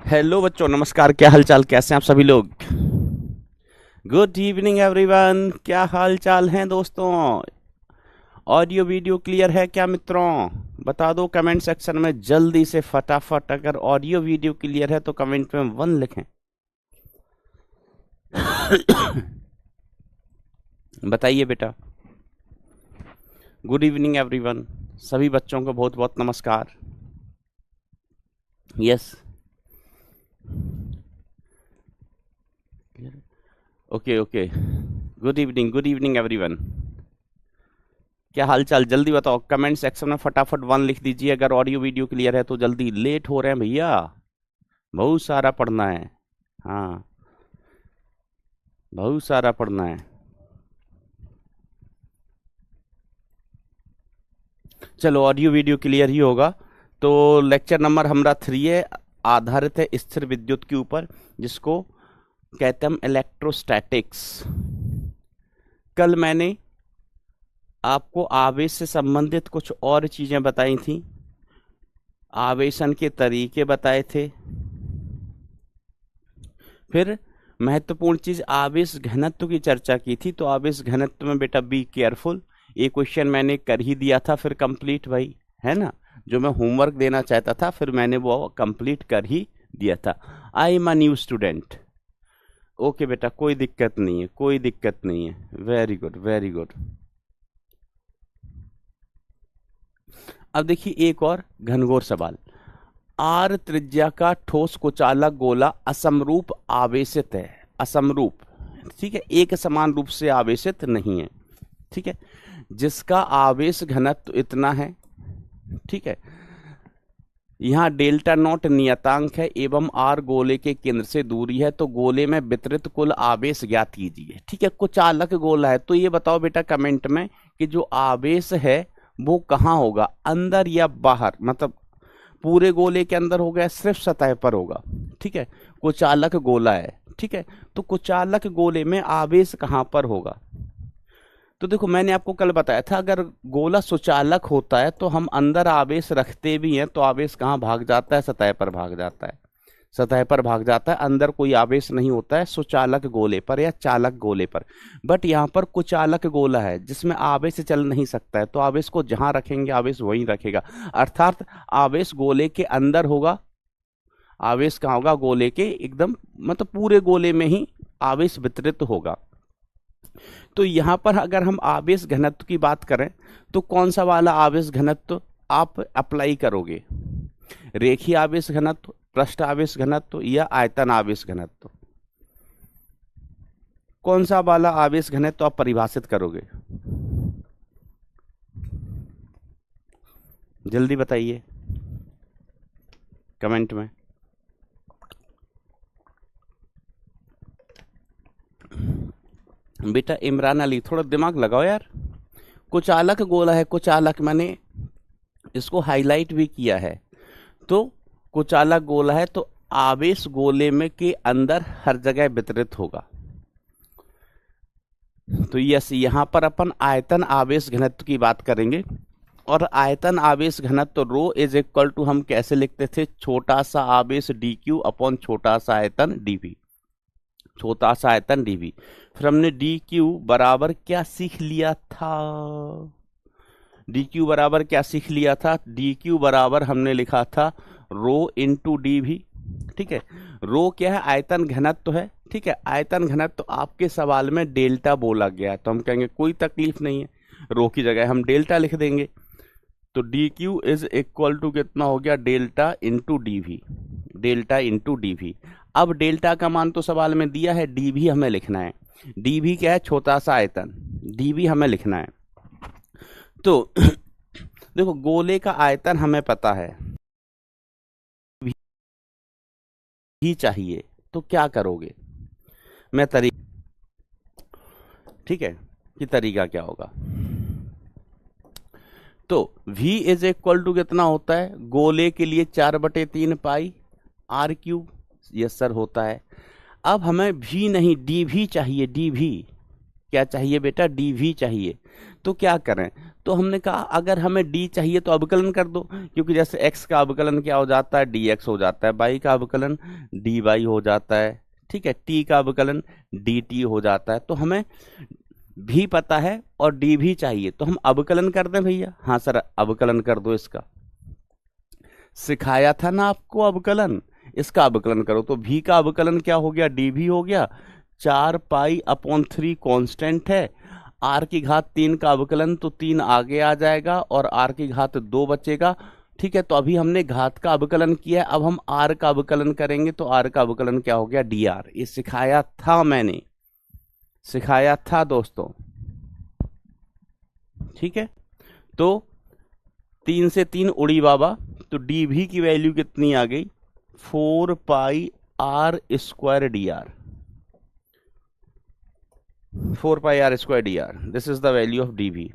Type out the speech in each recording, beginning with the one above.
Hello बच्चों, नमस्कार। क्या हालचाल, कैसे हैं आप सभी लोग? Good evening everyone. क्या हाल चाल हैं दोस्तों? ऑडियो वीडियो क्लियर है क्या मित्रों? बता दो कमेंट सेक्शन में जल्दी से फटाफट। अगर ऑडियो वीडियो क्लियर है तो कमेंट में 1 लिखें। बताइए बेटा। Good evening everyone. सभी बच्चों को बहुत बहुत नमस्कार। Yes, okay okay. Good evening everyone. क्या हाल चाल, जल्दी बताओ कमेंट सेक्शन में फटाफट 1 लिख दीजिए अगर ऑडियो वीडियो क्लियर है तो। जल्दी, लेट हो रहे हैं भैया, बहुत सारा पढ़ना है। हाँ, बहुत सारा पढ़ना है। चलो, ऑडियो वीडियो क्लियर ही होगा। तो लेक्चर नंबर हमारा 3 है, आधारित है स्थिर विद्युत के ऊपर, जिसको कहते हैं हम इलेक्ट्रोस्टैटिक्स। कल मैंने आपको आवेश से संबंधित कुछ और चीजें बताई थी, आवेशन के तरीके बताए थे। फिर महत्वपूर्ण चीज आवेश घनत्व की चर्चा की थी। तो आवेश घनत्व में बेटा बी केयरफुल, ये क्वेश्चन मैंने कर ही दिया था फिर कंप्लीट भाई, है ना। जो मैं होमवर्क देना चाहता था फिर मैंने वो कंप्लीट कर ही दिया था। I am a new student. Okay बेटा, कोई दिक्कत नहीं है, कोई दिक्कत नहीं है। Very good very good. अब देखिए एक और घनघोर सवाल। आर त्रिज्या का ठोस कुचालक गोला असमरूप आवेशित है। असमरूप, ठीक है, एक समान रूप से आवेशित नहीं है, ठीक है, जिसका आवेश घनत्व इतना है, ठीक है। यहाँ डेल्टा नॉट नियतांक है एवं आर गोले के केंद्र से दूरी है, तो गोले में वितरित कुल आवेश ज्ञात कीजिए। ठीक है, कुचालक गोला है तो ये बताओ बेटा कमेंट में कि जो आवेश है वो कहाँ होगा, अंदर या बाहर, मतलब पूरे गोले के अंदर होगा या सिर्फ सतह पर होगा। ठीक है, कुचालक गोला है, ठीक है, तो कुचालक गोले में आवेश कहाँ पर होगा। तो देखो मैंने आपको कल बताया था अगर गोला सुचालक होता है तो हम अंदर आवेश रखते भी हैं तो आवेश कहाँ भाग जाता है, सतह पर भाग जाता है, सतह पर भाग जाता है, अंदर कोई आवेश नहीं होता है सुचालक गोले पर या चालक गोले पर। बट यहाँ पर कुचालक गोला है जिसमें आवेश चल नहीं सकता है, तो आवेश को जहां रखेंगे आवेश वहीं रखेगा, अर्थात आवेश गोले के अंदर होगा। आवेश कहाँ होगा, गोले के एकदम, मतलब पूरे गोले में ही आवेश वितरित होगा। तो यहां पर अगर हम आवेश घनत्व की बात करें तो कौन सा वाला आवेश घनत्व आप अप्लाई करोगे, रेखीय आवेश घनत्व, पृष्ठ आवेश घनत्व या आयतन आवेश घनत्व, कौन सा वाला आवेश घनत्व आप परिभाषित करोगे? जल्दी बताइए कमेंट में। बेटा इमरान अली, थोड़ा दिमाग लगाओ यार। कुचालक गोला है, कुचालक मैंने इसको हाईलाइट भी किया है। तो कुचालक गोला है तो आवेश गोले में के अंदर हर जगह वितरित होगा। तो यस, यहां पर अपन आयतन आवेश घनत्व की बात करेंगे। और आयतन आवेश घनत्व रो इज इक्वल टू हम कैसे लिखते थे, छोटा सा आवेश डी क्यू अपॉन छोटा सा आयतन डीवी, छोटा सा आयतन डीवी। फिर हमने डी क्यू बराबर क्या सीख लिया था, डी क्यू बराबर क्या सीख लिया था, डी क्यू बराबर हमने लिखा था रो इंटू डी भी। ठीक है, रो क्या है, आयतन घनत्व है। ठीक है, आयतन घनत्व आपके सवाल में डेल्टा बोला गया है तो हम कहेंगे कोई तकलीफ नहीं है, रो की जगह हम डेल्टा लिख देंगे। तो d q is equal to कितना हो गया, delta into d v, delta into d v. अब डेल्टा का मान तो सवाल में दिया है, डी भी हमें लिखना है। डी भी क्या है, छोटा सा आयतन, डी भी हमें लिखना है। तो देखो गोले का आयतन हमें पता है, भी चाहिए, तो क्या करोगे, मैं ठीक है, कि तरीका क्या होगा। तो v इज इक्वल टू कितना होता है, गोले के लिए 4/3 पाई आर क्यूब, यस सर होता है। अब हमें v नहीं डी भी चाहिए, डी भी, क्या चाहिए बेटा, dv चाहिए। तो क्या करें, तो हमने कहा अगर हमें d चाहिए तो अवकलन कर दो, क्योंकि जैसे x का अवकलन क्या हो जाता है, dx हो जाता है, y का अवकलन dy हो जाता है, ठीक है, t का अवकलन dt हो जाता है। तो हमें भी पता है और d भी चाहिए, तो हम अवकलन कर दें भैया। हाँ सर, अवकलन कर दो इसका। सिखाया था ना आपको अवकलन, इसका अवकलन करो। तो v का अवकलन क्या हो गया, dv हो गया। 4 पाई/3 कांस्टेंट है। r की घात 3 का अवकलन तो 3 आगे आ जाएगा और r की घात 2 बचेगा। ठीक है, तो अभी हमने घात का अवकलन किया है, अब हम r का अवकलन करेंगे। तो r का अवकलन क्या हो गया, dr। ये सिखाया था, मैंने सिखाया था दोस्तों। ठीक है, तो 3 से 3 उड़ी बाबा, तो dv की वैल्यू कितनी आ गई, 4 पाई r² dr। 4 pi r² dr, this is the value of dv।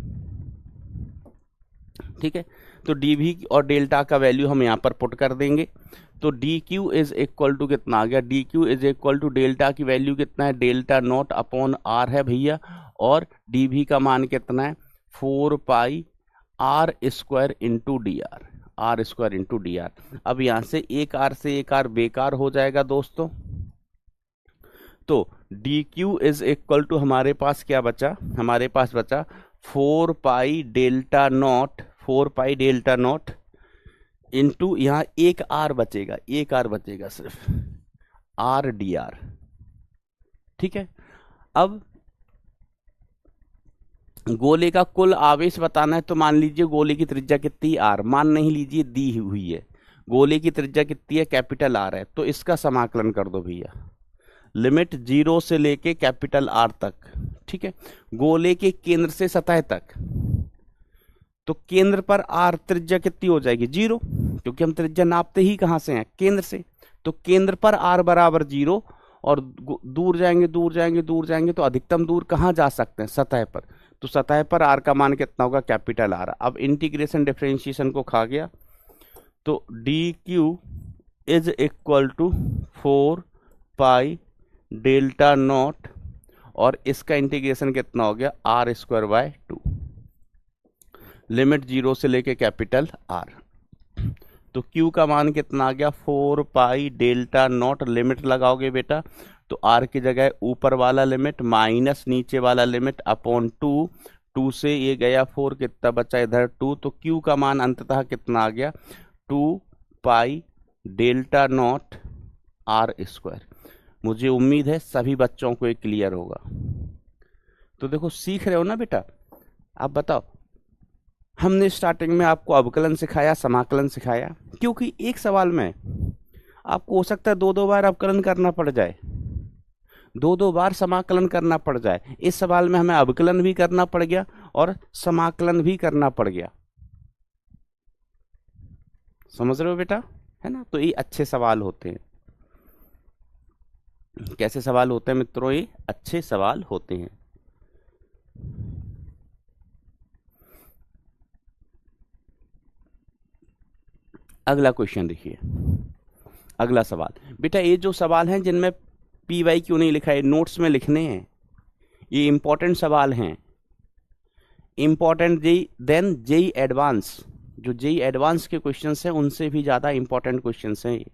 ठीक है, तो dv और डेल्टा का वैल्यू हम यहां पर पुट कर देंगे। तो dq इज इक्वल टू कितना आ गया, dq is equal to delta की वैल्यू कितना है, डेल्टा नॉट अपॉन r है भैया, और dv का मान कितना है, 4 पाई r² into dr, r² into dr। अब यहां से एक r से एक r बेकार हो जाएगा दोस्तों। तो dq इज इक्वल टू हमारे पास क्या बचा, हमारे पास बचा 4 पाई डेल्टा नॉट इंटू यहाँ एक r बचेगा, एक r बचेगा सिर्फ, r dr। ठीक है, अब गोले का कुल आवेश बताना है, तो मान लीजिए गोले की त्रिज्या कितनी, r, मान नहीं लीजिए दी हुई है, गोले की त्रिज्या कितनी है, कैपिटल R है। तो इसका समाकलन कर दो भैया, लिमिट 0 से लेके कैपिटल R तक। ठीक है, गोले के केंद्र से सतह तक, तो केंद्र पर R त्रिज्या कितनी हो जाएगी, 0, क्योंकि हम त्रिज्या नापते ही कहां से हैं, केंद्र से। तो केंद्र पर R बराबर 0, और दूर जाएंगे दूर जाएंगे दूर जाएंगे, तो अधिकतम दूर कहां जा सकते हैं, सतह पर। तो सतह पर R का मान कितना होगा, कैपिटल R। अब इंटीग्रेशन डिफरेंशिएशन को खा गया, तो dq is equal to 4 pi delta naught, और इसका इंटीग्रेशन कितना हो गया, r²/2, लिमिट 0 से लेके कैपिटल R। तो Q का मान कितना आ गया, 4 पाई डेल्टा नॉट, लिमिट लगाओगे बेटा तो R की जगह ऊपर वाला लिमिट माइनस नीचे वाला लिमिट अपॉन 2, 2 से ये गया 4, कितना बचा इधर 2। तो Q का मान अंततः कितना आ गया, 2 पाई डेल्टा नॉट r²। मुझे उम्मीद है सभी बच्चों को ये क्लियर होगा। तो देखो सीख रहे हो ना बेटा। आप बताओ, हमने स्टार्टिंग में आपको अवकलन सिखाया, समाकलन सिखाया, क्योंकि एक सवाल में आपको हो सकता है 2-2 बार अवकलन करना पड़ जाए, 2-2 बार समाकलन करना पड़ जाए। इस सवाल में हमें अवकलन भी करना पड़ गया और समाकलन भी करना पड़ गया। समझ रहे हो बेटा, है ना। तो ये अच्छे सवाल होते हैं। कैसे सवाल होते हैं मित्रों, ये अच्छे सवाल होते हैं। अगला क्वेश्चन देखिए, अगला सवाल बेटा, ये जो सवाल हैं जिनमें पी वाई क्यों नहीं लिखा है, नोट्स में लिखने हैं, ये इंपॉर्टेंट सवाल हैं, इंपॉर्टेंट। देन जेई एडवांस, जो जेई एडवांस के क्वेश्चंस हैं उनसे भी ज्यादा इंपॉर्टेंट क्वेश्चंस हैं ये।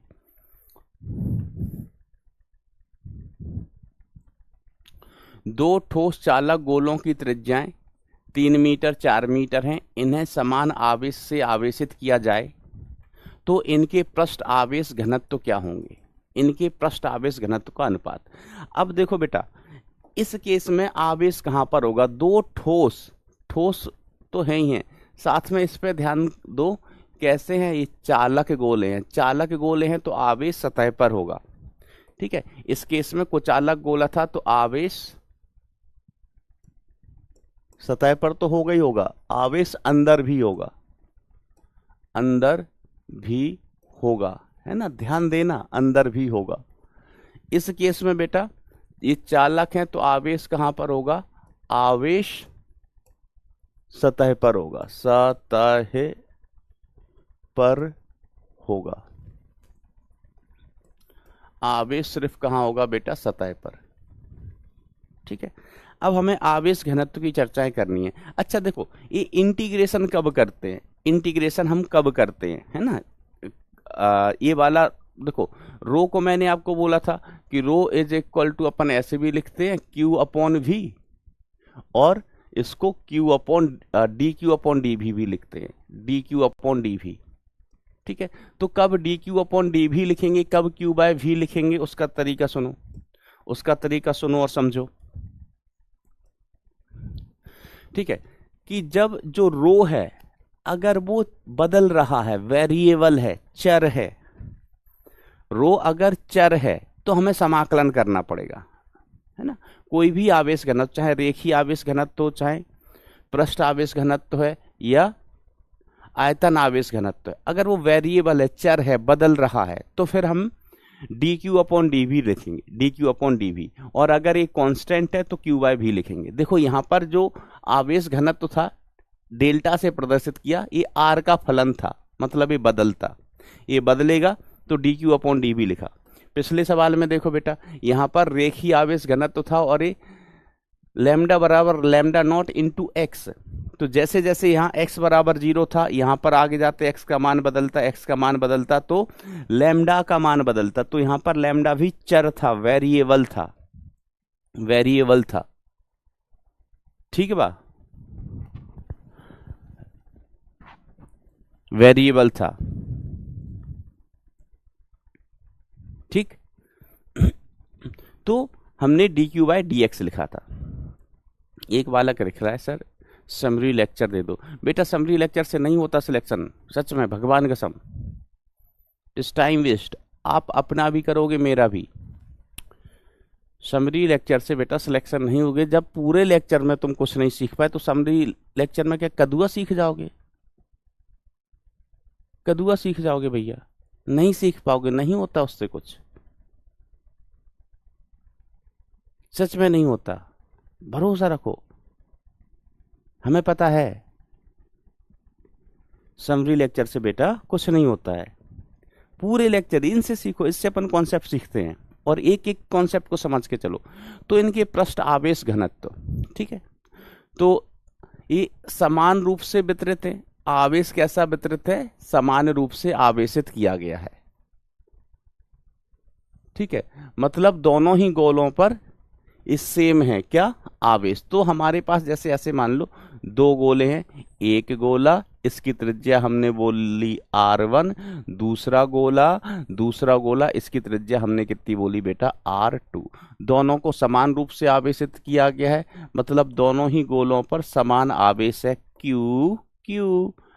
दो ठोस चालक गोलों की त्रिज्याएं 3 मीटर 4 मीटर हैं, इन्हें समान आवेश से आवेशित किया जाए तो इनके पृष्ठ आवेश घनत्व क्या होंगे, इनके पृष्ठ आवेश घनत्व का अनुपात। अब देखो बेटा, इस केस में आवेश कहां पर होगा, दो ठोस, ठोस तो है ही है, साथ में इस पे ध्यान दो कैसे हैं, ये चालक गोले हैं, चालक गोले हैं तो आवेश सतह पर होगा। ठीक है, इस केस में कुचालक गोला था तो आवेश सतह पर तो होगा ही होगा, आवेश अंदर भी होगा, अंदर भी होगा, है ना, ध्यान देना, अंदर भी होगा। इस केस में बेटा ये चालक है तो आवेश कहां पर होगा, आवेश सतह पर होगा, सतह पर होगा, आवेश सिर्फ कहां होगा बेटा, सतह पर। ठीक है, अब हमें आवेश घनत्व की चर्चाएं करनी है। अच्छा देखो, ये इंटीग्रेशन कब करते हैं, इंटीग्रेशन हम कब करते हैं, है ना। ये वाला देखो, रो को मैंने आपको बोला था कि रो इज इक्वल टू अपन ऐसे भी लिखते हैं क्यू अपॉन वी, और इसको Q upon D Q upon D भी लिखते हैं, डी क्यू अपॉन डी भी। ठीक है, तो कब डी क्यू अपॉन डी भी लिखेंगे, कब क्यू बाय वी लिखेंगे, उसका तरीका सुनो, उसका तरीका सुनो और समझो। ठीक है, कि जब जो रो है अगर वो बदल रहा है, वेरिएबल है, चर है, रो अगर चर है तो हमें समाकलन करना पड़ेगा, है ना। कोई भी आवेश घनत्व, चाहे रेखीय आवेश घनत्व हो, चाहे पृष्ठ आवेश घनत्व है, या आयतन आवेश घनत्व है, अगर वो वेरिएबल है, चर है, बदल रहा है, तो फिर हम डी क्यू अपॉन डी भी लिखेंगे, डी क्यू अपॉन डी भी। और अगर ये कांस्टेंट है तो क्यू बाय भी लिखेंगे। देखो यहाँ पर जो आवेश घनत्व था डेल्टा से प्रदर्शित किया, ये आर का फलन था, मतलब ये बदलता, ये बदलेगा तो डी क्यू अपॉन डी भी लिखा। पिछले सवाल में देखो बेटा, यहाँ पर रेखीय आवेश घनत्व था और ये लैम्डा बराबर लैम्डा नॉट इंटू एक्स, तो जैसे जैसे यहाँ x बराबर 0 था, यहाँ पर आगे जाते x का मान बदलता, x का मान बदलता तो लैम्डा का मान बदलता, तो यहाँ पर लैम्डा भी चर था, वेरिएबल था, वेरिएबल था। ठीक है बा, वेरिएबल था। ठीक, तो हमने d q by d x लिखा था। एक बालक लिख रहा है सर समरी लेक्चर दे दो। बेटा समरी लेक्चर से नहीं होता सिलेक्शन, सच में भगवान कसम, इस टाइम वेस्ट, आप अपना भी करोगे मेरा भी। समरी लेक्चर से बेटा सिलेक्शन नहीं होगे। जब पूरे लेक्चर में तुम कुछ नहीं सीख पाए तो समरी लेक्चर में क्या कदुआ सीख जाओगे, कदुआ सीख जाओगे भैया, नहीं सीख पाओगे, नहीं होता उससे कुछ, सच में नहीं होता, भरोसा रखो, हमें पता है समरी लेक्चर से बेटा कुछ नहीं होता है। पूरे लेक्चर इनसे सीखो, इससे अपन कॉन्सेप्ट सीखते हैं और एक एक कॉन्सेप्ट को समझ के चलो। तो इनके पृष्ठ आवेश घनत्व, ठीक है, तो ये समान रूप से वितरित है। आवेश कैसा वितरित है, समान रूप से आवेशित किया गया है। ठीक है, मतलब दोनों ही गोलों पर इस सेम है क्या, आवेश। तो हमारे पास जैसे ऐसे मान लो दो गोले हैं, एक गोला इसकी त्रिज्या हमने बोली R1, दूसरा गोला इसकी त्रिज्या हमने कितनी बोली बेटा R2। दोनों को समान रूप से आवेशित किया गया है, मतलब दोनों ही गोलों पर समान आवेश है Q।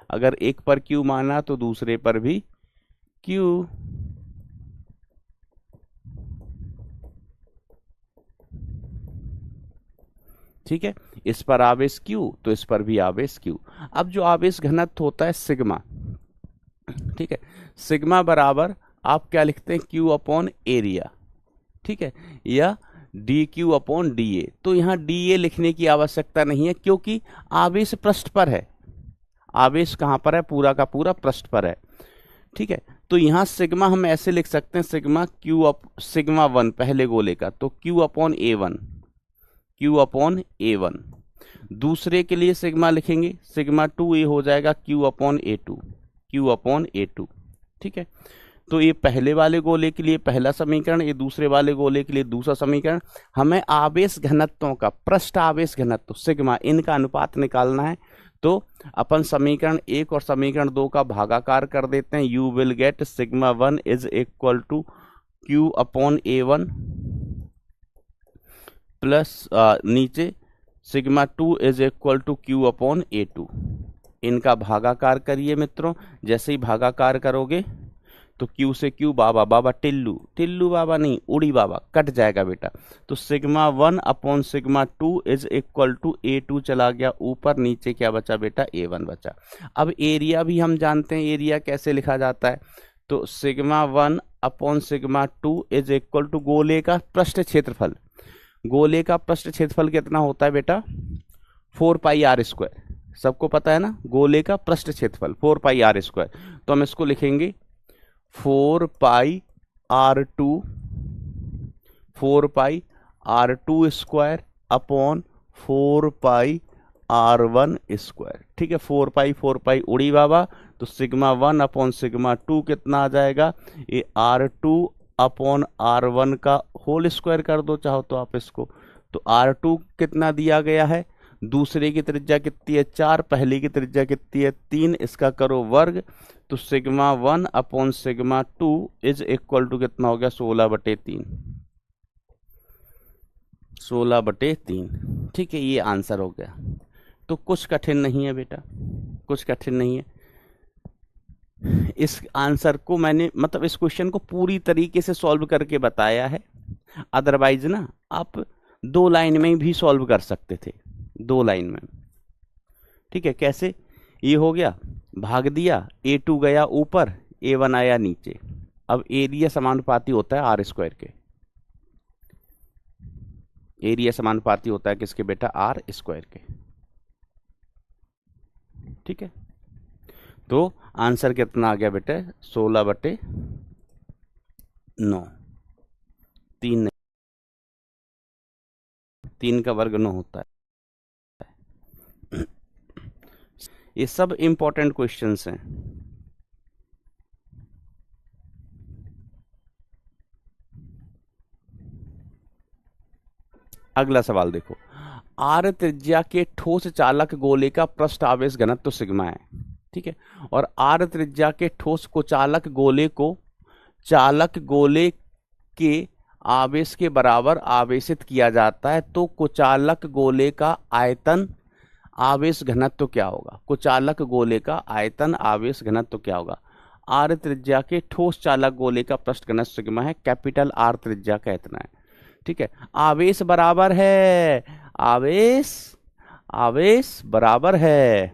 अगर एक पर Q माना तो दूसरे पर भी Q। ठीक है, इस पर आवेश Q तो इस पर भी आवेश Q। अब जो आवेश घनत्व होता है सिग्मा, ठीक है, सिग्मा बराबर आप क्या लिखते हैं, Q अपॉन एरिया, ठीक है, या D Q upon D A. तो यहाँ डी ए लिखने की आवश्यकता नहीं है क्योंकि आवेश पृष्ठ पर है। आवेश कहाँ पर है, पूरा का पूरा पृष्ठ पर है। ठीक है, तो यहाँ सिग्मा हम ऐसे लिख सकते हैं, सिग्मा क्यू अप सिग्मा 1 पहले गोले का, तो Q upon A1, Q upon A1। दूसरे के लिए सिग्मा लिखेंगे, सिग्मा 2 ये हो जाएगा Q upon A2, Q upon A2। ठीक है, तो ये पहले वाले गोले के लिए पहला समीकरण, ये दूसरे वाले गोले के लिए दूसरा समीकरण। हमें आवेश घनत्वों का, पृष्ठ आवेश घनत्व सिग्मा, इनका अनुपात निकालना है। तो अपन समीकरण 1 और समीकरण 2 का भागाकार कर देते हैं। You will get sigma 1 is equal to Q upon A1 plus नीचे sigma 2 is equal to Q upon A2। इनका भागाकार करिए मित्रों, जैसे ही भागाकार करोगे तो Q से Q, बाबा बाबा टिल्लू, टिल्लू बाबा नहीं उड़ी बाबा, कट जाएगा बेटा। तो sigma 1 upon sigma 2 is equal to A2 चला गया ऊपर, नीचे क्या बचा बेटा, A1 बचा। अब एरिया भी हम जानते हैं, एरिया कैसे लिखा जाता है, तो sigma 1 upon sigma 2 is equal to गोले का पृष्ठ क्षेत्रफल। गोले का पृष्ठ क्षेत्रफल कितना होता है बेटा, 4 पाई R स्क्वायर, सबको पता है ना, गोले का पृष्ठ क्षेत्रफल 4 पाई R स्क्वायर। तो हम इसको लिखेंगे 4 पाई R2 square upon 4πr1 square. ठीक है, 4 पाई उड़ी बाबा, तो σ1/σ2 कितना आ जाएगा, ये R2/R1 का होल स्क्वायर कर दो चाहो तो आप इसको। तो R2 कितना दिया गया है, दूसरे की त्रिज्या कितनी है 4, पहले की त्रिज्या कितनी है 3, इसका करो वर्ग, तो σ1/σ2 इज इक्वल टू कितना हो गया 16/3, 16/3। ठीक है, ये आंसर हो गया। तो कुछ कठिन नहीं है बेटा, कुछ कठिन नहीं है। इस आंसर को मैंने मतलब इस क्वेश्चन को पूरी तरीके से सॉल्व करके बताया है, अदरवाइज ना आप 2 लाइन में भी सॉल्व कर सकते थे, 2 लाइन में। ठीक है, कैसे, ये हो गया, भाग दिया, A2 गया ऊपर, A1 आया नीचे। अब एरिया समानुपाती होता है R स्क्वायर के, एरिया समानुपाती होता है किसके बेटा, R स्क्वायर के। ठीक है, तो आंसर कितना आ गया बेटे, 16/9। 3 का वर्ग 9 होता है। ये सब इंपॉर्टेंट क्वेश्चंस हैं। अगला सवाल देखो, आर त्रिज्या के ठोस चालक गोले का पृष्ठ आवेश घनत्व सिग्मा है। ठीक है, और आर त्रिज्या के ठोस कुचालक गोले को चालक गोले के आवेश के बराबर आवेशित किया जाता है, तो कुचालक गोले का आयतन आवेश घनत्व क्या होगा, कुचालक गोले का आयतन आवेश घनत्व क्या होगा। आर त्रिज्या के ठोस चालक गोले का पृष्ठ घनत्व सिग्मा है, कैपिटल आर त्रिज्या का इतना है। ठीक है, आवेश बराबर है, आवेश बराबर है।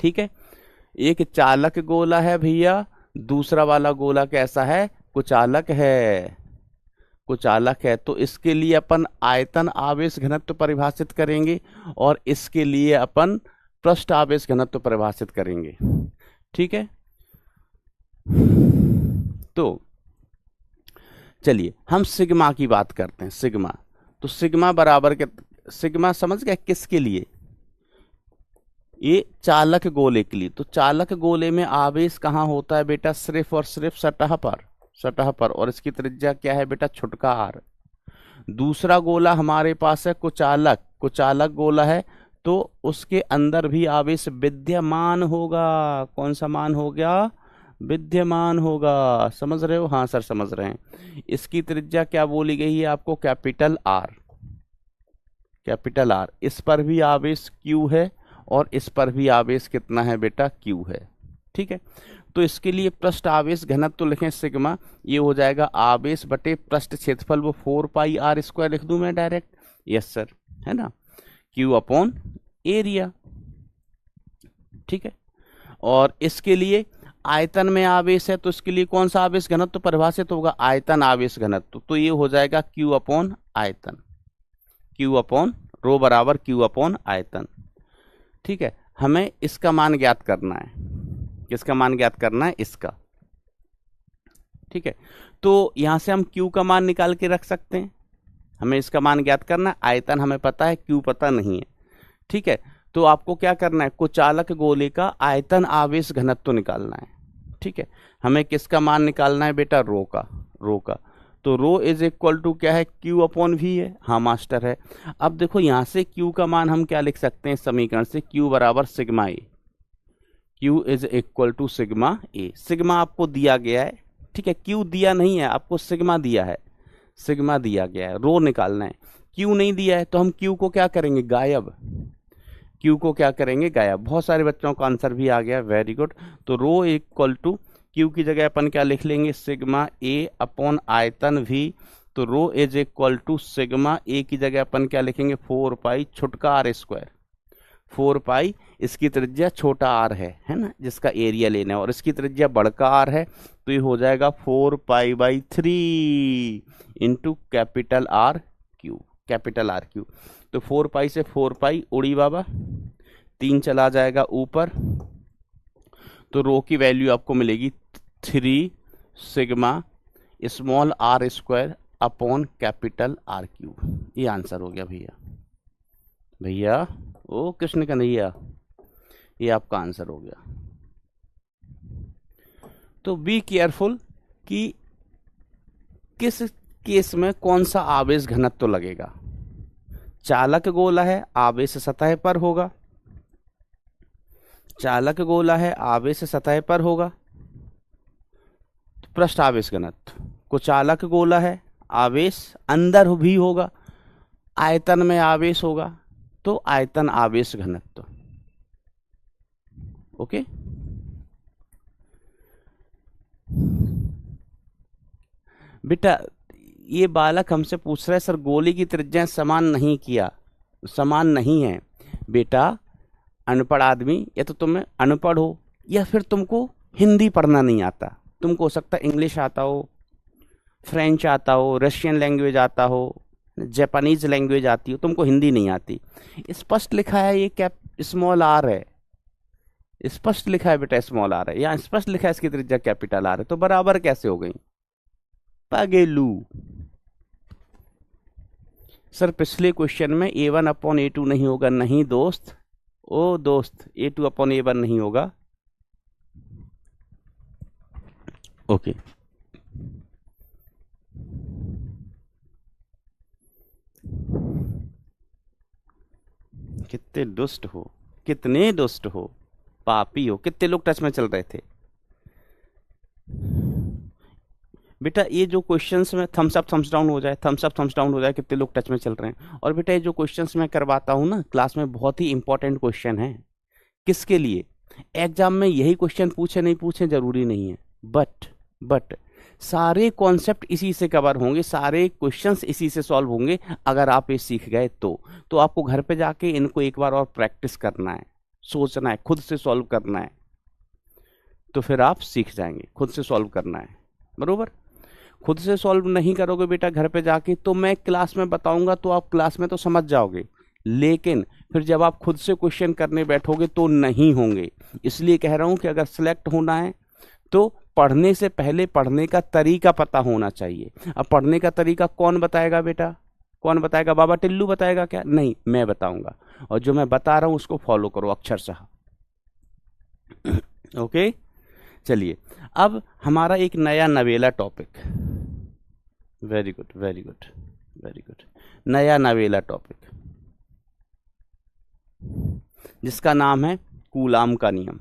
ठीक है, एक चालक गोला है भैया, दूसरा वाला गोला कैसा है, कुचालक है, कुचालक है। तो इसके लिए अपन आयतन आवेश घनत्व परिभाषित करेंगे और इसके लिए अपन पृष्ठ आवेश घनत्व परिभाषित करेंगे। ठीक है, तो चलिए हम सिग्मा की बात करते हैं। सिग्मा, तो सिग्मा बराबर के, सिग्मा समझ गए किसके लिए, ये चालक गोले के लिए। तो चालक गोले में आवेश कहाँ होता है बेटा, सिर्फ और सिर्फ सतह पर, सतह पर, और इसकी त्रिज्या क्या है बेटा, छोटका आर। दूसरा गोला हमारे पास है कुचालक, कुचालक गोला है, तो उसके अंदर भी आवेश विद्यमान होगा। कौन सा मान हो गया, विद्यमान होगा। समझ रहे हो, हाँ सर समझ रहे हैं। इसकी त्रिज्या क्या बोली गई है आपको, कैपिटल आर, कैपिटल आर। इस पर भी आवेश क्यू है और इस पर भी आवेश कितना है बेटा, क्यू है। ठीक है, तो इसके लिए पृष्ठ आवेश घनत्व तो लिखें सिग्मा, ये हो जाएगा आवेश बटे पृष्ठ क्षेत्रफल, वो 4πr² लिख दूं मैं डायरेक्ट, यस सर, है ना, क्यू अपॉन एरिया। ठीक है, और इसके लिए आयतन में आवेश है, तो इसके लिए कौन सा आवेश घनत्व तो परिभाषित होगा, आयतन आवेश घनत्व। तो ये हो जाएगा क्यू अपॉन आयतन, क्यू अपॉन रो बराबर क्यू अपॉन आयतन। ठीक है, हमें इसका मान ज्ञात करना है, किसका मान ज्ञात करना है, इसका। ठीक है, तो यहां से हम क्यू का मान निकाल के रख सकते हैं, हमें इसका मान ज्ञात करना है, आयतन हमें पता है, क्यू पता नहीं है। ठीक है, तो आपको क्या करना है, कुचालक गोले का आयतन आवेश घनत्व निकालना है। ठीक है, हमें किसका मान निकालना है बेटा, रो का, रो का। तो रो इज इक्वल टू क्या है, क्यू अपॉन वी है, हाँ मास्टर है। अब देखो यहां से क्यू का मान हम क्या लिख सकते हैं समीकरण से, क्यू बराबर sigma a, q is equal to sigma a. Sigma आपको दिया गया है, ठीक है, क्यू दिया नहीं है आपको, सिग्मा दिया है, सिग्मा दिया गया है, रो निकालना है। क्यू नहीं दिया है तो हम क्यू को क्या करेंगे, गायब, क्यू को क्या करेंगे, गायब। बहुत सारे बच्चों का आंसर भी आ गया, वेरी गुड। तो रो इक्वल टू क्यू की जगह अपन क्या लिख लेंगे, सिग्मा ए अपॉन आयतन वी। तो रो इज इक्वल टू सिग्मा ए की जगह अपन क्या लिखेंगे, 4π छोटका आर स्क्वायर, 4π, इसकी त्रिज्या छोटा आर है ना, जिसका एरिया लेना है, और इसकी त्रिज्या बड़का आर है, तो ये हो जाएगा 4π/3 into capital are cube, capital are cube. तो 4π से 4π उड़ी बाबा, 3 चला जाएगा ऊपर, तो रो की वैल्यू आपको मिलेगी 3 sigma small r square upon capital are q. ये आंसर हो गया भैया। भैया, ओ कृष्ण कन्हैया, ये आपका आंसर हो गया। तो बी केयरफुल कि किस केस में कौन सा आवेश घनत्व लगेगा। चालक गोला है, आवेश सतह पर होगा। चालक गोला है, आवेश सतह पर होगा, तो पृष्ठ आवेश घनत्व। कुचालक गोला है, आवेश अंदर भी होगा, आयतन में आवेश होगा, तो आयतन आवेश घनत्व। ओके। बेटा ये बालक हमसे पूछ रहा है सर गोले की त्रिज्या समान नहीं किया, समान नहीं है। बेटा अनपढ़ आदमी, या तो तुम अनपढ़ हो या फिर तुमको हिंदी पढ़ना नहीं आता। तुमको हो सकता है इंग्लिश आता हो, फ्रेंच आता हो, रशियन लैंग्वेज आता हो, जापानीज लैंग्वेज आती हो, तुमको हिंदी नहीं आती। स्पष्ट लिखा है ये कैप स्मॉल आर है, स्पष्ट लिखा है बेटा स्मॉल आर है, यहाँ स्पष्ट लिखा है इसकी त्रिज्या कैपिटल आर है, तो बराबर कैसे हो गई पागेलू। सर पिछले क्वेश्चन में A1/A2 नहीं होगा, नहीं दोस्त, ओ दोस्त A2/A1 नहीं होगा। ओके। कितने दुष्ट हो, कितने दुष्ट हो, पापी हो। कितने लोग टच में चल रहे थे बेटा? ये जो क्वेश्चंस में थम्स अप थम्स डाउन हो जाए, थम्स अप थम्स डाउन हो जाए, कितने लोग टच में चल रहे हैं। और बेटा ये जो क्वेश्चंस मैं करवाता हूँ ना क्लास में, बहुत ही इंपॉर्टेंट क्वेश्चन है। किसके लिए? एग्जाम में यही क्वेश्चन पूछे नहीं पूछे जरूरी नहीं है, बट सारे कॉन्सेप्ट इसी से कवर होंगे, सारे क्वेश्चंस इसी से सॉल्व होंगे अगर आप ये सीख गए तो आपको घर पे जाके इनको एक बार और प्रैक्टिस करना है, सोचना है, खुद से सॉल्व करना है, तो फिर आप सीख जाएंगे। खुद से सॉल्व करना है, बरोबर। खुद से सॉल्व नहीं करोगे बेटा घर पे जाके, तो मैं क्लास में बताऊंगा तो आप क्लास में तो समझ जाओगे, लेकिन फिर जब आप खुद से क्वेश्चन करने बैठोगे तो नहीं होंगे। इसलिए कह रहा हूं कि अगर सिलेक्ट होना है तो पढ़ने से पहले पढ़ने का तरीका पता होना चाहिए। अब पढ़ने का तरीका कौन बताएगा बेटा? कौन बताएगा? बाबा टिल्लू बताएगा क्या? नहीं, मैं बताऊंगा, और जो मैं बता रहा हूं उसको फॉलो करो अक्षरशः। ओके, चलिए अब हमारा एक नया नवेला topic, very good very good very good, नया नवेला टॉपिक जिसका नाम है कूलाम का नियम।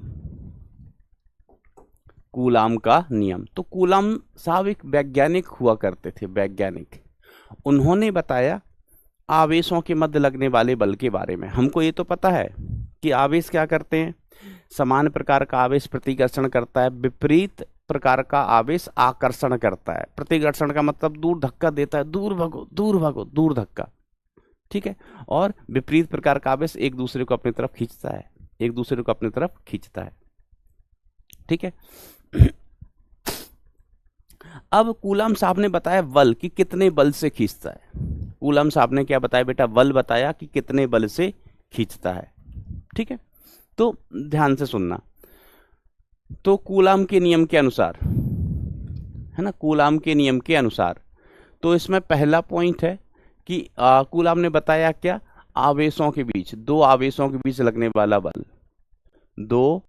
कूलाम का नियम। तो कूलाम साहब एक वैज्ञानिक हुआ करते थे, वैज्ञानिक। उन्होंने बताया आवेशों के मध्य लगने वाले बल के बारे में। हमको ये तो पता है कि आवेश क्या करते हैं, समान प्रकार का आवेश प्रतिकर्षण करता है, विपरीत प्रकार का आवेश आकर्षण करता है। प्रतिकर्षण का मतलब दूर धक्का देता है, दूर भागो दूर भागो, दूर धक्का, ठीक है। और विपरीत प्रकार का आवेश एक दूसरे को अपनी तरफ खींचता है, एक दूसरे को अपनी तरफ खींचता है, ठीक है। अब कूलाम साहब ने बताया बल कि कितने बल से खींचता है। कूलाम साहब ने क्या बताया बेटा? बल बताया कि कितने बल से खींचता है, ठीक है। तो ध्यान से सुनना। तो कूलाम के नियम के अनुसार, है ना, कूलाम के नियम के अनुसार, तो इसमें पहला पॉइंट है कि कूलाम ने बताया क्या? आवेशों के बीच, दो आवेशों के बीच लगने वाला बल, दो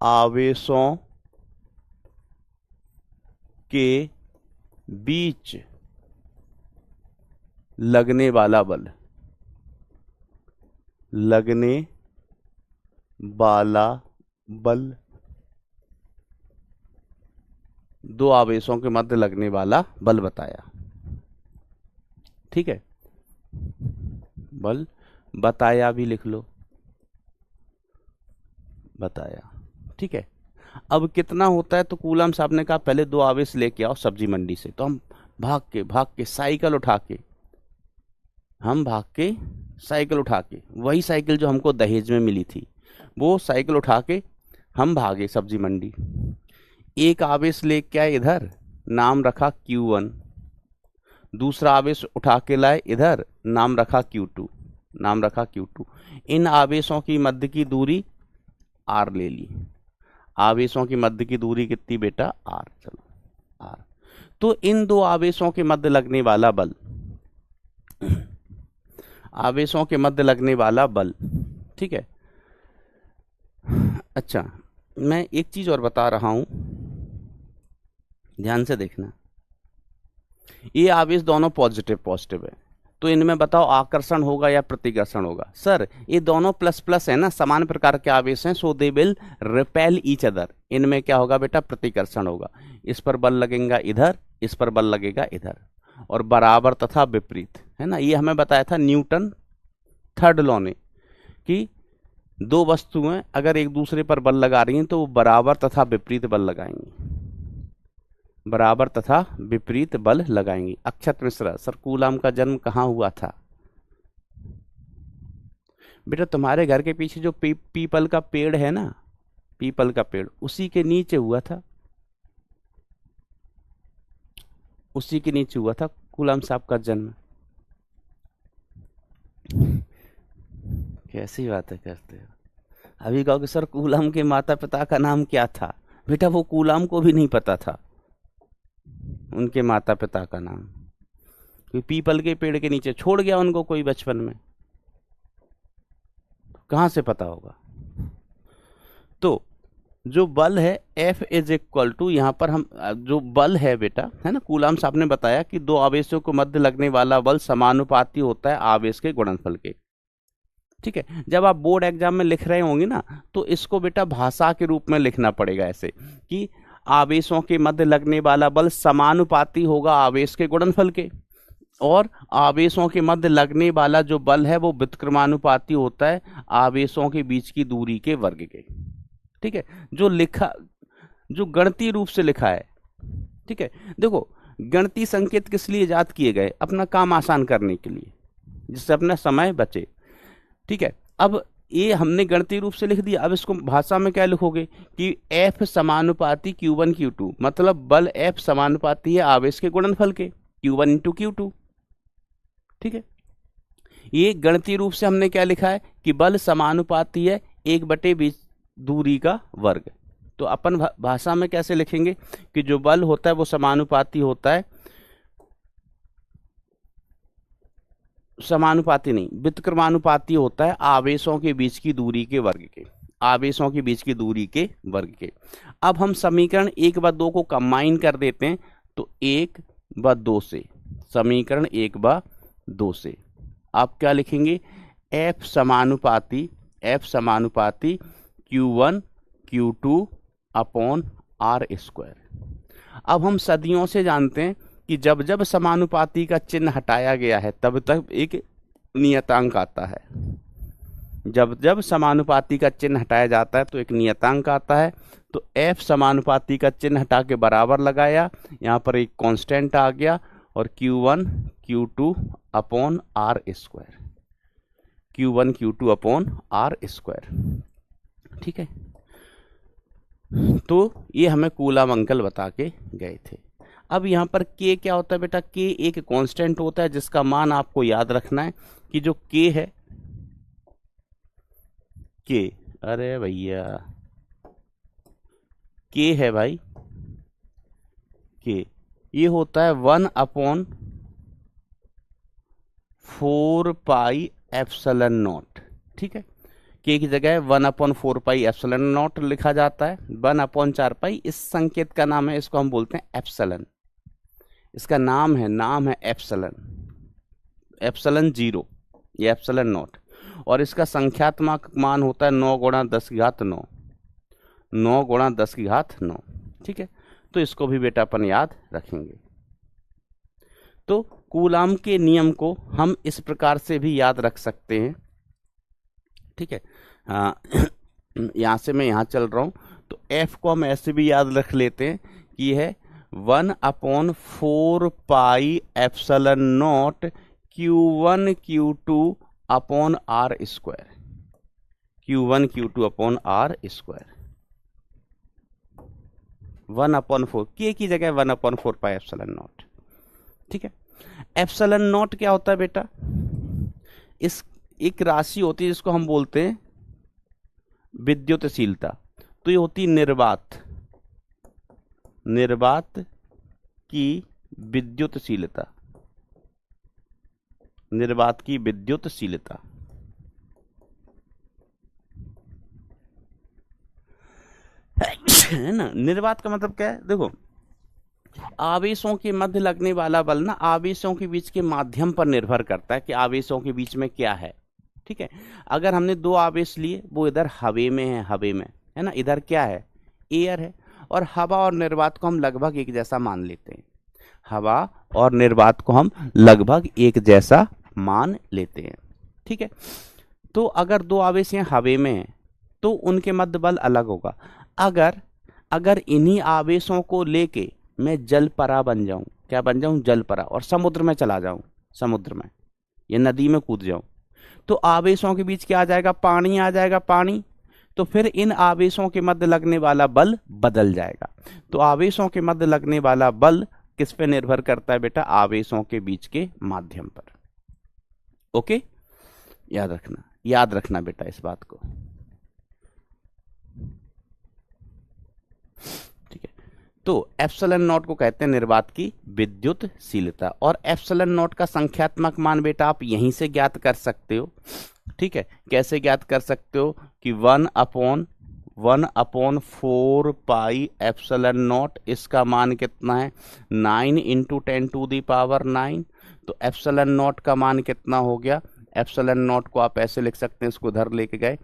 आवेशों के बीच लगने वाला बल, लगने वाला बल, दो आवेशों के मध्य लगने वाला बल बताया, ठीक है। बल बताया भी लिख लो, बताया, ठीक है। अब कितना होता है? तो कूलाम साहब ने कहा पहले दो आवेश लेके आओ सब्जी मंडी से। तो हम भाग के साइकिल उठा के, हम भाग के साइकिल उठा के, वही साइकिल जो हमको दहेज में मिली थी, वो साइकिल उठा के हम भागे सब्जी मंडी। एक आवेश लेके आए इधर, नाम रखा Q1, दूसरा आवेश उठा के लाए इधर, नाम रखा Q2, नाम रखा Q2। इन आवेशों की मध्य की दूरी R ले ली। आवेशों की मध्य की दूरी कितनी बेटा? R, चलो R। तो इन दो आवेशों के मध्य लगने वाला बल, आवेशों के मध्य लगने वाला बल। ठीक है। अच्छा, मैं एक चीज और बता रहा हूं, ध्यान से देखना। ये आवेश दोनों पॉजिटिव पॉजिटिव है, तो इनमें बताओ आकर्षण होगा या प्रतिकर्षण होगा? सर ये दोनों प्लस प्लस है ना, समान प्रकार के आवेश हैं, so they will repel each other. इनमें क्या होगा बेटा? प्रतिकर्षण होगा। इस पर बल लगेगा इधर, इस पर बल लगेगा इधर, और बराबर तथा विपरीत, है ना। ये हमें बताया था न्यूटन थर्ड लॉ ने कि दो वस्तुएं अगर एक दूसरे पर बल लगा रही हैं तो वो बराबर तथा विपरीत बल लगाएंगी, बराबर तथा विपरीत बल लगाएंगी। अक्षत मिश्रा, सर कूलाम का जन्म कहाँ हुआ था? बेटा तुम्हारे घर के पीछे जो पीपल का पेड़ है ना, पीपल का पेड़, उसी के नीचे हुआ था, उसी के नीचे हुआ था कूलाम साहब का जन्म। कैसी बातें करते हो? अभी कहोगे सर कूलाम के माता पिता का नाम क्या था? बेटा वो कूलाम को भी नहीं पता था उनके माता पिता का नाम, कोई पीपल के पेड़ के नीचे छोड़ गया उनको कोई बचपन में, कहां से पता होगा? तो जो बल है F इज इक्वल टू, यहां पर हम जो बल है बेटा, है ना, कूलाम साहब ने बताया कि दो आवेशों को मध्य लगने वाला बल समानुपाती होता है आवेश के गुणनफल के। ठीक है। जब आप बोर्ड एग्जाम में लिख रहे होंगे ना, तो इसको बेटा भाषा के रूप में लिखना पड़ेगा ऐसे कि आवेशों के मध्य लगने वाला बल समानुपाती होगा आवेश के गुणनफल के, और आवेशों के मध्य लगने वाला जो बल है वो व्युत्क्रमानुपाती होता है आवेशों के बीच की दूरी के वर्ग के। ठीक है। जो लिखा, जो गणितीय रूप से लिखा है, ठीक है। देखो गणितीय संकेत किस लिए इजाद किए गए? अपना काम आसान करने के लिए, जिससे अपना समय बचे। ठीक है। अब ये हमने गणितीय रूप से लिख दिया, अब इसको भाषा में क्या लिखोगे कि F समानुपाती Q1 Q2, मतलब बल F समानुपाती है आवेश के गुणनफल के, Q1 इंटू Q2। ठीक है। ये गणितीय रूप से हमने क्या लिखा है कि बल समानुपाती है 1/बीच बीच दूरी का वर्ग। तो अपन भाषा में कैसे लिखेंगे कि जो बल होता है वो समानुपाती होता है, समानुपाती नहीं, व्युत्क्रमानुपाती होता है आवेशों के बीच की दूरी के वर्ग के, आवेशों के बीच की दूरी के वर्ग के। अब हम समीकरण 1/2 को कंबाइन कर देते हैं, तो 1/2 से, समीकरण 1/2 से आप क्या लिखेंगे? F समानुपाती Q1 Q2 upon R square. अब हम सदियों से जानते हैं कि जब जब समानुपाती का चिन्ह हटाया गया है तब तक एक नियतांक आता है, जब जब समानुपाती का चिन्ह हटाया जाता है तो एक नियतांक आता है। तो F समानुपाती का चिन्ह हटा के बराबर लगाया, यहाँ पर एक कांस्टेंट आ गया, और Q1 Q2 upon R square, Q1 Q2 upon R square. ठीक है। तो ये हमें कूलाम अंकल बता के गए थे। अब यहाँ पर K क्या होता है बेटा? K एक कांस्टेंट होता है जिसका मान आपको याद रखना है कि जो K है, K, अरे भैया K है भाई, K ये होता है 1/4πε0। ठीक है। K की जगह 1/4πε0 लिखा जाता है, 1/4π इस संकेत का नाम है, इसको हम बोलते हैं एप्सिलॉन, इसका नाम है एप्सिलॉन, एप्सिलॉन 0, ये एप्सिलॉन नॉट, और इसका संख्यात्मक मान होता है 9 × 10⁹9, 9 × 10⁹9। ठीक है। तो इसको भी बेटा अपन याद रखेंगे। तो कूलाम के नियम को हम इस प्रकार से भी याद रख सकते हैं। ठीक है। यहां से मैं यहां चल रहा हूं, तो F को हम ऐसे भी याद रख लेते हैं कि यह 1/4πε0 Q1 Q2 upon R square, Q1 Q2 upon R square, 1/4, K की जगह 1/4πε0। ठीक है। एप्सिलॉन नॉट क्या होता है बेटा? इस एक राशि होती है जिसको हम बोलते हैं विद्युतशीलता। तो ये होती निर्वात, निर्वात की विद्युतशीलता, निर्वात की विद्युतशीलता। है ना, निर्वात का मतलब क्या है? देखो, आवेशों के मध्य लगने वाला बल ना आवेशों के बीच के माध्यम पर निर्भर करता है कि आवेशों के बीच में क्या है। ठीक है, अगर हमने दो आवेश लिए, वो इधर हवे में है, हवे में है ना, इधर क्या है, एयर है, और हवा और निर्वात को हम लगभग एक जैसा मान लेते हैं। हवा और निर्वात को हम लगभग एक जैसा मान लेते हैं। ठीक है, तो अगर दो आवेश हैं हवे में हैं तो उनके मध्य बल अलग होगा। अगर अगर इन्हीं आवेशों को लेके मैं जलपरा बन जाऊं, क्या बन जाऊं, जलपरा, और समुद्र में चला जाऊं, समुद्र में या नदी में कूद जाऊं, तो आवेशों के बीच क्या आ जाएगा, पानी आ जाएगा, पानी। तो फिर इन आवेशों के मध्य लगने वाला बल बदल जाएगा। तो आवेशों के मध्य लगने वाला बल किस पे निर्भर करता है बेटा, आवेशों के बीच के माध्यम पर। ओके, याद रखना बेटा इस बात को। ठीक है, तो एप्सिलॉन नॉट को कहते हैं निर्वात की विद्युतशीलता, और एप्सिलॉन नॉट का संख्यात्मक मान बेटा आप यहीं से ज्ञात कर सकते हो। ठीक है, कैसे ज्ञात कर सकते हो कि 1/4 पाई एप्सिलॉन नॉट, इसका मान कितना है, 9 × 10⁹। तो एप्सिलॉन नॉट का मान कितना हो गया, एप्सिलॉन नॉट को आप ऐसे लिख सकते हैं, इसको उधर लेके गए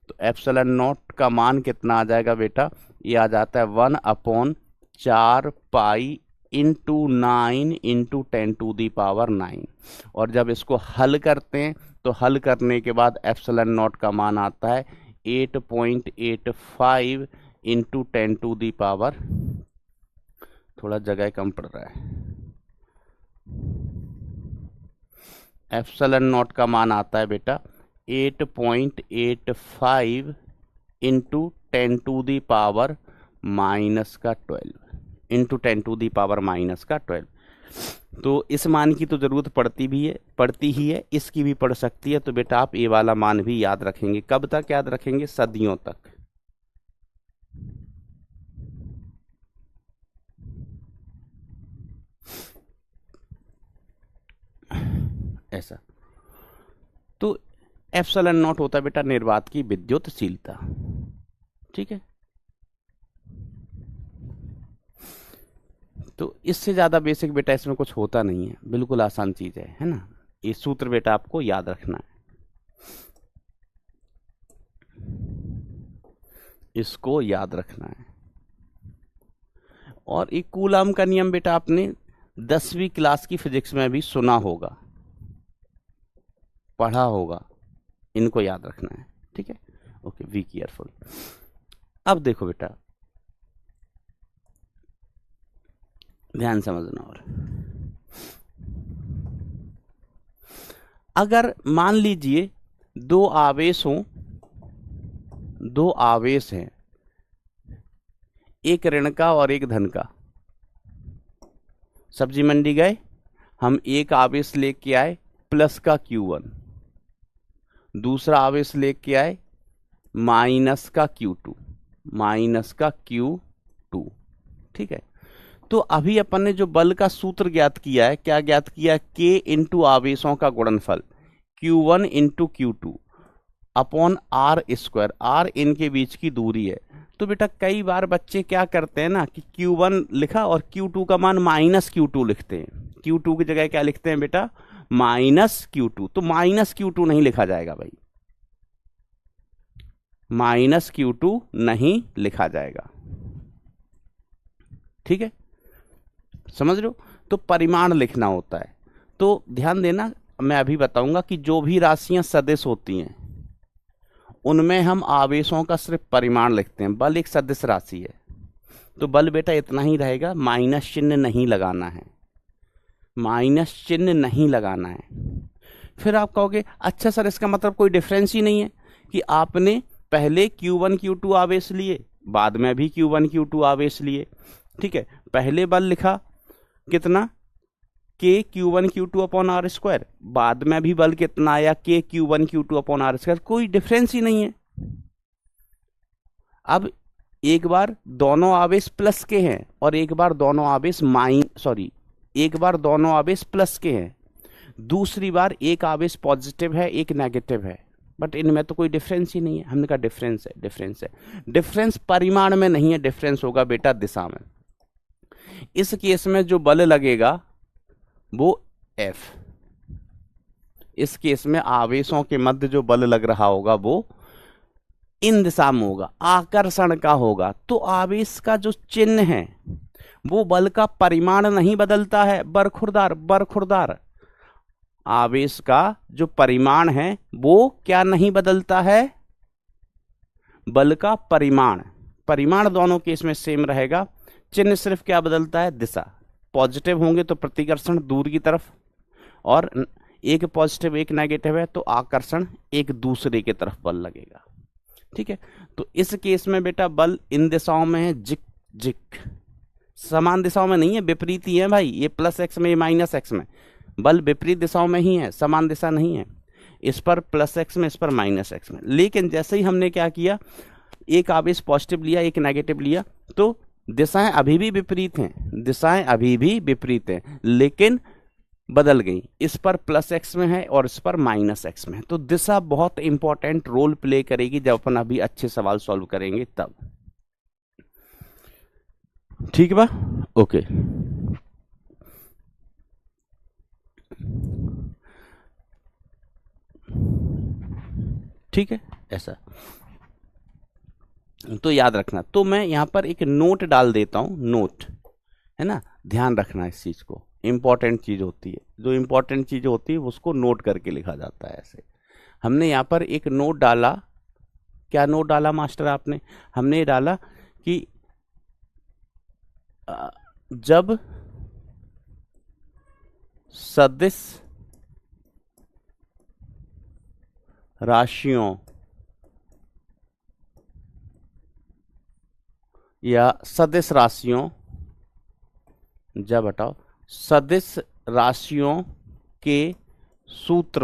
तो एप्सिलॉन नॉट का मान कितना आ जाएगा बेटा, ये आ जाता है 1/4 पाई × 9 × 10⁹। और जब इसको हल करते हैं तो हल करने के बाद एप्सिलॉन नॉट का मान आता है 8.85 × 10⁻, थोड़ा जगह कम पड़ रहा है, एप्सिलॉन नॉट का मान आता है बेटा 8.85 × 10⁻⁻12 × 10⁻⁻12। तो इस मान की तो जरूरत पड़ती ही है, इसकी भी पड़ सकती है। तो बेटा आप ये वाला मान भी याद रखेंगे। कब तक याद रखेंगे, सदियों तक। ऐसा, तो एप्सिलॉन नॉट होता है बेटा निर्वात की विद्युतशीलता। ठीक है, तो इससे ज्यादा बेसिक बेटा इसमें कुछ होता नहीं है, बिल्कुल आसान चीज है ना। ये सूत्र बेटा आपको याद रखना है, इसको याद रखना है। और एक कूलाम का नियम बेटा आपने 10वीं क्लास की फिजिक्स में भी सुना होगा, पढ़ा होगा, इनको याद रखना है। ठीक है, ओके, बी केयरफुल। अब देखो बेटा, ध्यान समझना। और अगर मान लीजिए दो आवेश हैं, एक ऋण का और एक धन का। सब्जी मंडी गए, हम एक आवेश लेके आए प्लस का Q1, दूसरा आवेश लेके आए माइनस का Q2। ठीक है, तो अभी अपन ने जो बल का सूत्र ज्ञात किया है, क्या ज्ञात किया है, K × आवेशों का गुणनफल Q1 × Q2 upon R²। R इनके बीच की दूरी है। तो बेटा कई बार बच्चे क्या करते हैं ना कि Q1 लिखा और Q2 का मान -Q2 लिखते हैं। Q2 की जगह क्या लिखते हैं बेटा, -Q2। तो -Q2 नहीं लिखा जाएगा भाई, -Q2 नहीं लिखा जाएगा। ठीक है, समझ लो। तो परिमाण लिखना होता है। तो ध्यान देना, मैं अभी बताऊंगा कि जो भी राशियां सदिश होती हैं उनमें हम आवेशों का सिर्फ परिमाण लिखते हैं। बल एक सदिश राशि है, तो बल बेटा इतना ही रहेगा, माइनस चिन्ह नहीं लगाना है, माइनस चिन्ह नहीं लगाना है। फिर आप कहोगे अच्छा सर इसका मतलब कोई डिफरेंस ही नहीं है कि आपने पहले Q1 Q2 आवेश लिए, बाद में भी Q1 Q2 आवेश लिए। ठीक है, पहले बल लिखा कितना, K Q1 Q2 upon R², बाद में भी बल कितना आया, K Q1 Q2 upon R²। कोई डिफरेंस ही नहीं है। अब एक बार दोनों आवेश प्लस के हैं और एक बार दोनों आवेश प्लस के हैं, दूसरी बार एक आवेश पॉजिटिव है एक नेगेटिव है, बट इनमें तो कोई डिफरेंस ही नहीं है। हमने कहा डिफरेंस है, डिफरेंस है। डिफरेंस परिमाण में नहीं है, डिफरेंस होगा बेटा दिशा में। इस केस में जो बल लगेगा वो F, इस केस में आवेशों के मध्य जो बल लग रहा होगा वो इन दिशा में होगा, आकर्षण का होगा। तो आवेश का जो चिन्ह है वो बल का परिमाण नहीं बदलता है, बरखुरदार बरखुरदार। आवेश का जो परिमाण है वो क्या नहीं बदलता है, बल का परिमाण। परिमाण दोनों केस में सेम रहेगा, चिन्ह सिर्फ क्या बदलता है, दिशा। पॉजिटिव होंगे तो प्रतिकर्षण दूर की तरफ, और एक पॉजिटिव एक नेगेटिव है तो आकर्षण एक दूसरे की तरफ बल लगेगा। ठीक है, तो इस केस में बेटा बल इन दिशाओं में है, जिक जिक, समान दिशाओं में नहीं है, विपरीत ही है भाई। ये प्लस एक्स में, ये माइनस एक्स में, बल विपरीत दिशाओं में ही है, समान दिशा नहीं है। इस पर प्लस एक्स में, इस पर माइनस एक्स में। लेकिन जैसे ही हमने क्या किया, एक आवेश पॉजिटिव लिया एक नेगेटिव लिया, तो दिशाएं अभी भी विपरीत हैं, दिशाएं अभी भी विपरीत हैं, लेकिन बदल गई। इस पर प्लस एक्स में है और इस पर माइनस एक्स में है। तो दिशा बहुत इंपॉर्टेंट रोल प्ले करेगी जब अपन अभी अच्छे सवाल सॉल्व करेंगे तब। ठीक बा, ओके। ठीक है, ऐसा तो याद रखना। तो मैं यहां पर एक नोट डाल देता हूं, नोट है ना, ध्यान रखना इस चीज को, इंपॉर्टेंट चीज होती है। जो इंपॉर्टेंट चीज होती है उसको नोट करके लिखा जाता है ऐसे। हमने यहां पर एक नोट डाला, क्या नोट डाला मास्टर आपने, हमने डाला कि जब सदिश राशियों या सदिश राशियों, जब हटाओ, सदिश राशियों के सूत्र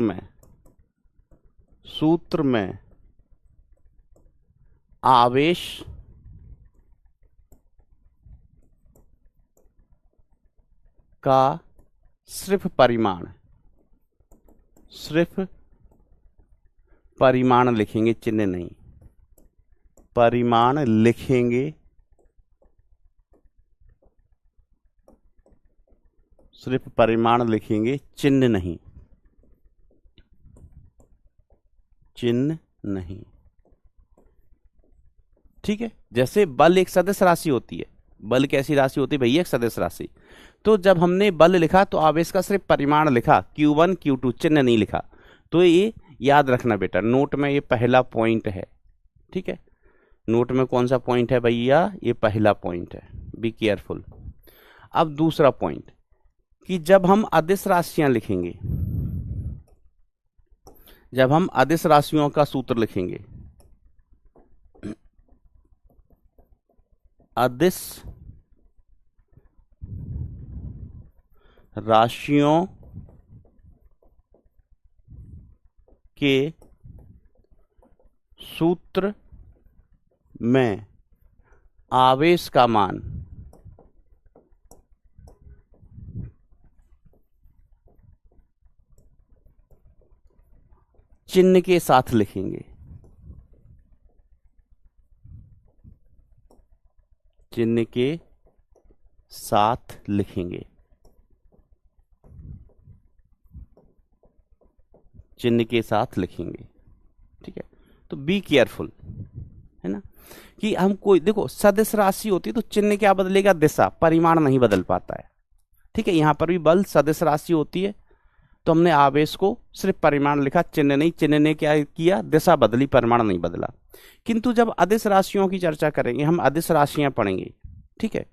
में आवेश का सिर्फ परिमाण लिखेंगे, चिन्ह नहीं, परिमाण लिखेंगे, सिर्फ परिमाण लिखेंगे, चिन्ह नहीं, चिन्ह नहीं। ठीक है, जैसे बल एक सदिश राशि होती है, बल कैसी राशि होती है भैया, एक सदिश राशि। तो जब हमने बल लिखा तो आवेश का सिर्फ परिमाण लिखा, Q1 Q2, चिन्ह नहीं लिखा। तो ये याद रखना बेटा, नोट में ये पहला पॉइंट है। ठीक है, नोट में कौन सा पॉइंट है भैया, ये पहला पॉइंट है, बी केयरफुल। अब दूसरा पॉइंट कि जब हम अदिश राशियां लिखेंगे, जब हम अदिश राशियों का सूत्र लिखेंगे, अदिश राशियों के सूत्र में आवेश का मान चिन्ह के साथ लिखेंगे, चिन्ह के साथ लिखेंगे, चिन्ह के साथ लिखेंगे। ठीक है, तो बी केयरफुल, है ना, कि हम कोई, देखो सदिश राशि होती है तो चिन्ह क्या बदलेगा, दिशा, परिमाण नहीं बदल पाता है। ठीक है, यहां पर भी बल सदिश राशि होती है तो हमने आवेश को सिर्फ परिमाण लिखा, चिन्ह नहीं। चिन्ह ने क्या किया, दिशा बदली, परिमाण नहीं बदला। किंतु जब अदिश राशियों की चर्चा करेंगे, हम अदिश राशियां पढ़ेंगे, ठीक है,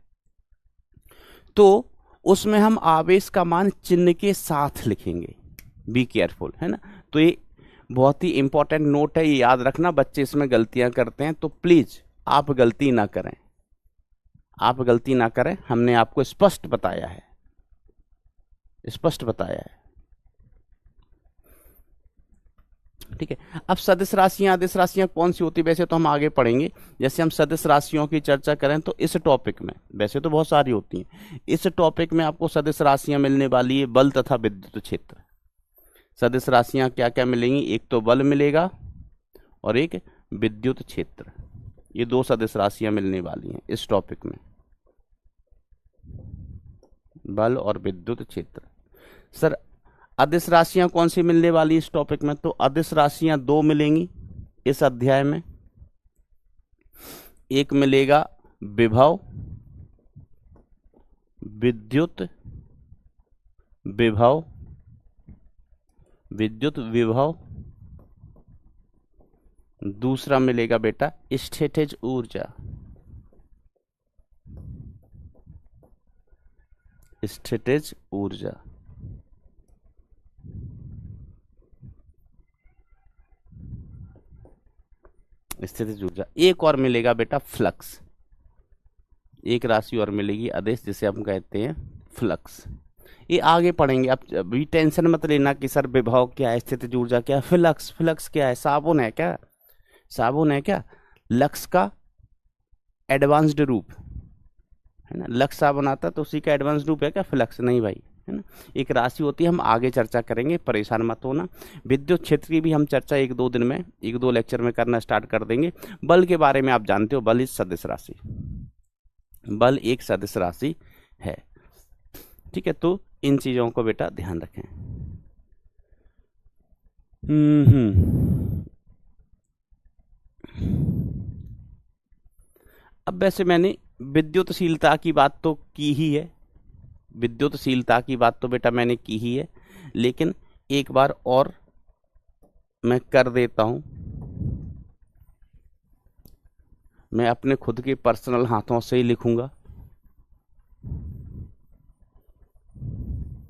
तो उसमें हम आवेश का मान चिन्ह के साथ लिखेंगे। बी केयरफुल, है ना। तो ये बहुत ही इंपॉर्टेंट नोट है, ये याद रखना। बच्चे इसमें गलतियां करते हैं तो प्लीज आप गलती ना करें, आप गलती ना करें। हमने आपको स्पष्ट बताया है, स्पष्ट बताया है। ठीक है, अब सदिश राशियां अदिश राशियां कौन सी होती है, वैसे तो हम आगे पढ़ेंगे। जैसे हम सदिश राशियों की चर्चा करें तो इस टॉपिक में, वैसे तो बहुत सारी होती हैं, इस टॉपिक में आपको सदिश राशियां मिलने वाली है, बल तथा विद्युत क्षेत्र। सदिश राशियां क्या क्या मिलेंगी, एक तो बल मिलेगा और एक विद्युत क्षेत्र। ये दो सदिश राशियां मिलने वाली हैं इस टॉपिक में, बल और विद्युत क्षेत्र। सर अदिश राशियां कौन सी मिलने वाली इस टॉपिक में, तो अदिश राशियां दो मिलेंगी इस अध्याय में। एक मिलेगा विभव, विद्युत विभव, विद्युत विभव। दूसरा मिलेगा बेटा स्थितिज ऊर्जा, स्थितिज ऊर्जा। स्थितिज ऊर्जा। एक और मिलेगा बेटा फ्लक्स, एक राशि और मिलेगी आदेश, जिसे हम कहते हैं फ्लक्स। ये आगे पढ़ेंगे, अब अभी टेंशन मत लेना कि सर विभव क्या है, स्थितिज ऊर्जा क्या है, फ्लक्स, फ्लक्स क्या है, साबुन है क्या, साबुन है क्या, लक्स का एडवांस्ड रूप है ना, लक्स साबुन आता तो उसी का एडवांस रूप है क्या फ्लक्स, नहीं भाई, है ना। एक राशि होती है, हम आगे चर्चा करेंगे, परेशान मत होना। विद्युत क्षेत्र की भी हम चर्चा एक दो दिन में, एक दो लेक्चर में करना स्टार्ट कर देंगे। बल के बारे में आप जानते हो, बल इस सदिश राशि, बल एक सदिश राशि है, ठीक है। तो इन चीजों को बेटा ध्यान रखें। अब वैसे मैंने विद्युतशीलता की बात तो की ही है, विद्युतशीलता की बात तो बेटा मैंने की ही है, लेकिन एक बार और मैं कर देता हूं। मैं अपने खुद के पर्सनल हाथों से ही लिखूंगा,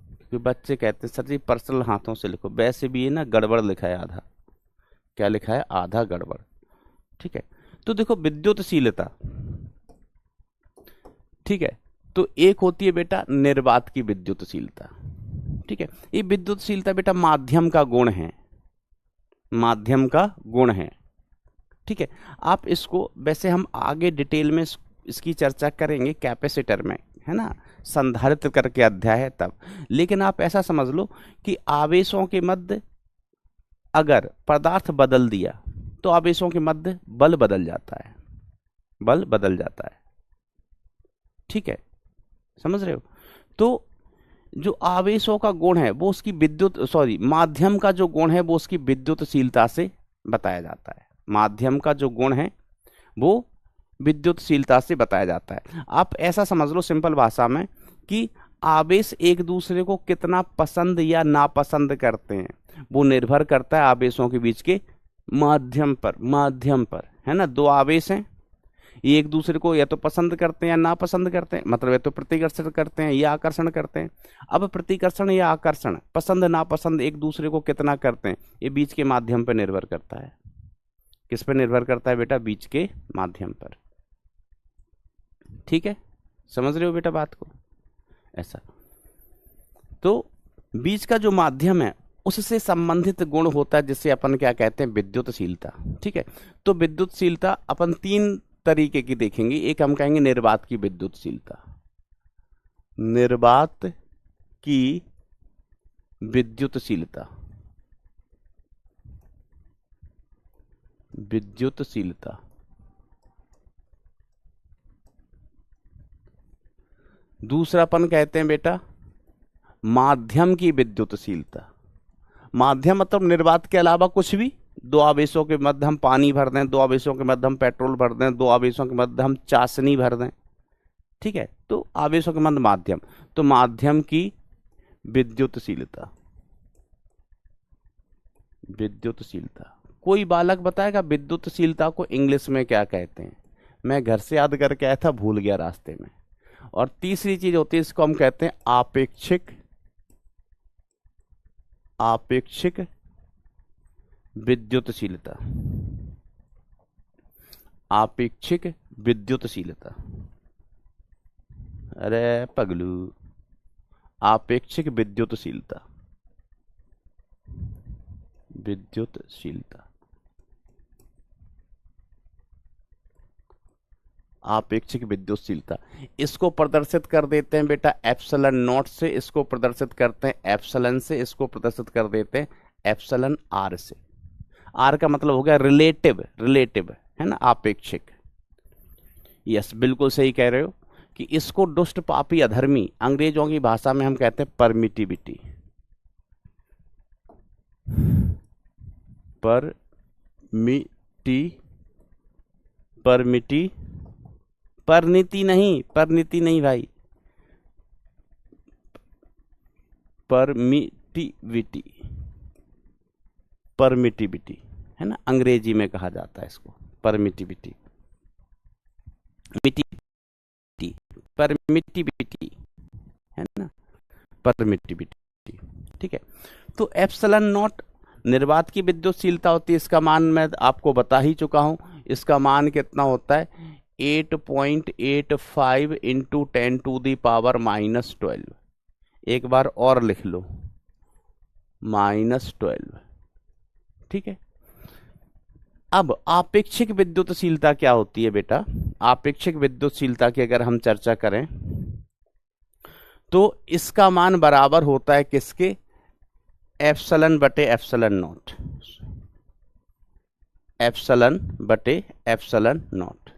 क्योंकि बच्चे कहते हैं सर जी पर्सनल हाथों से लिखो, वैसे भी ये ना गड़बड़ लिखा है आधा, क्या लिखा है, आधा गड़बड़, ठीक है। तो देखो विद्युतशीलता, ठीक है, तो एक होती है बेटा निर्वात की विद्युतशीलता, ठीक है। ये विद्युतशीलता बेटा माध्यम का गुण है, माध्यम का गुण है, ठीक है। आप इसको वैसे हम आगे डिटेल में इसकी चर्चा करेंगे कैपेसिटर में, है ना, संधारित्र करके अध्याय है तब। लेकिन आप ऐसा समझ लो कि आवेशों के मध्य अगर पदार्थ बदल दिया तो आवेशों के मध्य बल बदल जाता है, बल बदल जाता है, ठीक है, समझ रहे हो। तो जो आवेशों का गुण है वो उसकी विद्युत माध्यम का जो गुण है वो उसकी विद्युतशीलता से बताया जाता है, माध्यम का जो गुण है वो विद्युतशीलता से बताया जाता है। आप ऐसा समझ लो सिंपल भाषा में कि आवेश एक दूसरे को कितना पसंद या नापसंद करते हैं वो निर्भर करता है आवेशों के बीच के माध्यम पर, माध्यम पर, है ना। दो आवेश हैं, ये एक दूसरे को या तो पसंद करते हैं या नापसंद करते हैं, मतलब या तो प्रतिकर्षण करते हैं या आकर्षण करते हैं। अब प्रतिकर्षण या आकर्षण, पसंद नापसंद एक दूसरे को कितना करते हैं, ये बीच के माध्यम पर निर्भर करता है। किस पर निर्भर करता है बेटा, बीच के माध्यम पर, ठीक है, समझ रहे हो बेटा बात को, ऐसा। तो बीच का जो माध्यम है उससे संबंधित गुण होता है जिसे अपन क्या कहते हैं, विद्युतशीलता, ठीक है। तो विद्युतशीलता अपन तीन तरीके की देखेंगे, एक हम कहेंगे निर्वात की विद्युतशीलता, निर्वात की विद्युतशीलता, विद्युतशीलता। दूसरापन कहते हैं बेटा माध्यम की विद्युतशीलता, माध्यम मतलब निर्वात के अलावा कुछ भी, दो आवेशों के मध्य हम पानी भर दें, दो आवेशों के मध्य हम पेट्रोल भर दें, दो आवेशों के मध्य हम चाशनी भर दें, ठीक है, तो आवेशों के मध्य माध्यम, तो माध्यम की विद्युतशीलता, विद्युतशीलता। कोई बालक बताएगा विद्युतशीलता को इंग्लिश में क्या कहते हैं, मैं घर से याद करके आया था, भूल गया रास्ते में। और तीसरी चीज होती है, इसको हम कहते हैं आपेक्षिक, आपेक्षिक विद्युतशीलता, आपेक्षिक विद्युतशीलता। अरे पगलू, आपेक्षिक विद्युतशीलता, विद्युतशीलता। आपेक्षिक विद्युतशीलता। इसको प्रदर्शित कर देते हैं बेटा एप्सिलॉन नॉट से, इसको प्रदर्शित करते हैं एप्सिलॉन से, इसको प्रदर्शित कर देते हैं एप्सिलॉन आर से। आर का मतलब हो गया रिलेटिव, रिलेटिव है ना, आपेक्षिक। यस, बिल्कुल सही कह रहे हो कि इसको दुष्ट पापी अधर्मी अंग्रेजों की भाषा में हम कहते हैं परमिटिविटी, परमिटी, परनीति नहीं, परनीति नहीं भाई, परमिटिविटी, परमिटिविटी है ना, अंग्रेजी में कहा जाता है इसको परमिटिविटी, परमिटिविटी है ना, परमिटिविटी। ठीक है, तो एप्सिलॉन नॉट निर्वात की विद्युतशीलता होती है। इसका मान मैं आपको बता ही चुका हूं, इसका मान कितना होता है 8.85 इंटू 10⁻⁻12। एक बार और लिख लो, -12। ठीक है, अब आपेक्षिक विद्युतशीलता क्या होती है बेटा? आपेक्षिक विद्युतशीलता की अगर हम चर्चा करें तो इसका मान बराबर होता है किसके? एप्सिलॉन बटे एप्सिलॉन नॉट, एप्सिलॉन बटे एप्सिलॉन नॉट,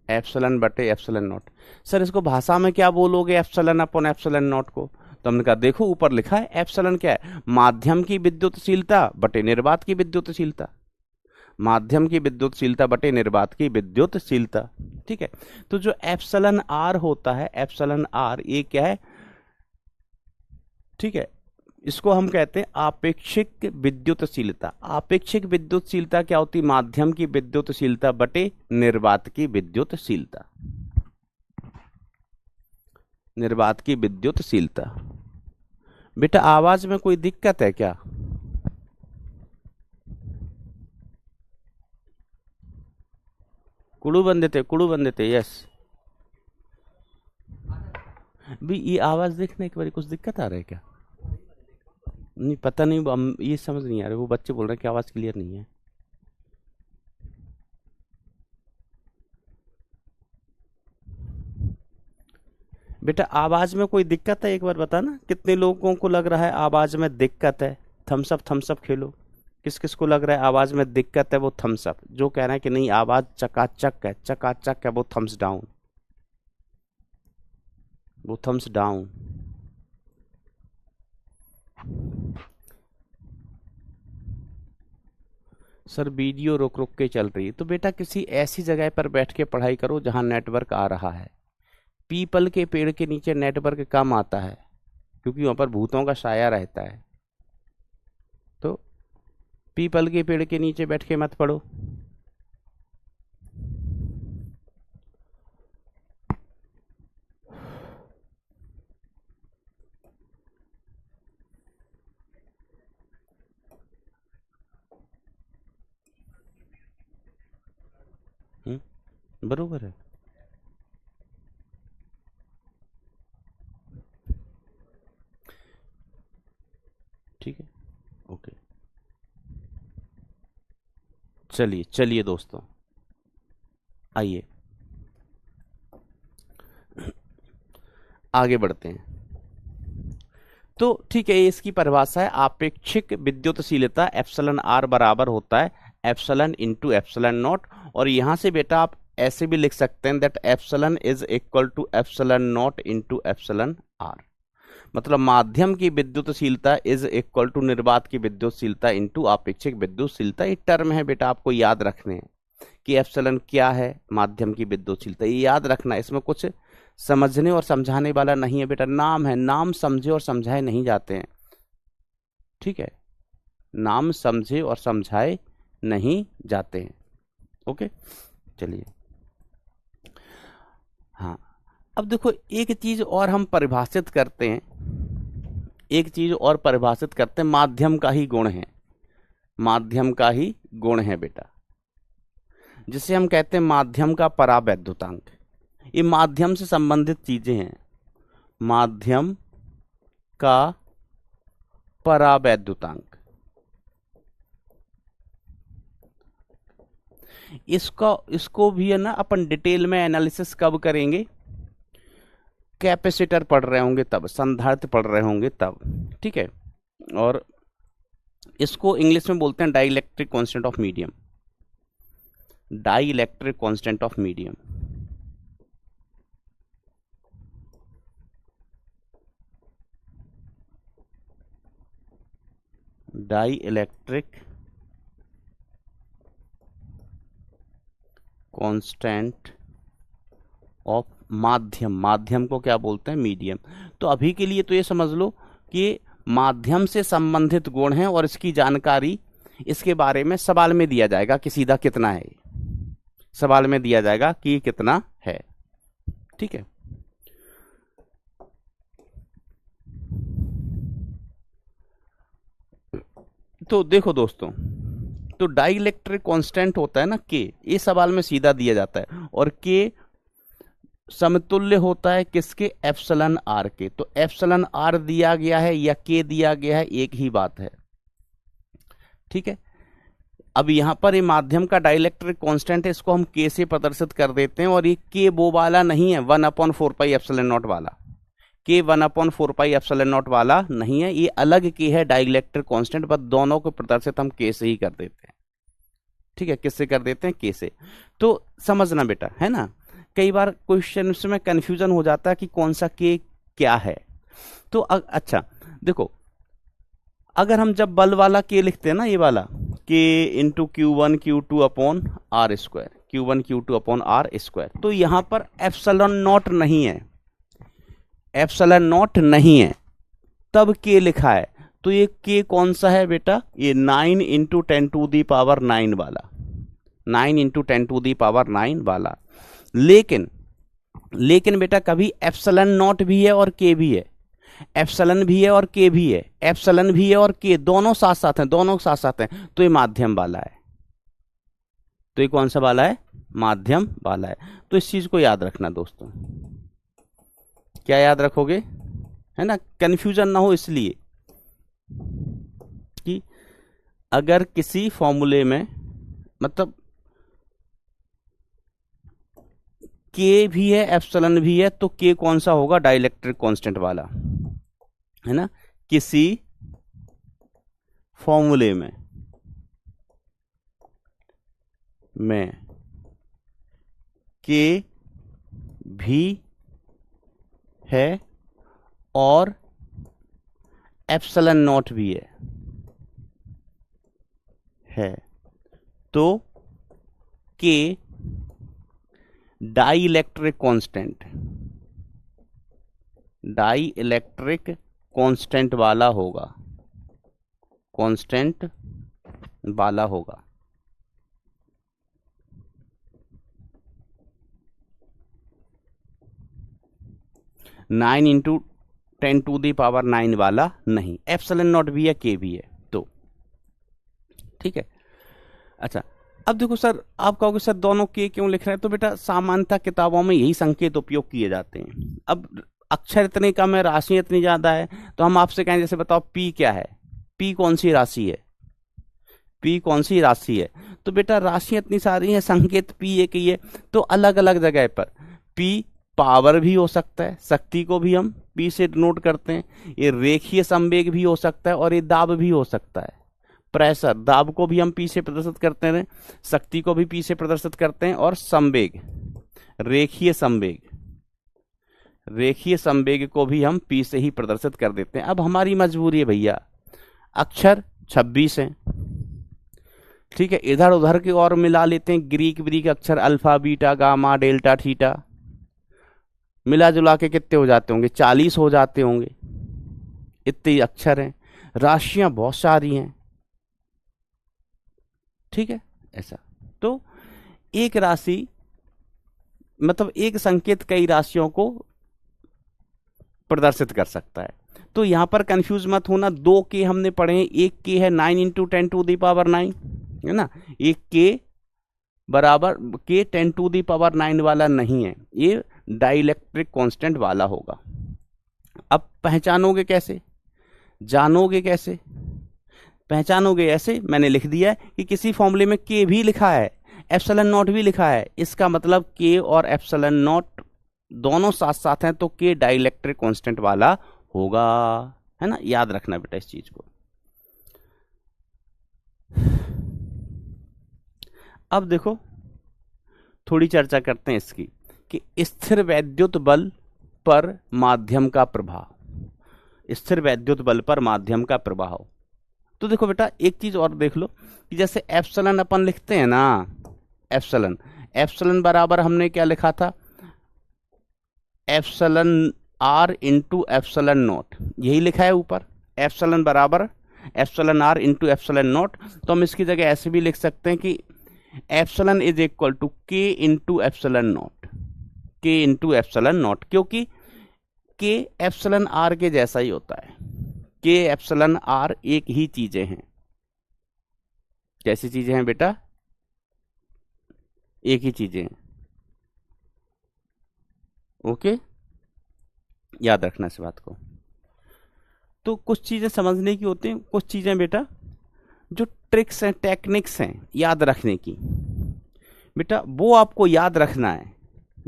एप्सिलॉन बटे एप्सिलॉन नॉट। सर इसको भाषा में क्या बोलोगे एप्सिलॉन अपॉन एप्सिलॉन नॉट को? तो हमने कहा देखो ऊपर लिखा है एप्सिलॉन क्या है? माध्यम की विद्युतशीलता बटे निर्वात की विद्युतशीलता, माध्यम की विद्युतशीलता बटे निर्वात की विद्युतशीलता। ठीक है, तो जो एप्सिलॉन आर होता है, एप्सिलॉन आर ये क्या है? ठीक है, इसको हम कहते हैं आपेक्षिक विद्युतशीलता। आपेक्षिक विद्युतशीलता क्या होती? माध्यम की विद्युतशीलता बटे निर्वात की विद्युतशीलता, निर्वात की विद्युतशीलता। बेटा आवाज में कोई दिक्कत है क्या? कुड़ू बंद देते यस भी। ये आवाज देखना एक बार, कुछ दिक्कत आ रहा है क्या? नहीं पता नहीं, हम ये समझ नहीं आ रहा, वो बच्चे बोल रहे हैं कि आवाज क्लियर नहीं है। बेटा आवाज में कोई दिक्कत है एक बार बताना, कितने लोगों को लग रहा है आवाज में दिक्कत है? थम्स अप खेलो। किस किस को लग रहा है आवाज में दिक्कत है वो थम्स अप, जो कह रहा है कि नहीं आवाज चकाचक है, चकाचक है वो थम्स डाउन, वो थम्स डाउन। सर वीडियो रुक रुक के चल रही है, तो बेटा किसी ऐसी जगह पर बैठ के पढ़ाई करो जहां नेटवर्क आ रहा है। पीपल के पेड़ के नीचे नेटवर्क कम आता है क्योंकि वहां पर भूतों का साया रहता है, तो पीपल के पेड़ के नीचे बैठ के मत पढ़ो। बरोबर है। ठीक है, ओके, चलिए चलिए दोस्तों आइए आगे बढ़ते हैं। तो ठीक है, इसकी परिभाषा है आपेक्षिक विद्युतशीलता एप्सिलॉन आर बराबर होता है एप्सिलॉन इंटू एप्सिलॉन नॉट। और यहां से बेटा आप ऐसे भी लिख सकते हैं that epsilon is equal to epsilon naught into epsilon r. मतलब माध्यम की विद्युतशीलता इज इक्वल टू निर्वात की विद्युतशीलता इंटू आपेक्षिक विद्युतशीलता। ये टर्म है बेटा, आपको याद रखने हैं कि एप्सिलॉन क्या है, माध्यम की विद्युतशीलता, ये याद रखना है। इसमें कुछ समझने और समझाने वाला नहीं है बेटा, नाम है, नाम समझे और समझाए नहीं जाते हैं। ठीक है, नाम समझे और समझाए नहीं जाते हैं। ओके, चलिए हाँ, अब देखो एक चीज और हम परिभाषित करते हैं, एक चीज और परिभाषित करते हैं, माध्यम का ही गुण है, माध्यम का ही गुण है बेटा, जिसे हम कहते हैं माध्यम का परावैद्युतांक। ये माध्यम से संबंधित चीजें हैं, माध्यम का परावैद्युतांक। इसको भी है ना अपन डिटेल में एनालिसिस कब करेंगे, कैपेसिटर पढ़ रहे होंगे तब, संधारित्र पढ़ रहे होंगे तब, ठीक है। और इसको इंग्लिश में बोलते हैं dielectric constant of medium, dielectric constant of medium. Dielectric constant of माध्यम, माध्यम को क्या बोलते हैं, मीडियम। तो अभी के लिए तो ये समझ लो कि माध्यम से संबंधित गुण हैं और इसकी जानकारी इसके बारे में सवाल में दिया जाएगा कि सीधा कितना है, सवाल में दिया जाएगा कि कितना है, ठीक है। तो देखो दोस्तों, तो डाइइलेक्ट्रिक कांस्टेंट होता है ना के, ये सवाल में सीधा दिया जाता है, और के समतुल्य होता है किसके, एप्सिलॉन आर के। तो एप्सिलॉन आर दिया गया है या के दिया गया है, एक ही बात है, ठीक है। अब यहां पर ये माध्यम का डाइइलेक्ट्रिक कांस्टेंट है, इसको हम के से प्रदर्शित कर देते हैं, और ये के वो वाला नहीं है 1/4 पाई एप्सिलॉन नॉट वाला, के 1/4 पाई एप्सिलॉन नॉट वाला नहीं है, ये अलग के है डाइइलेक्ट्रिक कांस्टेंट, बस दोनों को प्रदर्शित हम के से ही कर देते हैं, ठीक है। किससे कर देते हैं, के से। तो समझना बेटा, है ना, कई बार क्वेश्चन में कंफ्यूजन हो जाता है कि कौन सा के क्या है। तो अच्छा देखो, अगर हम जब बल वाला के लिखते हैं ना, ये वाला k into Q1 Q2 upon r square, Q1 Q2 upon r square, तो यहां पर एप्सिलॉन नॉट नहीं है, एप्सिलॉन नॉट नहीं है, तब के लिखा है। तो ये के कौन सा है बेटा, ये 9 इंटू 10⁻⁹ वाला, 9 इंटू 10⁻⁹ वाला। लेकिन बेटा कभी एप्सिलॉन नॉट भी है और के भी है, एप्सिलॉन भी है और के भी है, एप्सिलॉन भी है और के, दोनों साथ साथ हैं, दोनों साथ साथ हैं, तो ये माध्यम वाला है। तो ये कौन सा वाला है, माध्यम वाला है। तो इस चीज को याद रखना दोस्तों, क्या याद रखोगे, है ना, कंफ्यूजन ना हो इसलिए कि अगर किसी फॉर्मूले में मतलब के भी है एप्सिलॉन भी है, तो के कौन सा होगा, डाइइलेक्ट्रिक कांस्टेंट वाला, है ना। किसी फॉर्मूले में के भी है और एप्सिलॉन नॉट भी है, तो के डाइइलेक्ट्रिक कांस्टेंट वाला होगा, कांस्टेंट वाला होगा। नाइन इंटू 10⁹ वाला नहीं, एप्सिलॉन नॉट भी है, के भी है, तो ठीक है। अच्छा अब देखो सर, आप कहोगे सर दोनों के क्यों लिख रहे हैं, तो बेटा सामान्यतः किताबों में यही संकेत उपयोग किए जाते हैं। अब अक्षर इतने कम है, राशि इतनी ज्यादा है, तो हम आपसे कहें जैसे बताओ पी क्या है, पी कौन सी राशि है, पी कौन सी राशि है, तो बेटा राशि इतनी सारी है, संकेत पी एक ही है, तो अलग अलग जगह पर पी पावर भी हो सकता है, शक्ति को भी हम पी से डिनोट करते हैं, ये रेखीय संवेग भी हो सकता है, और ये दाब भी हो सकता है, प्रेशर, दाब को भी हम पी से प्रदर्शित करते हैं, शक्ति को भी पी से प्रदर्शित करते हैं, और संवेग, रेखीय संवेग को भी हम पी से ही प्रदर्शित कर देते हैं। अब हमारी मजबूरी है भैया, अक्षर 26 हैं, ठीक है, इधर उधर के और मिला लेते हैं, ग्रीक अक्षर alpha beta gamma delta theta, मिला जुला के कितने हो जाते होंगे, 40 हो जाते होंगे, इतने अक्षर हैं, राशियां बहुत सारी हैं, ठीक है ऐसा। तो एक राशि मतलब एक संकेत कई राशियों को प्रदर्शित कर सकता है। तो यहां पर कंफ्यूज मत होना, 2 के हमने पढ़े हैं, एक के है 9 इंटू 10⁻⁹, है ना, एक के बराबर के 10⁻⁹ वाला नहीं है, ये डाइइलेक्ट्रिक कांस्टेंट वाला होगा। अब पहचानोगे कैसे, जानोगे कैसे, पहचानोगे ऐसे, मैंने लिख दिया है कि किसी फॉर्मूले में के भी लिखा है, एप्सिलॉन नॉट भी लिखा है, इसका मतलब के और एप्सिलॉन नॉट दोनों साथ साथ हैं तो के डाइलेक्ट्रिक कांस्टेंट वाला होगा, है ना, याद रखना बेटा इस चीज को। अब देखो थोड़ी चर्चा करते हैं इसकी कि स्थिर वैद्युत बल पर माध्यम का प्रभाव, स्थिर वैद्युत बल पर माध्यम का प्रभाव। तो देखो बेटा एक चीज और देख लो कि जैसे एप्सिलॉन अपन लिखते हैं ना, एप्सिलॉन, एप्सिलॉन बराबर हमने क्या लिखा था, epsilon r into epsilon naught, यही लिखा है ऊपर, एप्सिलॉन बराबर epsilon r into epsilon naught. तो हम इसकी जगह ऐसे भी लिख सकते हैं कि एप्सिलॉन इज इक्वल टू के इंटू एप्सिलॉन नॉट, के इंटू एप्सिलॉन नॉट, क्योंकि के एप्सिलॉन आर के जैसा ही होता है, के एप्सिलॉन आर एक ही चीजें हैं। कैसी चीजें हैं बेटा, एक ही चीजें हैं। ओके, याद रखना इस बात को। तो कुछ चीजें समझने की होती हैं, कुछ चीजें बेटा जो ट्रिक्स हैं, टेक्निक्स हैं याद रखने की, बेटा वो आपको याद रखना है,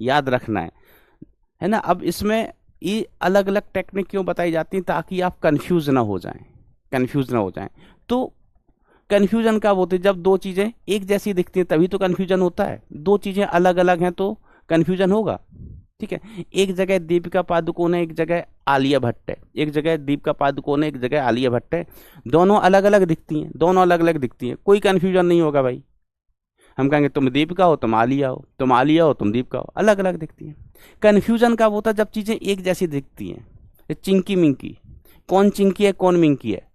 याद रखना है ना। अब इसमें ये अलग अलग टेक्निक क्यों बताई जाती हैं, ताकि आप कंफ्यूज ना हो जाएं, कंफ्यूज ना हो जाएं। तो कंफ्यूजन कब होती है, जब दो चीजें एक जैसी दिखती हैं तभी तो कंफ्यूजन होता है, दो चीजें अलग अलग हैं तो कंफ्यूजन होगा, ठीक है। एक जगह दीपिका पादुकोण है, एक जगह आलिया भट्ट है, एक जगह दीपिका पादुकोण है, एक जगह आलिया भट्ट है, दोनों अलग अलग दिखती हैं, दोनों अलग अलग दिखती हैं, कोई कंफ्यूजन नहीं होगा भाई। हम कहेंगे तुम दीपिका हो, तुम आलिया हो, तुम आलिया हो, तुम दीपिका हो, अलग अलग दिखती हैं। कंफ्यूजन कब होता है, जब चीजें एक जैसी दिखती हैं, चिंकी मिंकी, कौन चिंकी है कौन मिंकी है,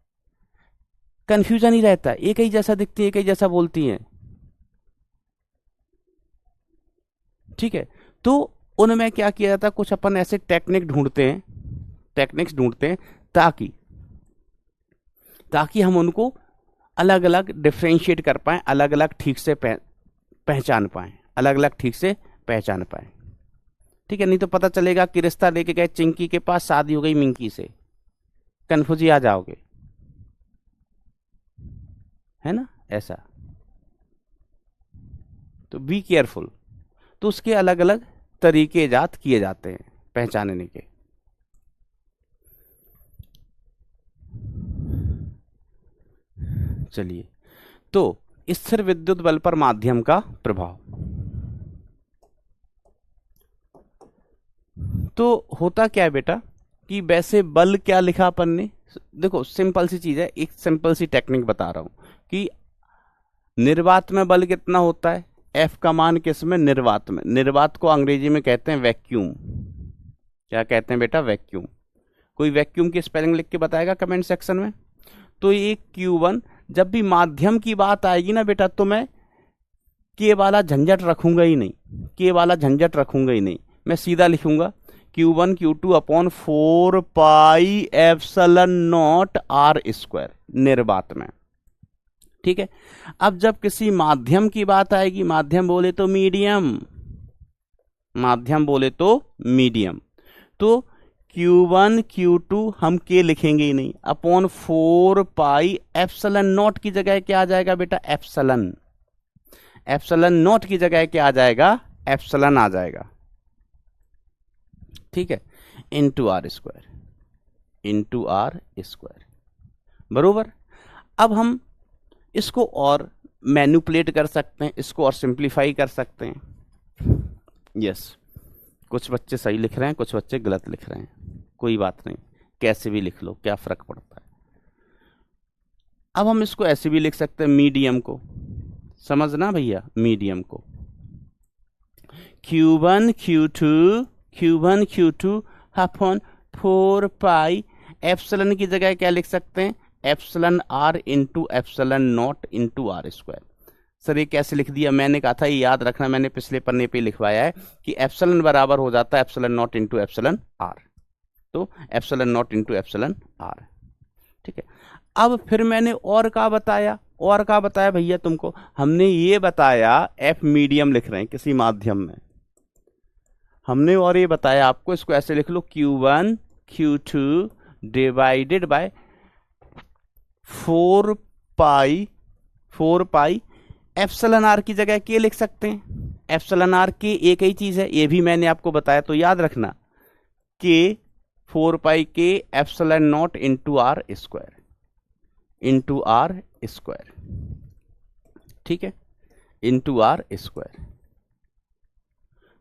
कंफ्यूजन ही रहता है, एक ही जैसा दिखती है, एक ही जैसा बोलती हैं, ठीक है। तो उनमें क्या किया जाता है, कुछ अपन ऐसे टेक्निक ढूंढते हैं, टेक्निक्स ढूंढते हैं ताकि हम उनको अलग अलग डिफ्रेंशिएट कर पाएं, अलग अलग ठीक से पहचान पाएं, अलग अलग ठीक से पहचान पाएं, ठीक है। नहीं तो पता चलेगा कि रिश्ता लेके गए चिंकी के पास, शादी हो गई मिंकी से, कंफ्यूज ही आ जाओगे, है ना ऐसा। तो बी केयरफुल। तो उसके अलग अलग तरीके इजाद किए जाते हैं पहचानने के। चलिए, तो स्थिर विद्युत बल पर माध्यम का प्रभाव। तो होता क्या है बेटा कि वैसे बल क्या लिखा अपन ने, देखो सिंपल सी चीज है, एक सिंपल सी टेक्निक बता रहा हूं कि निर्वात में बल कितना होता है, एफ का मान किसमें, निर्वात में। निर्वात को अंग्रेजी में कहते हैं वैक्यूम। क्या कहते हैं बेटा, वैक्यूम। कोई वैक्यूम की स्पेलिंग लिख के बताएगा कमेंट सेक्शन में। तो ये Q1, जब भी माध्यम की बात आएगी ना बेटा, तो मैं के वाला झंझट रखूंगा ही नहीं, के वाला झंझट रखूंगा ही नहीं, मैं सीधा लिखूंगा Q1 Q2 upon 4 pi epsilon naught r square निर्वात में, ठीक है। अब जब किसी माध्यम की बात आएगी, माध्यम बोले तो मीडियम, माध्यम बोले तो मीडियम, तो Q1 Q2 हम के लिखेंगे ही नहीं, अपॉन 4 पाई एप्सिलॉन नॉट की जगह क्या आ जाएगा बेटा, एप्सिलॉन, एप्सिलॉन नॉट की जगह क्या आ जाएगा, एप्सिलॉन आ जाएगा, ठीक है, into r square, into r square, बरोबर। अब हम इसको और मैनिपुलेट कर सकते हैं, इसको और सिंप्लीफाई कर सकते हैं। यस, कुछ बच्चे सही लिख रहे हैं, कुछ बच्चे गलत लिख रहे हैं, कोई बात नहीं, कैसे भी लिख लो, क्या फर्क पड़ता है। अब हम इसको ऐसे भी लिख सकते हैं, मीडियम को, समझना भैया, मीडियम को Q1 Q2 upon 4 pi epsilon की जगह क्या लिख सकते हैं, epsilon r into epsilon naught into r square. Sir ये कैसे लिख दिया, मैंने कहा था ये याद रखना, मैंने पिछले पन्ने पे लिखवाया है कि एप्सिलॉन बराबर हो जाता है epsilon naught into epsilon r, तो epsilon naught into epsilon r, ठीक है। अब फिर मैंने और क्या बताया, और क्या बताया भैया तुमको, हमने ये बताया एफ मीडियम लिख रहे हैं किसी माध्यम में, हमने और ये बताया आपको, इसको ऐसे लिख लो Q1 Q2 divided by 4 pi epsilon r की जगह के लिख सकते हैं। एप्सिलॉन आर के एक ही चीज है, ये भी मैंने आपको बताया, तो याद रखना के 4 पाई के epsilon naught into r square, into r square, ठीक है, इंटू आर स्क्वायर।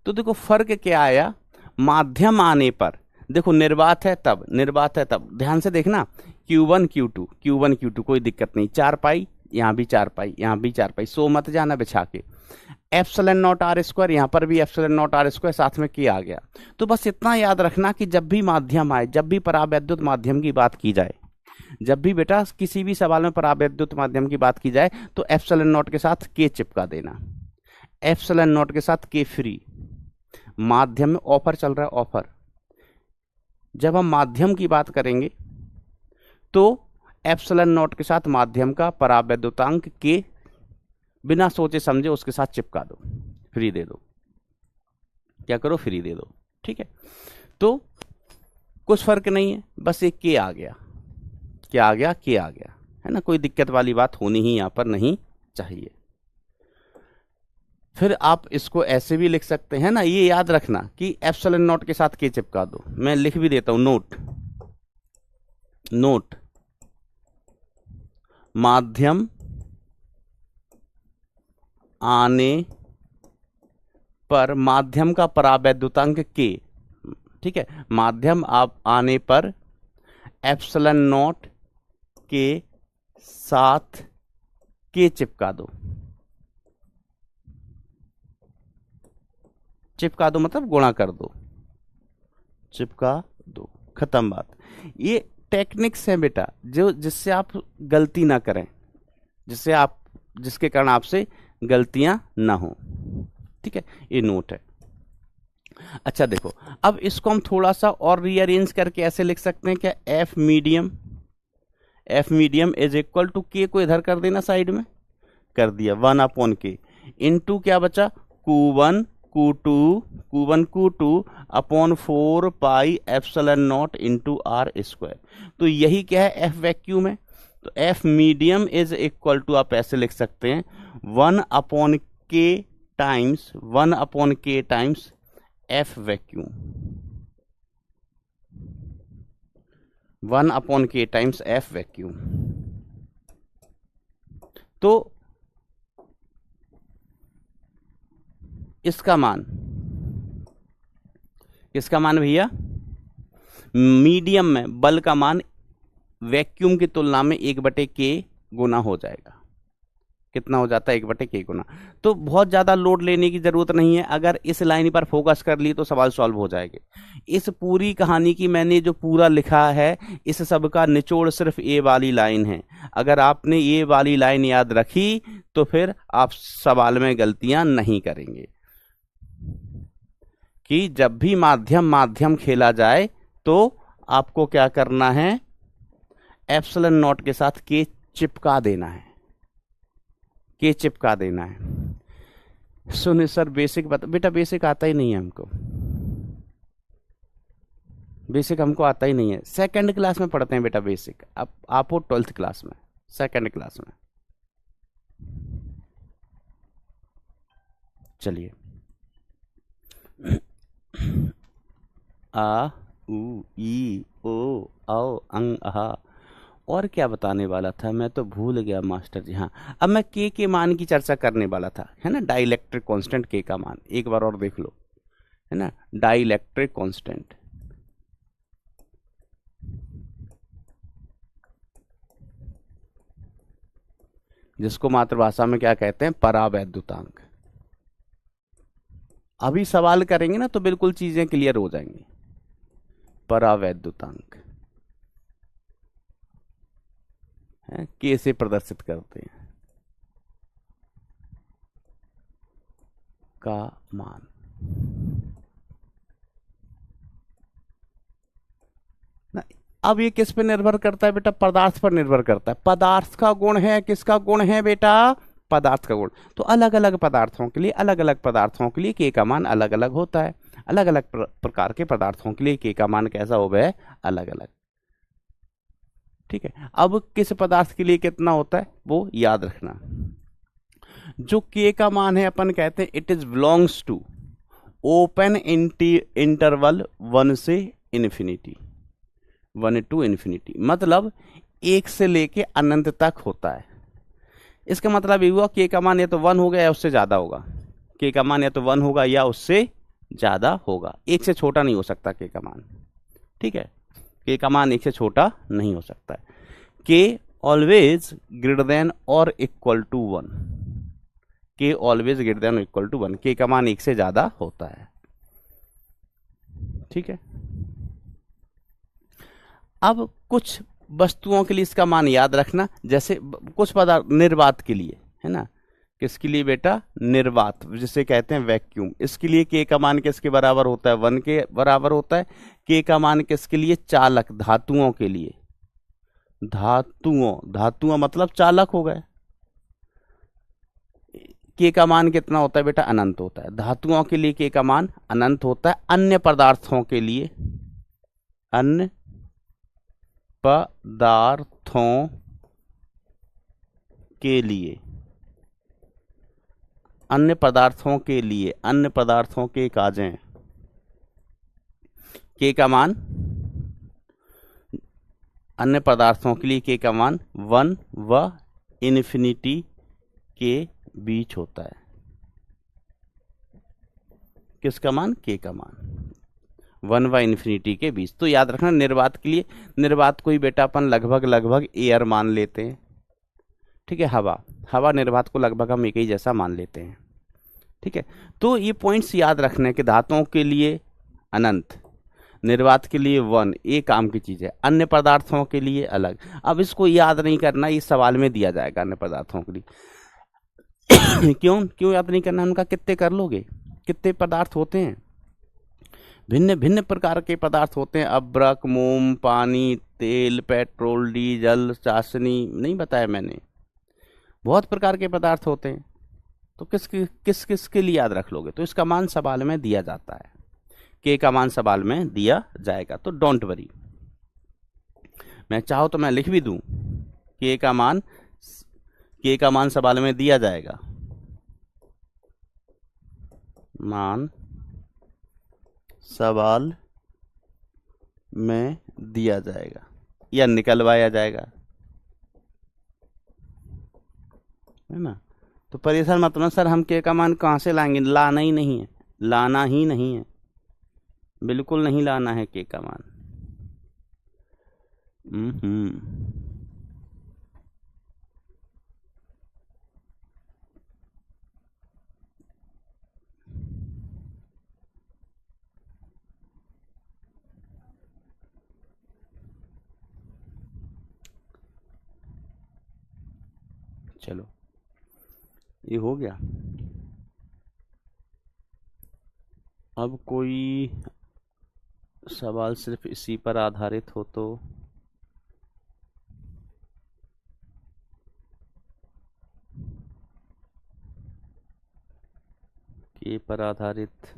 तो देखो फर्क क्या आया, माध्यम आने पर देखो निर्वात है तब, निर्वात है तब, ध्यान से देखना, Q1 Q2 Q1 Q2 कोई दिक्कत नहीं, 4 पाई यहां भी 4 पाई, यहां भी 4 पाई, सो मत जाना बिछा के। एप्सिलॉन नॉट आर स्क्वायर, यहां पर भी एप्सिलॉन नॉट आर स्क्वायर, साथ में के आ गया। तो बस इतना याद रखना कि जब भी माध्यम आए, जब भी परावैद्युत माध्यम की बात की जाए, जब भी बेटा किसी भी सवाल में परावैद्युत माध्यम की बात की जाए, तो एप्सिलॉन नॉट के साथ के चिपका देना, एप्सिलॉन नॉट के साथ के फ्री। माध्यम में ऑफर चल रहा है, ऑफर, जब हम माध्यम की बात करेंगे तो एप्सिलॉन नॉट के साथ माध्यम का परावैद्युतांक के बिना सोचे समझे उसके साथ चिपका दो, फ्री दे दो, क्या करो, फ्री दे दो, ठीक है। तो कुछ फर्क नहीं है, बस एक के आ गया, क्या आ गया, के आ गया, है ना, कोई दिक्कत वाली बात होनी ही यहां पर नहीं चाहिए। फिर आप इसको ऐसे भी लिख सकते हैं ना, ये याद रखना कि एप्सिलॉन नॉट के साथ के चिपका दो, मैं लिख भी देता हूं, नोट, नोट माध्यम आने पर माध्यम का परावैद्युतांक के, ठीक है, माध्यम आप आने पर एप्सिलॉन नॉट के साथ के चिपका दो, चिपका दो मतलब गुणा कर दो, चिपका दो, खत्म बात। ये टेक्निक्स है बेटा, जो जिससे आप गलती ना करें, जिससे आप, जिसके कारण आपसे गलतियां ना हो, ठीक है, ये नोट है। अच्छा देखो, अब इसको हम थोड़ा सा और रीअरेंज करके ऐसे लिख सकते हैं क्या, f medium, f medium is equal to k को इधर कर देना साइड में, कर दिया 1 अपॉन के, इंटू क्या बचा, Q1 Q2 upon 4 pi epsilon naught into r square. तो यही क्या है, एफ वैक्यूम है, तो f medium is equal to, आप ऐसे लिख सकते हैं 1 upon k times, 1 upon k times f vacuum, 1 upon k times f vacuum. तो इसका मान, इसका मान भैया, मीडियम में बल का मान वैक्यूम की तुलना में 1/k गुना हो जाएगा। कितना हो जाता है, 1/k गुना। तो बहुत ज्यादा लोड लेने की जरूरत नहीं है, अगर इस लाइन पर फोकस कर ली तो सवाल सॉल्व हो जाएंगे। इस पूरी कहानी की मैंने जो पूरा लिखा है, इस सब का निचोड़ सिर्फ ये वाली लाइन है। अगर आपने ये वाली लाइन याद रखी तो फिर आप सवाल में गलतियां नहीं करेंगे, कि जब भी माध्यम खेला जाए तो आपको क्या करना है, एप्सिलॉन नॉट के साथ के चिपका देना है, के चिपका देना है। सुनिए सर बेसिक बता, बेटा बेसिक आता ही नहीं है हमको, बेसिक हमको आता ही नहीं है, सेकंड क्लास में पढ़ते हैं बेटा बेसिक, आप हो 12th क्लास में, सेकंड क्लास में। चलिए, आ उ ई ओ औ अंग अहा, और क्या बताने वाला था, मैं तो भूल गया मास्टर जी। हाँ, अब मैं के मान की चर्चा करने वाला था, है ना, डाइलेक्ट्रिक कांस्टेंट के का मान, एक बार और देख लो, है ना, डाइलेक्ट्रिक कांस्टेंट, जिसको मातृभाषा में क्या कहते हैं, परावैद्युतांक। अभी सवाल करेंगे ना तो बिल्कुल चीजें क्लियर हो जाएंगी। परावैद्युतांक है, के से प्रदर्शित करते हैं, का मान। ना, अब ये किस पे निर्भर करता है बेटा, पदार्थ पर निर्भर करता है। पदार्थ का गुण है, किसका गुण है बेटा, पदार्थ का गुण। तो अलग अलग पदार्थों के लिए, अलग अलग पदार्थों के लिए के का मान अलग अलग होता है। अलग अलग प्रकार के पदार्थों के लिए के का मान कैसा हो गया, अलग अलग, ठीक है। अब किस पदार्थ के लिए कितना होता है वो याद रखना। जो k का मान है अपन कहते हैं it is belongs to open interval 1 से इन्फिनिटी, 1 टू इन्फिनिटी, मतलब 1 से लेके अनंत तक होता है। इसका मतलब ये हुआ k का मान या तो 1 होगा या उससे ज्यादा होगा, k का मान या तो 1 होगा या उससे ज्यादा होगा, 1 से छोटा नहीं हो सकता k का मान। ठीक है, k का मान 1 से छोटा नहीं हो सकता है। k ऑलवेज ग्रेटर देन और equal to 1, k always greater than और इक्वल टू 1, k का मान 1 से ज्यादा होता है। ठीक है, अब कुछ वस्तुओं के लिए इसका मान याद रखना, जैसे कुछ पदार्थ निर्वात के लिए है ना, किसके लिए बेटा, निर्वात जिसे कहते हैं वैक्यूम, इसके लिए k का मान किसके बराबर होता है, 1 के बराबर होता है। k का मान किसके लिए, चालक धातुओं के लिए, धातुओं मतलब चालक हो गए, k का मान कितना होता है बेटा, अनंत होता है। धातुओं के लिए k का मान अनंत होता है। अन्य पदार्थों के लिए, अन्य पदार्थों के लिए, अन्य पदार्थों के लिए, अन्य पदार्थों के काजें, k का मान, अन्य पदार्थों के लिए k का मान 1 व इन्फिनिटी के बीच होता है। किसका मान, k का मान 1 व इन्फिनिटी के बीच। तो याद रखना निर्वात के लिए, निर्वात को ही बेटा अपन लगभग एयर मान लेते हैं। ठीक है, हवा निर्वात को लगभग हम एक ही जैसा मान लेते हैं। ठीक है, तो ये पॉइंट्स याद रखने के, धातुओं के लिए अनंत, निर्वात के लिए 1, ये काम की चीज है, अन्य पदार्थों के लिए अलग। अब इसको याद नहीं करना, इस सवाल में दिया जाएगा अन्य पदार्थों के लिए। क्यों याद नहीं करना, उनका कितने कर लोगे, कितने पदार्थ होते हैं, भिन्न भिन्न प्रकार के पदार्थ होते हैं, अब्रक, मोम, पानी, तेल, पेट्रोल, डीजल, चाशनी, नहीं बताया मैंने, बहुत प्रकार के पदार्थ होते हैं। तो किस किस के लिए याद रख लोगे, तो इसका मान सवाल में दिया जाता है, k का मान सवाल में दिया जाएगा, तो डोंट वरी। मैं चाहो तो मैं लिख भी दूं, k का मान सवाल में दिया जाएगा, मान सवाल में दिया जाएगा या निकलवाया जाएगा, है ना। तो परेशान मत होना, सर हम k का मान कहां से लाएंगे, लाना ही नहीं है, लाना ही नहीं है, बिल्कुल नहीं लाना है k का मान। चलो ये हो गया। अब कोई सवाल सिर्फ इसी पर आधारित हो तो, के पर आधारित,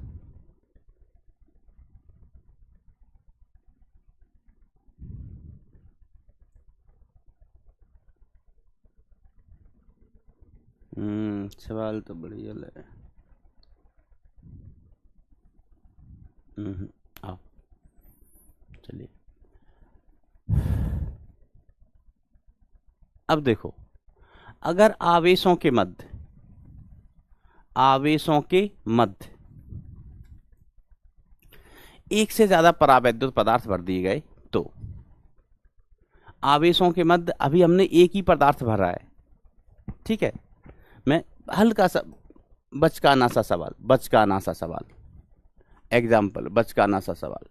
सवाल तो बढ़िया है। आओ चलिए, अब देखो, अगर आवेशों के मध्य एक से ज्यादा परावैद्युत पदार्थ भर दिए गए, तो आवेशों के मध्य अभी हमने एक ही पदार्थ भरा है। ठीक है, मैं हल्का सा बचकाना सा सवाल, एग्जाम्पल बचकाना सा सवाल,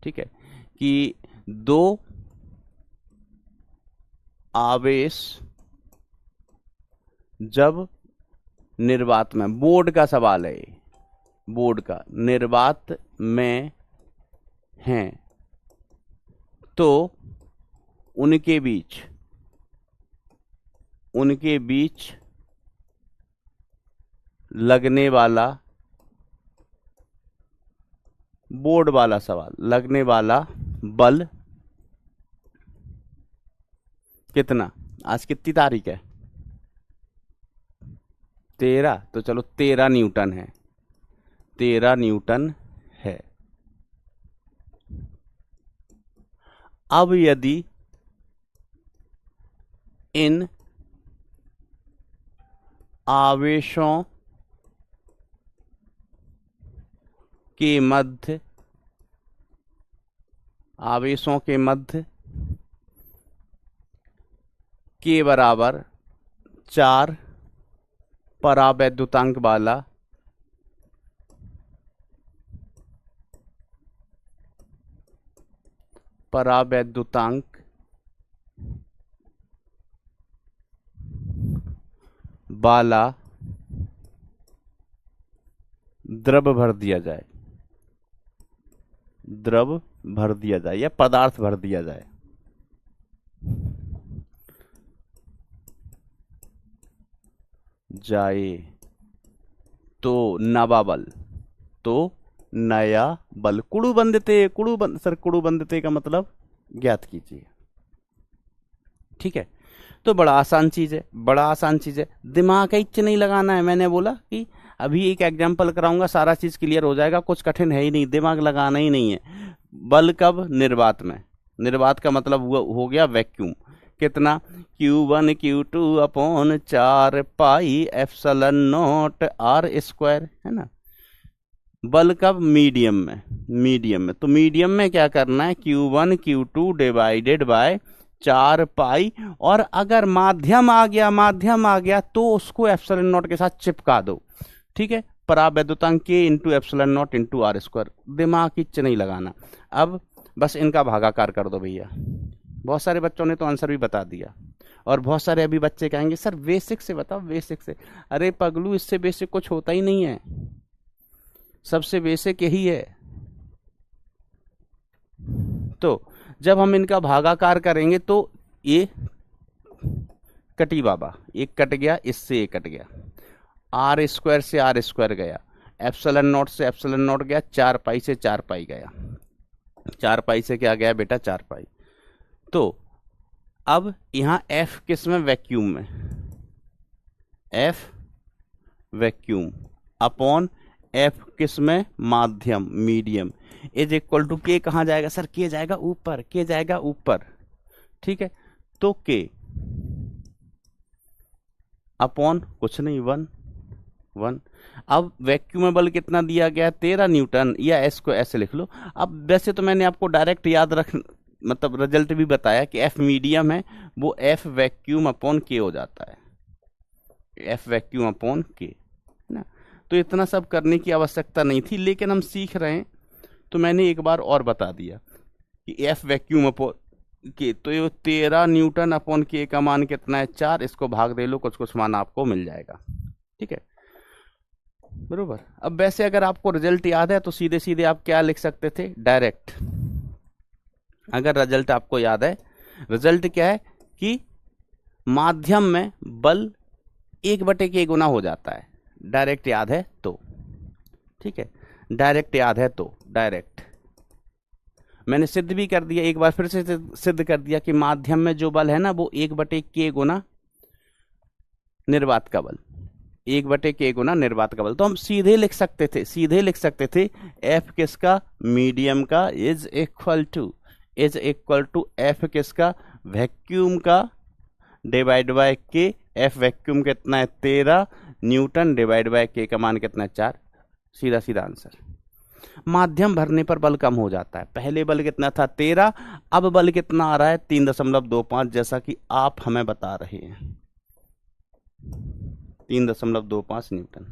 ठीक है, कि 2 आवेश जब निर्वात में, बोर्ड का सवाल है, बोर्ड का, निर्वात में हैं, तो उनके बीच लगने वाला, बोर्ड वाला सवाल, लगने वाला बल कितना, आज कितनी तारीख है? 13। तो चलो 13 न्यूटन है, 13 न्यूटन है। अब यदि इन आवेशों के मध्य के बराबर 4 परावैद्युतांक वाला द्रव भर दिया जाए या पदार्थ भर दिया जाए तो नया बल कुड़ु बंधते। कुड़ु बंधते का मतलब ज्ञात कीजिए। ठीक है, तो बड़ा आसान चीज है, दिमाग इच नहीं लगाना है। मैंने बोला कि अभी एक एग्जांपल कराऊंगा, सारा चीज क्लियर हो जाएगा, कुछ कठिन है ही नहीं, दिमाग लगाना ही नहीं है। बल कब? निर्वात में। निर्वात का मतलब हो गया वैक्यूम। कितना? Q1 Q2 upon 4 pi epsilon not R square, है ना। बल कब? मीडियम में। तो मीडियम में क्या करना है? Q1 Q2 डिवाइडेड बाय 4 पाई, और अगर माध्यम आ गया तो उसको एप्सिलॉन नॉट के साथ चिपका दो। ठीक है, परावैद्युतांक K into epsilon naught into R square. दिमाग किच्छ नहीं लगाना। अब बस इनका भागाकार कर दो भैया। बहुत सारे बच्चों ने तो आंसर भी बता दिया, और बहुत सारे अभी बच्चे कहेंगे सर बेसिक से बताओ, बेसिक से। अरे पगलू, इससे बेसिक कुछ होता ही नहीं है, सबसे बेसिक यही है। तो जब हम इनका भागाकार करेंगे तो ये कटी बाबा, एक कट गया, इससे एक कट गया, R स्क्वायर से R स्क्वायर गया, एप्सिलॉन नॉट से एप्सिलॉन नॉट गया, 4 पाई से 4 पाई गया, 4 पाई से क्या गया बेटा? 4 पाई। तो अब यहां F किस में? वैक्यूम में। F वैक्यूम अपॉन F किस में? माध्यम, medium, is equal to K कहां जाएगा सर? K जाएगा ऊपर, ठीक है। तो K अपॉन कुछ नहीं, 1। अब वैक्यूम में बल कितना दिया गया? 13 न्यूटन, या एस को ऐसे लिख लो। अब वैसे तो मैंने आपको डायरेक्ट याद मतलब रिजल्ट भी बताया कि F मीडियम है, वो F वैक्यूम अपॉन K हो जाता है, F वैक्यूम अपॉन K ना। तो इतना सब करने की आवश्यकता नहीं थी, लेकिन हम सीख रहे हैं तो मैंने एक बार और बता दिया कि F वैक्यूम अपॉन K, तो ये 13 न्यूटन अपॉन K का मान कितना है? 4। इसको भाग दे लो, कुछ मान आपको मिल जाएगा। ठीक है, बरोबर। अब वैसे अगर आपको रिजल्ट याद है तो सीधे सीधे आप क्या लिख सकते थे? डायरेक्ट। अगर रिजल्ट आपको याद है, रिजल्ट क्या है कि माध्यम में बल 1/K गुना हो जाता है। डायरेक्ट याद है तो, ठीक है, डायरेक्ट याद है तो डायरेक्ट मैंने सिद्ध भी कर दिया, एक बार फिर से सिद्ध कर दिया कि माध्यम में जो बल है ना वो 1/K गुना निर्वात का बल, 1/K गुना निर्वात का बल। तो हम सीधे लिख सकते थे F किसका? मीडियम का, इज इक्वल टू F किसका? वैक्यूम का divide by K। F vacuum कितना है? 13 न्यूटन डिवाइड बाय K का मान कितना है? 4। सीधा सीधा आंसर। माध्यम भरने पर बल कम हो जाता है। पहले बल कितना था? 13, अब बल कितना आ रहा है? 3.25, जैसा कि आप हमें बता रहे हैं, 3.25 न्यूटन।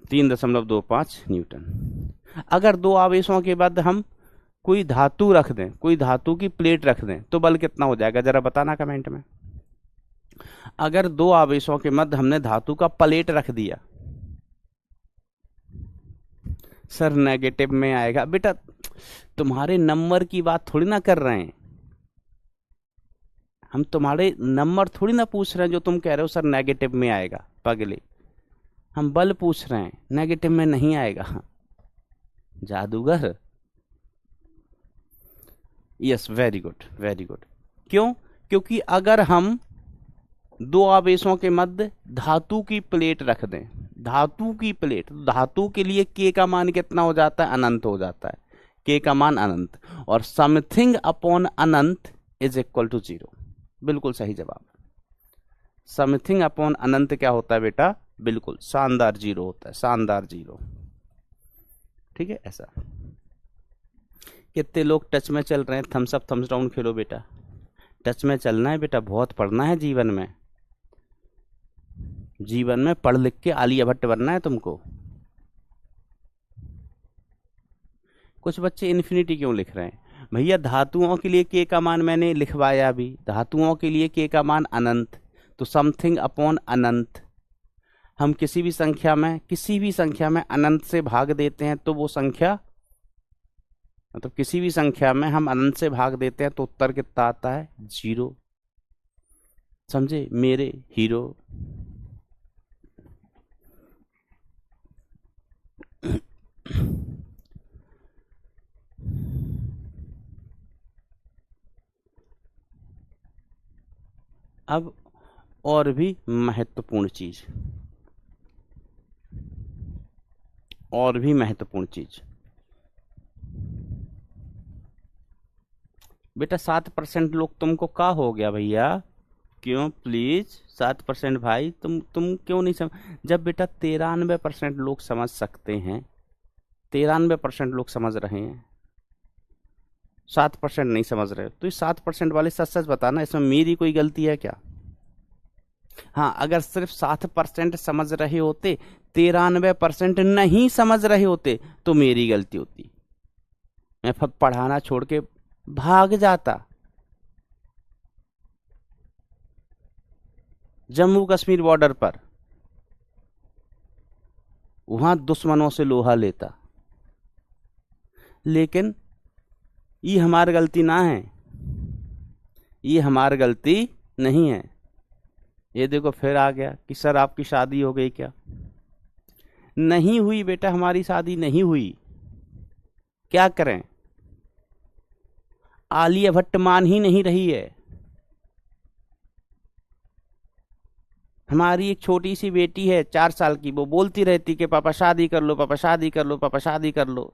3.25 न्यूटन। अगर दो आवेशों के बाद हम कोई धातु रख दें, कोई धातु की प्लेट रख दें, तो बल कितना हो जाएगा? जरा बताना कमेंट में। अगर दो आवेशों के मध्य हमने धातु का प्लेट रख दिया, सर नेगेटिव में आएगा। बेटा तुम्हारे नंबर की बात थोड़ी ना कर रहे हैं, हम तुम्हारे नंबर थोड़ी ना पूछ रहे हैं जो तुम कह रहे हो सर नेगेटिव में आएगा। पगले, हम बल पूछ रहे हैं, नेगेटिव में नहीं आएगा। जादूगर, yes, very good very good. क्यों? क्योंकि अगर हम दो आवेशों के मध्य धातु की प्लेट रख दें, धातु की प्लेट, तो धातु के लिए के का मान कितना हो जाता है? अनंत हो जाता है, के का मान अनंत। और समथिंग अपॉन अनंत इज इक्वल टू जीरो। बिल्कुल सही जवाब। समथिंग अपॉन अनंत क्या होता है बेटा? बिल्कुल शानदार जीरो होता है, शानदार जीरो। ठीक है, ऐसा। कितने लोग टच में चल रहे हैं? थम्स अप थम्स डाउन खेलो बेटा, टच में चलना है बेटा, बहुत पढ़ना है जीवन में। जीवन में पढ़ लिख के आलिया भट्ट बनना है तुमको। कुछ बच्चे इन्फिनिटी क्यों लिख रहे हैं? भैया धातुओं के लिए के का मान मैंने लिखवाया अभी, धातुओं के लिए के का मान अनंत, तो समथिंग अपॉन अनंत। हम किसी भी संख्या में अनंत से भाग देते हैं तो वो संख्या, मतलब किसी भी संख्या में हम अनंत से भाग देते हैं तो उत्तर कितना आता है? जीरो। समझे मेरे हीरो? अब और भी महत्वपूर्ण चीज, और भी महत्वपूर्ण चीज बेटा। 7% लोग तुमको का हो गया भैया? क्यों प्लीज 7% भाई, तुम क्यों नहीं समझ? जब बेटा 93% लोग समझ सकते हैं, 93% लोग समझ रहे हैं, 7% नहीं समझ रहे, तो इस 7% वाले सच सच बताना, इसमें मेरी कोई गलती है क्या? हाँ, अगर सिर्फ 7% समझ रहे होते, 93% नहीं समझ रहे होते, तो मेरी गलती होती, मैं पढ़ाना छोड़ के भाग जाता। जम्मू कश्मीर बॉर्डर पर, वहां दुश्मनों से लोहा लेता। लेकिन ये हमारी गलती ना है, ये हमारी गलती नहीं है। ये देखो फिर आ गया कि सर आपकी शादी हो गई क्या? नहीं हुई बेटा, हमारी शादी नहीं हुई। क्या करें? आलिया भट्ट मान ही नहीं रही है। हमारी एक छोटी सी बेटी है 4 साल की, वो बोलती रहती कि पापा शादी कर लो, पापा शादी कर लो, पापा शादी कर लो।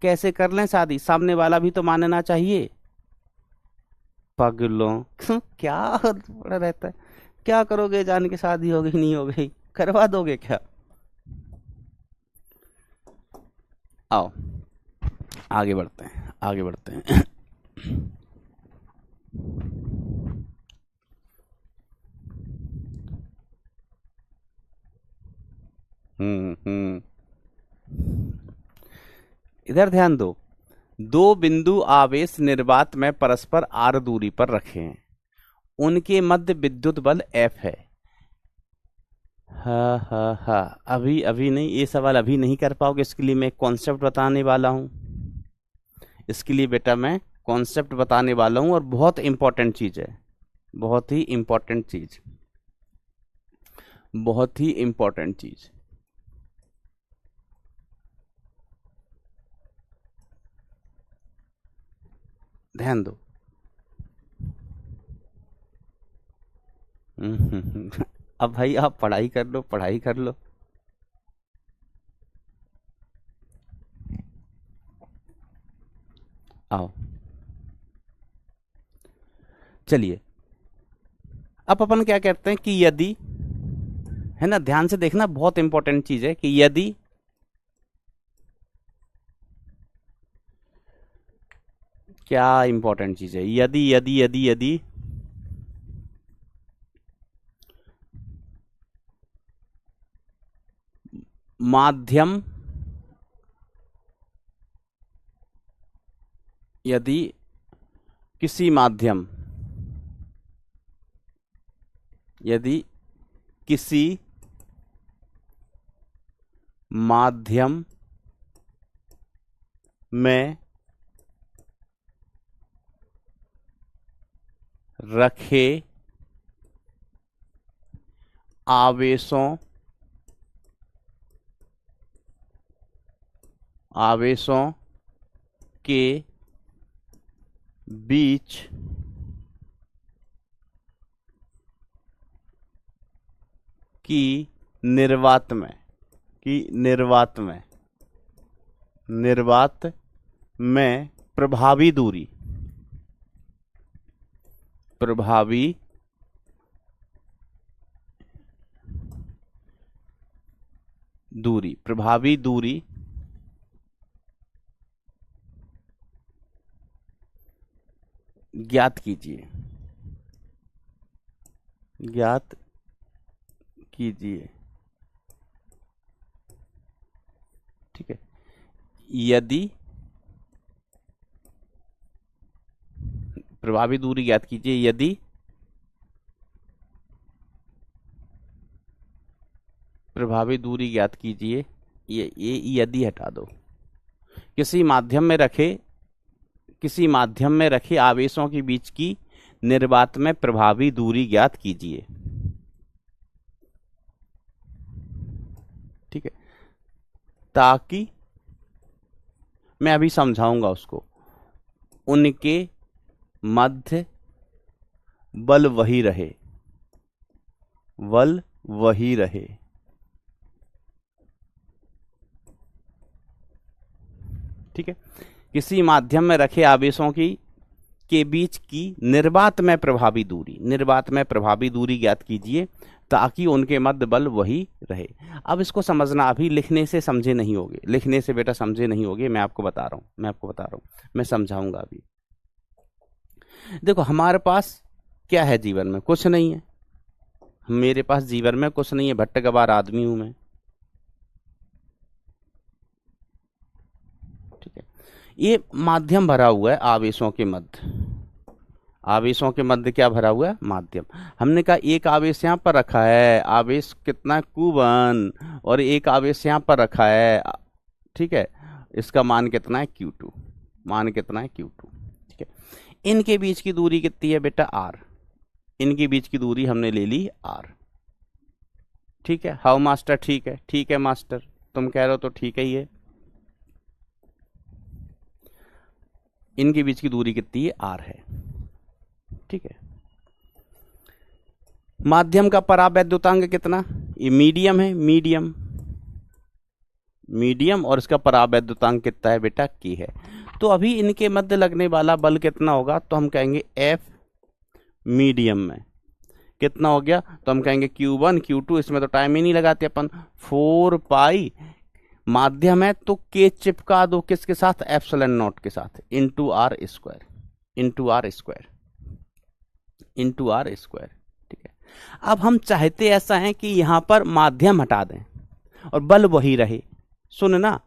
कैसे कर लें शादी? सामने वाला भी तो मानना चाहिए। पगलों क्या बड़ा रहता है? क्या करोगे जान के? शादी हो गई नहीं हो गई, करवा दोगे क्या? आओ आगे बढ़ते हैं, आगे बढ़ते हैं। हम्म। इधर ध्यान दो। दो बिंदु आवेश निर्वात में परस्पर आर दूरी पर रखे हैं, उनके मध्य विद्युत बल F है। हाँ हाँ हाँ, अभी अभी नहीं, ये सवाल अभी नहीं कर पाओगे, इसके लिए मैं कॉन्सेप्ट बताने वाला हूँ। इसके लिए बेटा मैं कॉन्सेप्ट बताने वाला हूँ, और बहुत इंपॉर्टेंट चीज है, बहुत ही इंपॉर्टेंट चीज, बहुत ही इंपॉर्टेंट चीज। ध्यान दो। अब भाई आप पढ़ाई कर लो, पढ़ाई कर लो। आओ चलिए, अब अपन क्या कहते हैं कि यदि, है ना, ध्यान से देखना, बहुत इंपॉर्टेंट चीज है कि यदि क्या इंपॉर्टेंट चीज है, यदि यदि यदि यदि माध्यम, यदि किसी माध्यम, यदि किसी माध्यम में रखे आवेशों आवेशों के बीच की निर्वात में, निर्वात में प्रभावी दूरी, प्रभावी दूरी ज्ञात कीजिए, ठीक है। यदि प्रभावी दूरी ज्ञात कीजिए यदि प्रभावी दूरी ज्ञात कीजिए, ये यदि हटा दो, किसी माध्यम में रखे आवेशों के बीच की निर्वात में प्रभावी दूरी ज्ञात कीजिए, ठीक है। ताकि मैं अभी समझाऊंगा उसको, उनके मध्य बल वही रहे, ठीक है। किसी माध्यम में रखे आवेशों के बीच की निर्वात में प्रभावी दूरी ज्ञात कीजिए ताकि उनके मध्य बल वही रहे। अब इसको समझना, अभी लिखने से समझे नहीं होगे, लिखने से बेटा समझे नहीं होगे, मैं आपको बता रहा हूं, मैं समझाऊंगा अभी। देखो हमारे पास क्या है जीवन में, कुछ नहीं है, मेरे पास जीवन में कुछ नहीं है, भट्ट गवार आदमी हूं मैं, ठीक है। ये माध्यम भरा हुआ है आवेशों के मध्य क्या भरा हुआ है, माध्यम। हमने कहा एक आवेश यहां पर रखा है, आवेश कितना Q1, और एक आवेश यहां पर रखा है, ठीक है, इसका मान कितना है Q2, ठीक है। इनके बीच की दूरी कितनी है बेटा, R, इनके बीच की दूरी हमने ले ली R, ठीक है। हाउ मास्टर, ठीक है मास्टर, तुम कह रहे हो तो ठीक है ही है। इनके बीच की दूरी कितनी है, R है, ठीक है। माध्यम का परावैद्युतांक कितना, ये मीडियम है, मीडियम और इसका परावैद्युतांक कितना है बेटा, K है। तो अभी इनके मध्य लगने वाला बल कितना होगा, तो हम कहेंगे F मीडियम में कितना हो गया, तो हम कहेंगे Q1 Q2, इसमें तो टाइम ही नहीं लगाते अपन, 4 पाई, माध्यम है तो K चिपका दो किसके साथ, एप्सिलॉन नॉट के साथ, इंटू आर स्क्वायर, ठीक है। अब हम चाहते ऐसा है कि यहां पर माध्यम हटा दें और बल वही रहे। सुनना,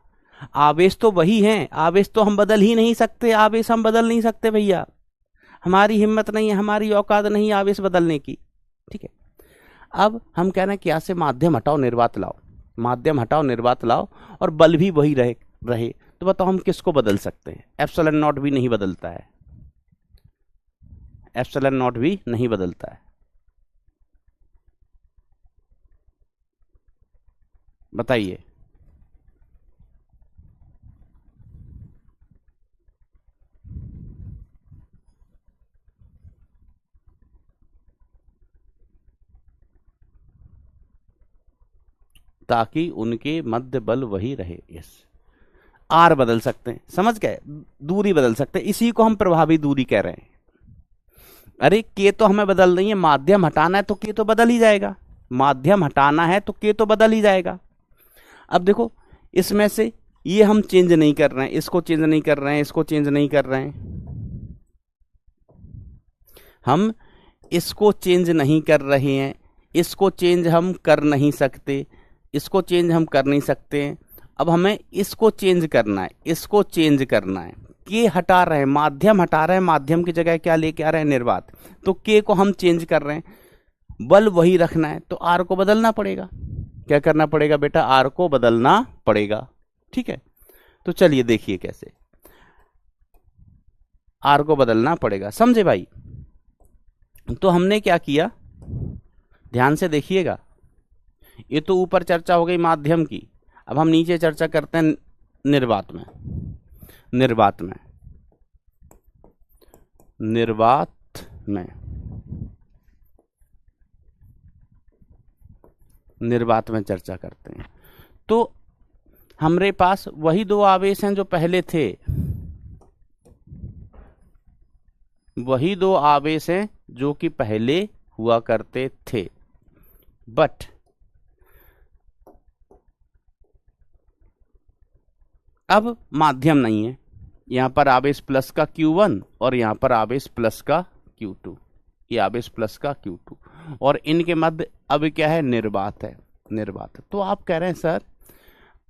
आवेश तो वही है, आवेश तो हम बदल ही नहीं सकते, आवेश हम बदल नहीं सकते भैया, हमारी हिम्मत नहीं है, हमारी औकात नहीं है आवेश बदलने की, ठीक है। अब हम कह रहे हैं कि यहां से माध्यम हटाओ निर्वात लाओ और बल भी वही रहे, तो बताओ हम किसको बदल सकते हैं, एप्सिलॉन नॉट भी नहीं बदलता है, बताइए। ताकि उनके मध्य बल वही रहे, यस। आर बदल सकते हैं, समझ गए, दूरी बदल सकते हैं, इसी को हम प्रभावी दूरी कह रहे हैं। अरे के तो हमें बदल नहीं है, माध्यम हटाना है तो के तो बदल ही जाएगा, अब देखो इसमें से ये हम चेंज नहीं कर रहे हैं, इसको चेंज नहीं कर रहे हैं, इसको चेंज नहीं कर रहे हैं, हम इसको चेंज नहीं कर रहे हैं, इसको चेंज हम कर नहीं सकते, इसको चेंज हम कर नहीं सकते हैं। अब हमें इसको चेंज करना है, के हटा रहे हैं, माध्यम हटा रहे हैं, माध्यम की जगह क्या लेके आ रहे हैं, निर्वात, तो के को हम चेंज कर रहे हैं, बल वही रखना है तो आर को बदलना पड़ेगा। क्या करना पड़ेगा बेटा, आर को बदलना पड़ेगा, ठीक है। तो चलिए देखिए कैसे आर को बदलना पड़ेगा, समझे भाई। तो हमने क्या किया, ध्यान से देखिएगा, ये तो ऊपर चर्चा हो गई माध्यम की, अब हम नीचे चर्चा करते हैं निर्वात में। निर्वात में, निर्वात में चर्चा करते हैं। तो हमारे पास वही दो आवेश हैं जो पहले थे, वही दो आवेश हैं जो कि पहले हुआ करते थे, बट अब माध्यम नहीं है। यहां पर आवेश प्लस का Q1 और यहां पर आवेश प्लस का Q2, ये आवेश प्लस का Q2, और इनके मध्य अब क्या है, निर्वात है, निर्वात। तो आप कह रहे हैं सर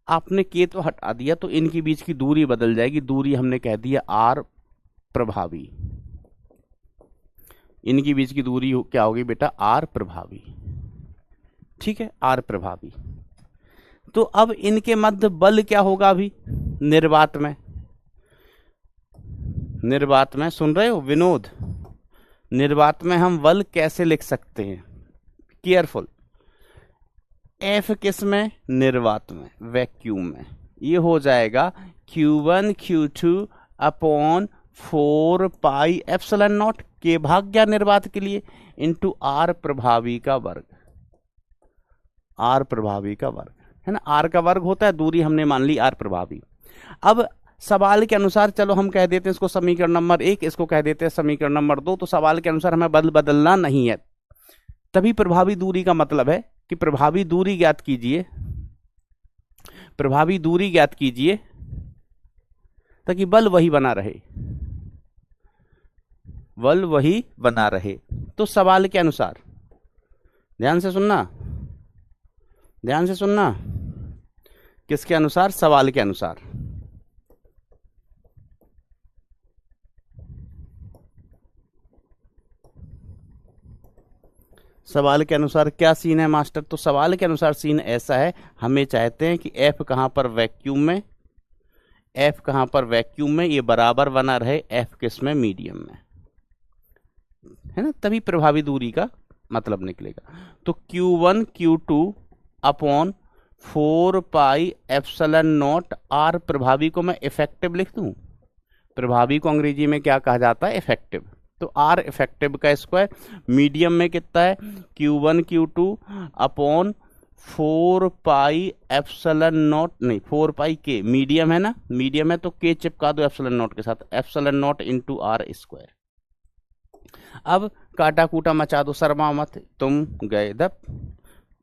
आपने के तो हटा दिया तो इनके बीच की दूरी बदल जाएगी। दूरी हमने कह दिया R प्रभावी, इनकी बीच की दूरी क्या होगी बेटा, R प्रभावी, ठीक है, R प्रभावी। तो अब इनके मध्य बल क्या होगा अभी निर्वात में, निर्वात में सुन रहे हो विनोद, निर्वात में हम बल कैसे लिख सकते हैं, केयरफुल। F किस में, निर्वात में, वैक्यूम में, ये हो जाएगा Q1 Q2 upon 4 pi epsilon naught, के भाग गया निर्वात के लिए, इंटू R प्रभावी का वर्ग, R प्रभावी का वर्ग है ना, R का वर्ग होता है, दूरी हमने मान ली R प्रभावी। अब सवाल के अनुसार चलो हम कह देते हैं इसको समीकरण नंबर 1, इसको कह देते हैं समीकरण नंबर 2। तो सवाल के अनुसार हमें बल बदलना नहीं है, तभी प्रभावी दूरी का मतलब है कि प्रभावी दूरी ज्ञात कीजिए, प्रभावी दूरी ज्ञात कीजिए ताकि बल वही बना रहे, बल वही बना रहे। तो सवाल के अनुसार, ध्यान से सुनना, ध्यान से सुनना, किसके अनुसार, सवाल के अनुसार। सवाल के अनुसार क्या सीन है मास्टर, तो सवाल के अनुसार सीन ऐसा है, हमें चाहते हैं कि F कहां पर, वैक्यूम में, F कहां पर, वैक्यूम में, ये बराबर बना रहे F किस में, मीडियम में, है ना, तभी प्रभावी दूरी का मतलब निकलेगा। तो Q1 Q2 upon 4 pi epsilon not R प्रभावी को मैं इफेक्टिव लिख दूं, प्रभावी को अंग्रेजी में क्या कहा जाता है, इफेक्टिव। तो R इफेक्टिव का स्क्वायर, मीडियम में कितना है, Q1 Q2 upon 4 pi epsilon not, नहीं 4 पाई के, मीडियम है ना, मीडियम है तो के चिपका दो एप्सिलॉन नॉट के साथ, epsilon naught into R square. अब काटा कूटा मचा दो, शर्मा मत, तुम गए दप,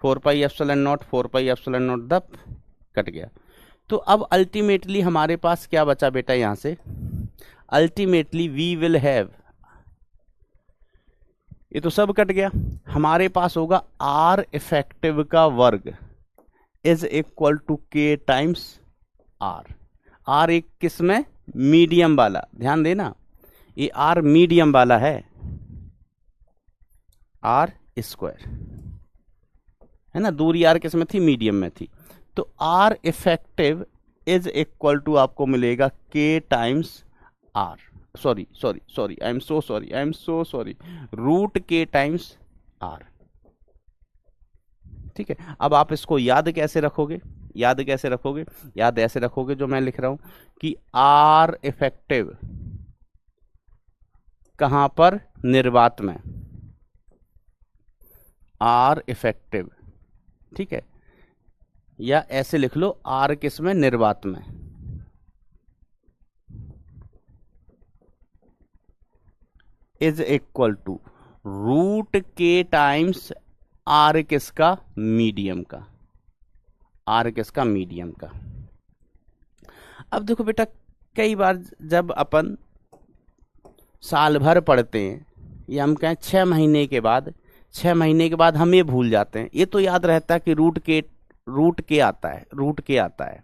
4 pi epsilon naught, 4 pi epsilon naught दप, कट गया। तो अब अल्टीमेटली हमारे पास क्या बचा बेटा, यहां से अल्टीमेटली वी विल हैव, ये तो सब कट गया, हमारे पास होगा R इफेक्टिव का वर्ग इज इक्वल टू के टाइम्स R। R एक किस में, मीडियम वाला, ध्यान देना ये R मीडियम वाला है, R स्क्वायर है ना, दूरी R किस में थी, मीडियम में थी। तो R effective is equal to आपको मिलेगा k times R, sorry sorry sorry, I am so sorry, I am so sorry, root k times R, ठीक है। अब आप इसको याद कैसे रखोगे, याद कैसे रखोगे, याद ऐसे रखोगे जो मैं लिख रहा हूं कि R इफेक्टिव कहां पर, निर्वात में, R इफेक्टिव, ठीक है, या ऐसे लिख लो R किस में, निर्वात में, is equal to root k times R किसका, मीडियम का, R किसका, मीडियम का। अब देखो बेटा, कई बार जब अपन साल भर पढ़ते हैं, या हम कहें 6 महीने के बाद, 6 महीने के बाद हम ये भूल जाते हैं। ये तो याद रहता है कि रूट के आता है, रूट के आता है,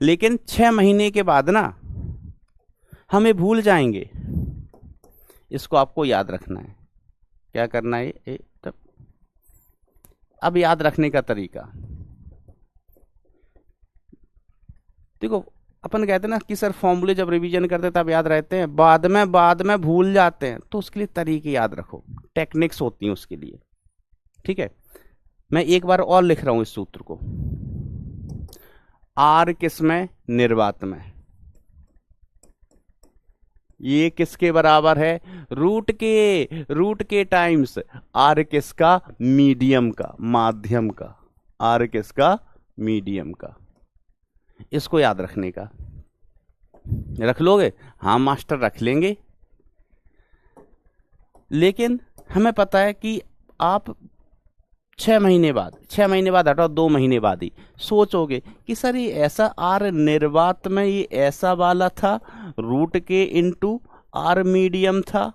लेकिन 6 महीने के बाद ना हम ये भूल जाएंगे। इसको आपको याद रखना है, क्या करना है, तब अब याद रखने का तरीका देखो, अपन कहते हैं ना कि सर फॉर्मूले जब रिवीजन करते हैं तब याद रहते हैं, बाद में भूल जाते हैं। तो उसके लिए तरीके याद रखो, टेक्निक्स होती हैं उसके लिए, ठीक है। मैं एक बार और लिख रहा हूं इस सूत्र को, R किस में, निर्वात में, ये किसके बराबर है? रूट के टाइम्स आर किसका? मीडियम का, माध्यम का। आर किसका? मीडियम का। इसको याद रखने का, रख लोगे? हाँ मास्टर रख लेंगे। लेकिन हमें पता है कि आप 6 महीने बाद हटाओ 2 महीने बाद ही सोचोगे कि सर ये ऐसा आर निर्वात में ये ऐसा वाला था, root k into are medium था,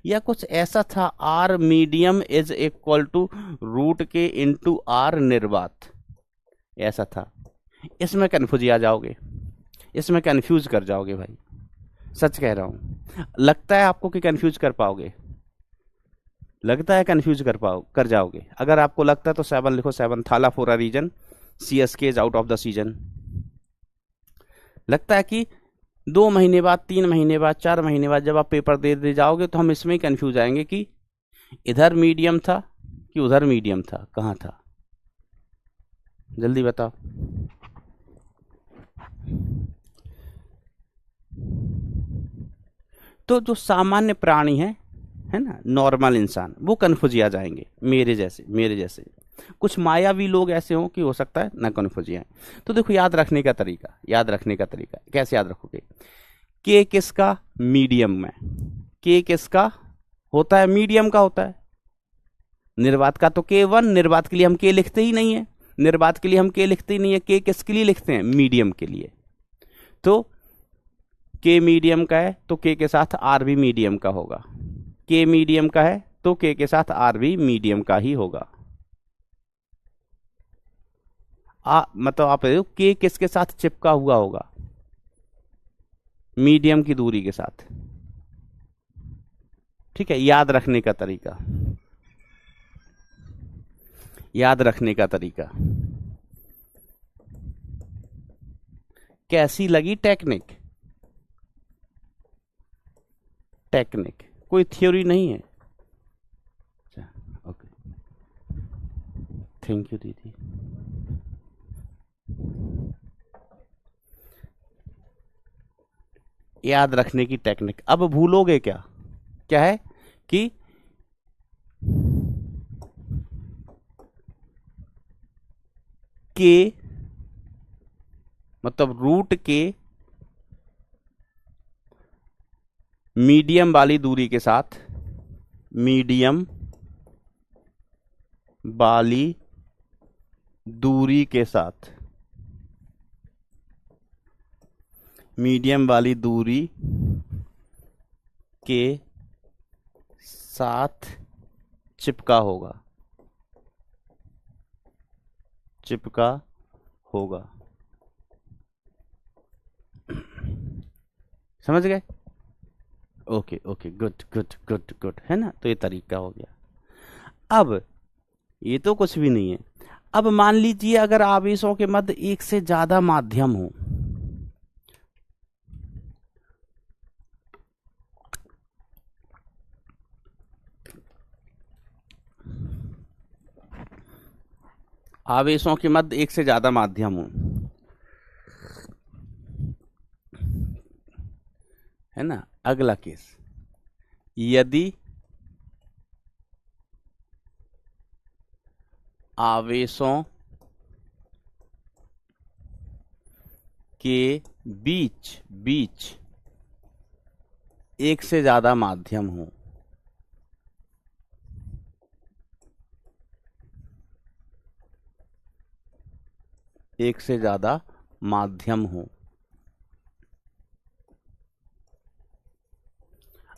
या कुछ ऐसा था r medium is equal to root k into r निर्वात, ऐसा था। इसमें कन्फ्यूज आ जाओगे, इसमें कन्फ्यूज कर जाओगे भाई, सच कह रहा हूं। लगता है आपको कि कन्फ्यूज कर पाओगे? लगता है कन्फ्यूज कर जाओगे? अगर आपको लगता है तो 7 लिखो, 7 Thala for a reason, CSK is out of the season. लगता है कि 2 महीने बाद, 3 महीने बाद, 4 महीने बाद जब आप पेपर दे जाओगे तो हम इसमें ही कन्फ्यूज आएंगे कि इधर मीडियम था कि उधर मीडियम था, कहाँ था? जल्दी बताओ। तो जो सामान्य प्राणी है ना, नॉर्मल इंसान, वो कन्फ्यूज आ जाएंगे, मेरे जैसे कुछ मायावी लोग ऐसे हों कि हो सकता है ना कन्फ्यूज आए। तो देखो याद रखने का तरीका कैसे याद रखोगे? के किसका? मीडियम में। के किसका होता है? मीडियम का होता है। निर्वात का तो K1, निर्वात के लिए हम के लिखते ही नहीं है, के किसके लिए लिखते हैं? मीडियम के लिए। तो के मीडियम का है तो के के साथ आर भी मीडियम का होगा, के मीडियम का है तो के के साथ आर भी मीडियम का ही होगा। मतलब आप के किसके साथ चिपका हुआ होगा? मीडियम की दूरी के साथ। ठीक है, याद रखने का तरीका। कैसी लगी टेक्निक? कोई थ्योरी नहीं है। ओके, थैंक यू दीदी। याद रखने की टेक्निक। अब भूलोगे क्या? क्या है कि के मतलब रूट के मीडियम वाली दूरी के साथ, मीडियम वाली दूरी के साथ, मीडियम वाली दूरी के साथ चिपका होगा। समझ गए? ओके ओके, गुड है ना। तो ये तरीका हो गया। अब ये तो कुछ भी नहीं है। अब मान लीजिए अगर आवेशों के मध्य एक से ज्यादा माध्यम हो, आवेशों के मध्य एक से ज्यादा माध्यम हो, है ना। अगला केस, यदि आवेशों के बीच एक से ज्यादा माध्यम हो, एक से ज्यादा माध्यम हो।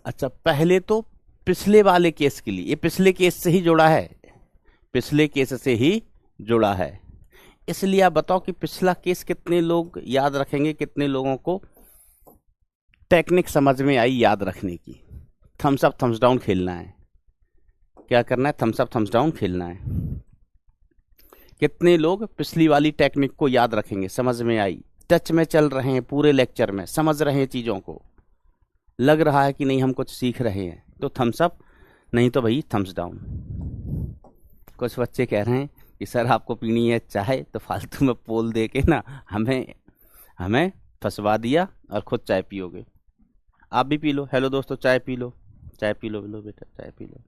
अच्छा, पहले तो पिछले वाले केस के लिए, ये पिछले केस से ही जुड़ा है, इसलिए आप बताओ कि पिछला केस कितने लोग याद रखेंगे, कितने लोगों को टेक्निक समझ में आई याद रखने की। थम्स अप थम्स डाउन खेलना है। क्या करना है? थम्स अप थम्स डाउन खेलना है। कितने लोग पिछली वाली टेक्निक को याद रखेंगे, समझ में आई, टच में चल रहे हैं पूरे लेक्चर में, समझ रहे हैं चीजों को, लग रहा है कि नहीं हम कुछ सीख रहे हैं, तो थम्स अप, नहीं तो भाई थम्स डाउन। कुछ बच्चे कह रहे हैं कि सर आपको पीनी है चाय, तो फालतू में पोल दे के ना हमें फंसवा दिया और खुद चाय पियोगे। आप भी पी लो। हेलो दोस्तों, चाय पी लो, चाय पी लो बेटा, चाय पी लो।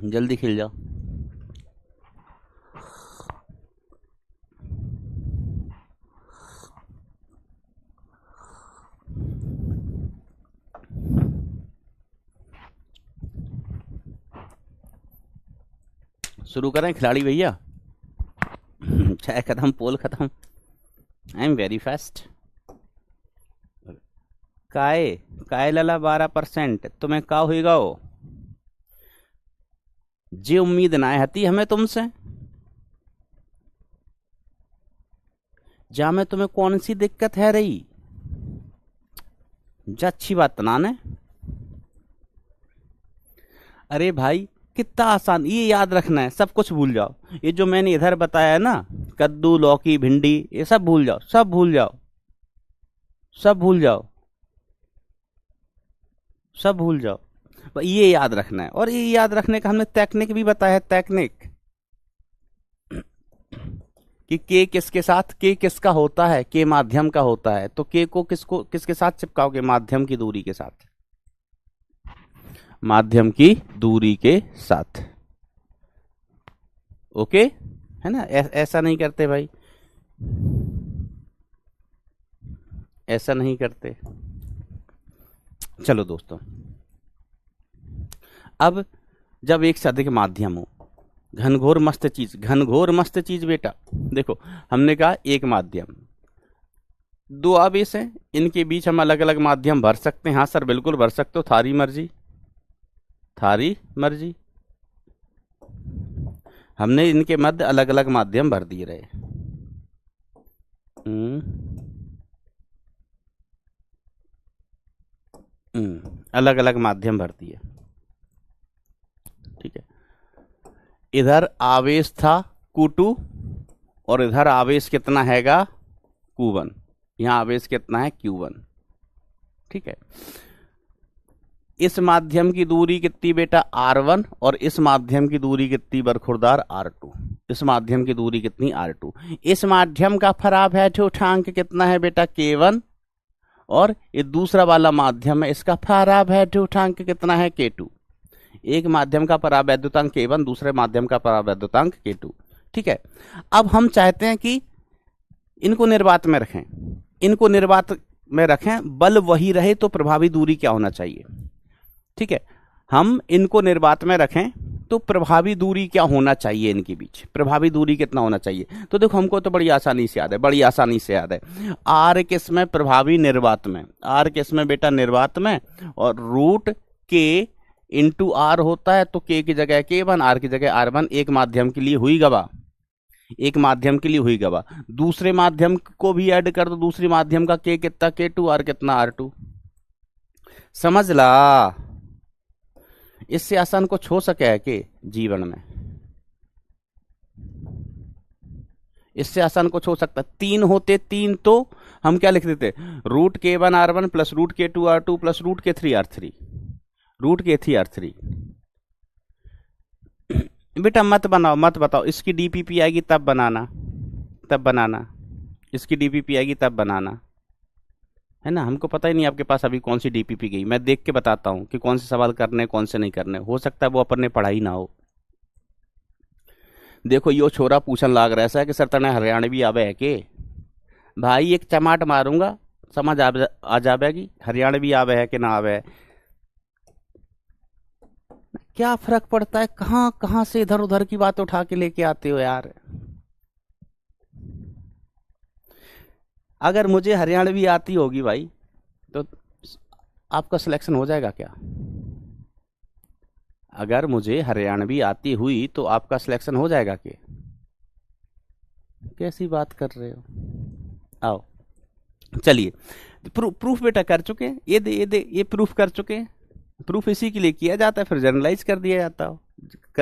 जल्दी खिल जाओ। शुरू करें खिलाड़ी भैया? चाय खत्म, पोल खत्म। I am very fast. काय काय लला 12%, तुम्हें का होगा वो? जी उम्मीद ना हती हमें तुमसे। जा में तुम्हें कौन सी दिक्कत है रही? जा अच्छी बात ना ने। अरे भाई कितना आसान, ये याद रखना है, सब कुछ भूल जाओ। ये जो मैंने इधर बताया है ना, कद्दू, लौकी, भिंडी, ये सब भूल जाओ, सब भूल जाओ, सब भूल जाओ, सब भूल जाओ। ये याद रखना है। और ये याद रखने का हमने टेक्निक भी बताया है, टेक्निक कि के किसके साथ, के किसका होता है, के माध्यम का होता है। तो के को किसके साथ चिपकाओगे? माध्यम की दूरी के साथ, माध्यम की दूरी के साथ। ओके है ना? ऐसा नहीं करते भाई, ऐसा नहीं करते। चलो दोस्तों, अब जब एक से अधिक माध्यम हो, घनघोर मस्त चीज, घनघोर मस्त चीज बेटा। देखो हमने कहा एक माध्यम, दो आवेश हैं, इनके बीच हम अलग अलग माध्यम भर सकते हैं। हाँ सर बिल्कुल भर सकते हो, थारी मर्जी, थारी मर्जी। हमने इनके मध्य अलग अलग माध्यम भर दिए रहे। अलग अलग माध्यम भर दिए, ठीक है। इधर आवेश था Q2 और इधर आवेश कितना हैगा Q1। यहां आवेश कितना है Q1, ठीक है। इस माध्यम की दूरी कितनी बेटा R1 और इस माध्यम की दूरी कितनी बरखुरदार R2। इस माध्यम की दूरी कितनी R2। इस माध्यम का परावैद्युतांक कितना है बेटा K1 और ये दूसरा वाला माध्यम है, इसका परावैद्युतांक कितना है K2। एक माध्यम का परावैद्युतांक K1, दूसरे माध्यम का परावैद्युतांक K2, ठीक है। अब हम चाहते हैं कि इनको निर्वात में रखें, इनको निर्वात में रखें, बल वही रहे तो प्रभावी दूरी क्या होना चाहिए, ठीक है। हम इनको निर्वात में रखें तो प्रभावी दूरी क्या होना चाहिए, इनके बीच प्रभावी दूरी कितना होना चाहिए। तो देखो हमको तो बड़ी आसानी से याद है, बड़ी आसानी से याद है। आर किस में? प्रभावी निर्वात में। आर किस में बेटा? निर्वात में। और रूट के इंटू आर होता है, तो के की जगह K1, आर की जगह R1। एक माध्यम के लिए हुई गवा, एक माध्यम के लिए हुई गवा। दूसरे माध्यम को भी ऐड कर दो, दूसरे माध्यम का के कितना K2, आर कितना R2। समझ ला? इससे आसान कुछ हो सके है कि जीवन में? इससे आसान कुछ हो सकता? तीन होते, तीन तो हम क्या लिख देते? Root K1 R1 plus root K2 R2 plus root K3 R3, root K3 R3। बेटा मत बनाओ, मत बताओ। इसकी डीपीपी आएगी तब बनाना, तब बनाना। इसकी डीपीपी आएगी तब बनाना, है ना। हमको पता ही नहीं आपके पास अभी कौन सी डीपीपी गई। मैं देख के बताता हूं कि कौन से सवाल करने, कौन से नहीं करने। हो सकता है वो अपन ने पढ़ाई ना हो। देखो यो छोरा पूछन लाग रहा है कि सर तने हरियाणवी आवे है के? भाई एक चमाट मारूंगा, समझ आ जाएगी हरियाणवी आवे है कि ना आवे है। क्या फर्क पड़ता है? कहां कहां से इधर उधर की बात उठा के लेके आते हो यार। अगर मुझे हरियाणवी आती होगी भाई तो आपका सिलेक्शन हो जाएगा क्या? अगर मुझे हरियाणवी आती हुई तो आपका सिलेक्शन हो जाएगा क्या? कैसी बात कर रहे हो? आओ चलिए, प्रूफ बेटा कर चुके हैं। ये प्रूफ कर चुके हैं। प्रूफ इसी के लिए किया जाता है, फिर जनरलाइज कर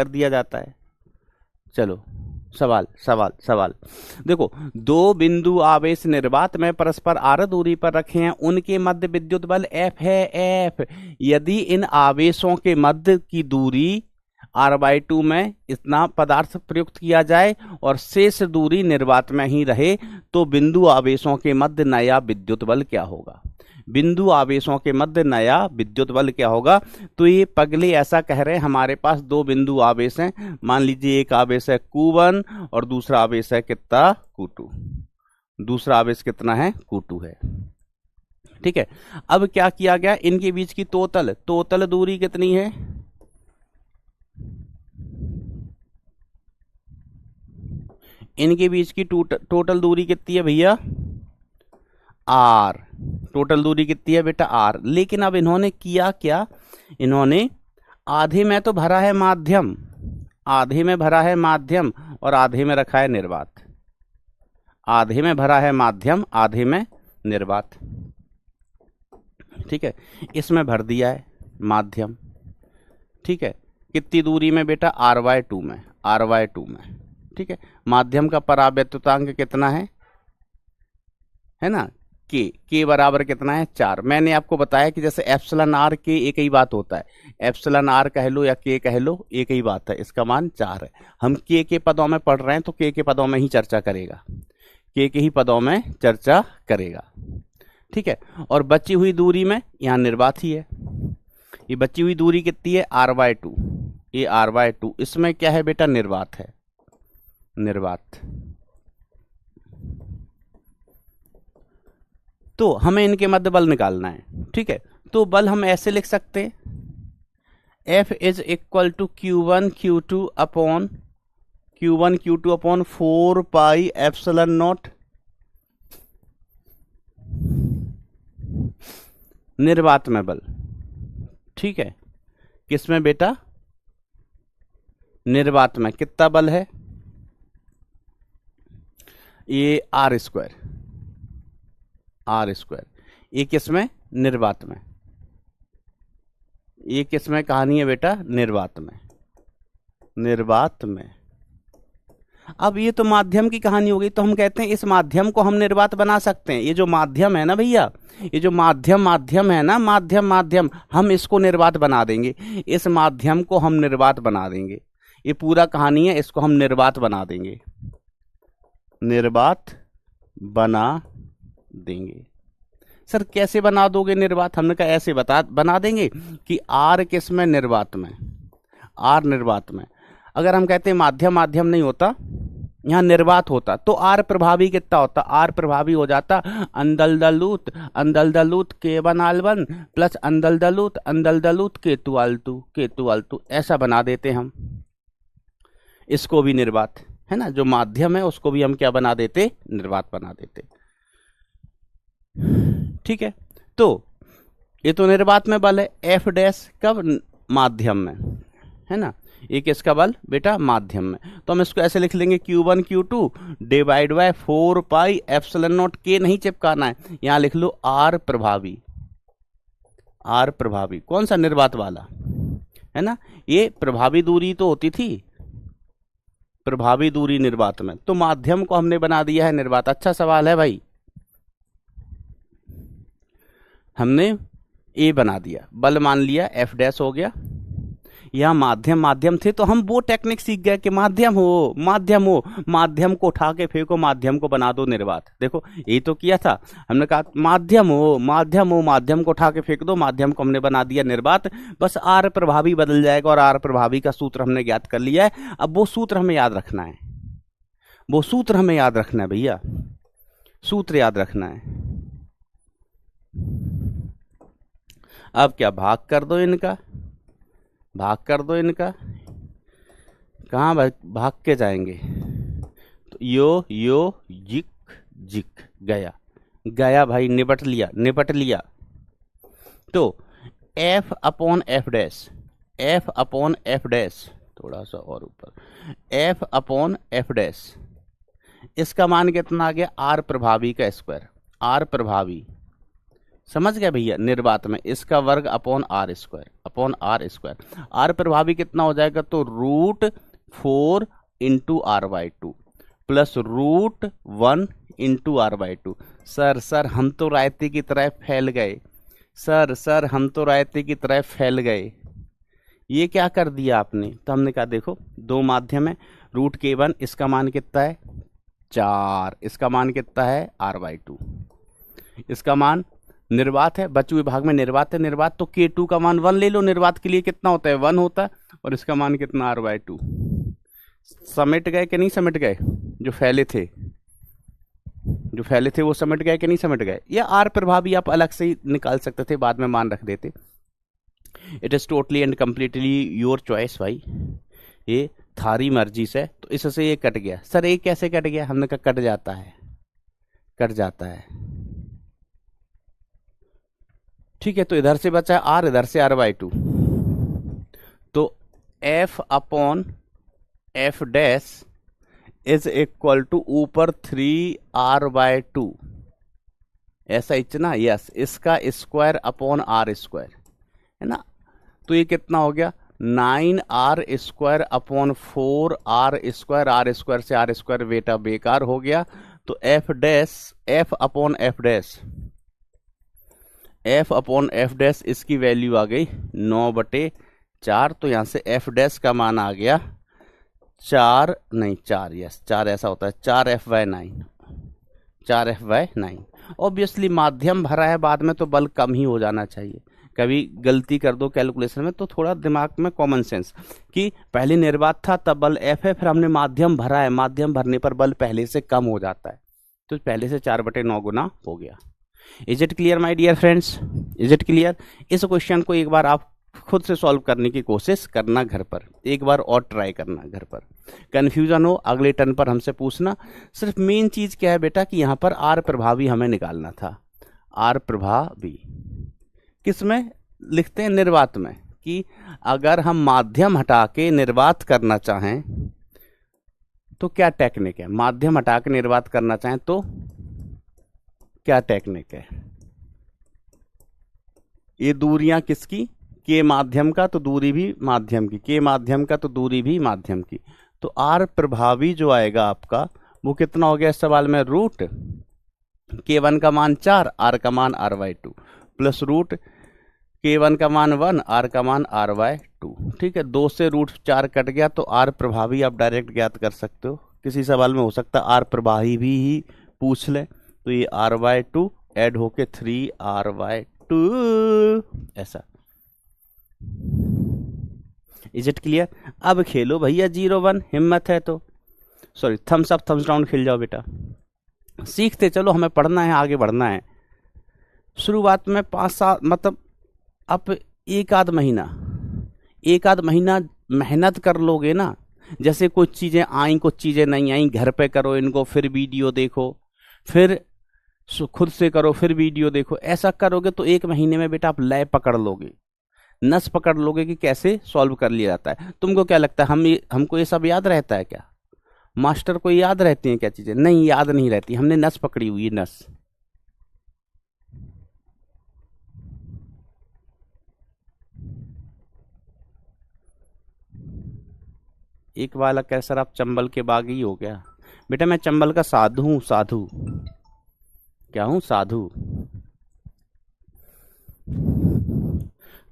दिया जाता है। चलो सवाल सवाल सवाल। देखो, दो बिंदु आवेश निर्वात में परस्पर आर दूरी पर रखे हैं, उनके मध्य विद्युत बल F है, F। यदि इन आवेशों के मध्य की दूरी r/2 में इतना पदार्थ प्रयुक्त किया जाए और शेष दूरी निर्वात में ही रहे, तो बिंदु आवेशों के मध्य नया विद्युत बल क्या होगा? बिंदु आवेशों के मध्य नया विद्युत बल क्या होगा? तो ये पगले ऐसा कह रहे हैं, हमारे पास दो बिंदु आवेश हैं, मान लीजिए एक आवेश है Q1 और दूसरा आवेश है कितना? Q2। दूसरा आवेश कितना है? Q2 है। ठीक है, अब क्या किया गया, इनके बीच की टोटल दूरी कितनी है? इनके बीच की टोटल दूरी कितनी है भैया? R। टोटल दूरी कितनी है बेटा? R। लेकिन अब इन्होंने किया क्या, इन्होंने आधे में तो भरा है माध्यम, आधे में भरा है माध्यम और आधे में रखा है निर्वात। आधे में भरा है माध्यम, आधे में निर्वात। ठीक है, इसमें भर दिया है माध्यम। ठीक है, कितनी दूरी में बेटा? r/2 में, r/2 में। ठीक है, माध्यम का परावैद्युतांक कितना है ना? के बराबर कितना है? 4। मैंने आपको बताया कि जैसे एप्सिलॉन आर के एक ही बात होता है, एप्सिलॉन आर कह लो या के कह लो, एक ही बात है, इसका मान 4 है। हम के पदों में पढ़ रहे हैं तो के पदों में ही चर्चा करेगा, के ही पदों में चर्चा करेगा। ठीक है, और बची हुई दूरी में यहाँ निर्वात ही है, ये बची हुई दूरी कितनी है? r/2। ये r/2, इसमें क्या है बेटा? निर्वात है, निर्वात। तो हमें इनके मध्य बल निकालना है। ठीक है, तो बल हम ऐसे लिख सकते हैं, F is equal to Q1 Q2 upon 4 pi epsilon naught निर्वात में बल। ठीक है, किसमें बेटा? निर्वात में। कितना बल है? ये r², ये किसमें? निर्वात में। ये किसमें कहानी है बेटा? निर्वात में, निर्वात में। अब ये तो माध्यम की कहानी हो गई, तो हम कहते हैं इस माध्यम को हम निर्वात बना सकते हैं। ये जो माध्यम है ना भैया, ये जो माध्यम है ना, माध्यम, हम इसको निर्वात बना देंगे, इस माध्यम को हम निर्वात बना देंगे। ये पूरा कहानी है, इसको हम निर्वात बना देंगे, निर्वात बना देंगे। सर कैसे बना दोगे निर्वात? हमने कहा ऐसे बना देंगे कि R किसमें? निर्वात में, R निर्वात में। अगर हम कहते हैं माध्यम नहीं होता, यहाँ निर्वात होता, तो R प्रभावी कितना होता? R प्रभावी हो जाता अंदलदलूत K1 प्लस अंदलदलूत K2 ऐसा बना देते हम। इसको भी निर्वात है ना, जो माध्यम है उसको भी हम क्या बना देते? निर्वात बना देते। ठीक है, तो ये तो निर्वात में बल है, F' कब? माध्यम में, है ना। ये किसका बल बेटा? माध्यम में। तो हम इसको ऐसे लिख लेंगे Q1 Q2 divide by 4 pi epsilon naught. के नहीं चिपकाना है, यहां लिख लो R प्रभावी। कौन सा? निर्वात वाला, है ना। ये प्रभावी दूरी तो होती थी, प्रभावी दूरी निर्वात में, तो माध्यम को हमने बना दिया है निर्वात। अच्छा सवाल है भाई, हमने ए बना दिया, बल मान लिया F' हो गया। यह माध्यम थे तो हम वो टेक्निक सीख गए कि माध्यम हो, माध्यम को उठा के फेंको, माध्यम को बना दो निर्वात। देखो यही तो किया था, हमने कहा माध्यम हो, माध्यम को उठा के फेंक दो, माध्यम को हमने बना दिया निर्वात। बस R प्रभावी बदल जाएगा और R प्रभावी का सूत्र हमने ज्ञात कर लिया है। अब वो सूत्र हमें याद रखना है, भैया, सूत्र याद रखना है। अब क्या भाग कर दो इनका, कहाँ भाग के जाएंगे? तो यो जिक गया भाई, निपट लिया। तो F अपॉन F', थोड़ा सा और ऊपर, F अपॉन F', इसका मान कितना आ गया? R प्रभावी का स्क्वायर, R प्रभावी, समझ गया भैया, निर्वात में, इसका वर्ग अपॉन R स्क्वायर। R प्रभावी कितना हो जाएगा? तो √4 into r by two plus root 1 into r by two. सर हम तो रायते की तरह फैल गए, सर हम तो रायते की तरह फैल गए, ये क्या कर दिया आपने। तो हमने कहा देखो दो माध्यम है, रूट K1 इसका मान कितना है 4, इसका मान कितना है आर बाई टू, इसका मान निर्वात है, बचे हुए भाग में निर्वात है, निर्वात तो K2 का मान 1 ले लो, निर्वात के लिए कितना होता है 1 होता है, और इसका मान कितना आर बाई टू। समेट गए कि नहीं समेट गए, जो फैले थे वो समेट गए कि नहीं समेट गए। या आर प्रभाव भी आप अलग से ही निकाल सकते थे, बाद में मान रख देते। It is totally and completely your choice भाई, ये थारी मर्जी से। तो इससे ये कट गया। सर ये कैसे कट गया, हमने कहा कट जाता है। ठीक है, तो इधर से बचा है आर, इधर से आर बाई टू, तो f upon f dash is equal to ऊपर 3r बाय 2, ऐसा इतना, यस, इसका स्क्वायर अपॉन आर स्क्वायर है ना। तो ये कितना हो गया 9r square upon 4r square, r square से आर स्क्वायर बेटा बेकार हो गया। तो एफ अपॉन एफ डैश इसकी वैल्यू आ गई 9/4। तो यहां से एफ डैश का मान आ गया 4, यस 4 ऐसा होता है 4f/9। ऑब्वियसली माध्यम भरा है, बाद में तो बल कम ही हो जाना चाहिए। कभी गलती कर दो कैलकुलेशन में तो थोड़ा दिमाग में कॉमन सेंस कि पहले निर्वात था तब बल एफ है, फिर हमने माध्यम भरा है, माध्यम भरने पर बल पहले से कम हो जाता है, तो पहले से 4/9 गुना हो गया। Is it clear my dear friends, is it clear. इस क्वेश्चन को एक बार आप खुद से सॉल्व करने की कोशिश करना घर पर, एक बार और ट्राई करना घर पर। कंफ्यूजन हो अगले टर्न पर हमसे पूछना। सिर्फ मेन चीज क्या है बेटा कि यहां पर आर प्रभावी हमें निकालना था। आर प्रभावी किसमें लिखते हैं, निर्वात में, कि अगर हम माध्यम हटा के निर्वात करना चाहें तो क्या टेक्निक है, माध्यम हटा के निर्वात करना चाहें तो क्या टेक्निक है। ये दूरियां किसकी, के माध्यम का तो दूरी भी माध्यम की, के माध्यम का तो दूरी भी माध्यम की। तो आर प्रभावी जो आएगा आपका वो कितना हो गया इस सवाल में, रूट K1 का मान 4, आर का मान r/2 प्लस रूट K1 का मान 1, आर का मान r/2। ठीक है, 2 से रूट 4 कट गया, तो आर प्रभावी आप डायरेक्ट ज्ञात कर सकते हो। किसी सवाल में हो सकता है आर प्रभावी भी ही पूछ ले, तो ये r/2 ऐड होके 3r/2 ऐसा। Is it clear. अब खेलो भैया 0-1, हिम्मत है तो, sorry thumbs up thumbs down खेल जाओ बेटा, सीखते चलो, हमें पढ़ना है, आगे बढ़ना है। शुरुआत में 5 साल मतलब अब एक आध महीना मेहनत कर लोगे ना, जैसे कुछ चीजें आई कुछ चीजें नहीं आई, घर पे करो इनको, फिर वीडियो देखो, फिर खुद से करो, फिर वीडियो देखो, ऐसा करोगे तो 1 महीने में बेटा आप लय पकड़ लोगे, नस पकड़ लोगे कि कैसे सॉल्व कर लिया जाता है। तुमको क्या लगता है हमको ये सब याद रहता है क्या, मास्टर को याद रहती हैं क्या चीजें, नहीं याद नहीं रहती, हमने नस पकड़ी हुई है, नस। एक वाला कह सर आप चंबल के बागी हो गया, बेटा मैं चंबल का साधु हूं, साधु क्या हूं, साधु।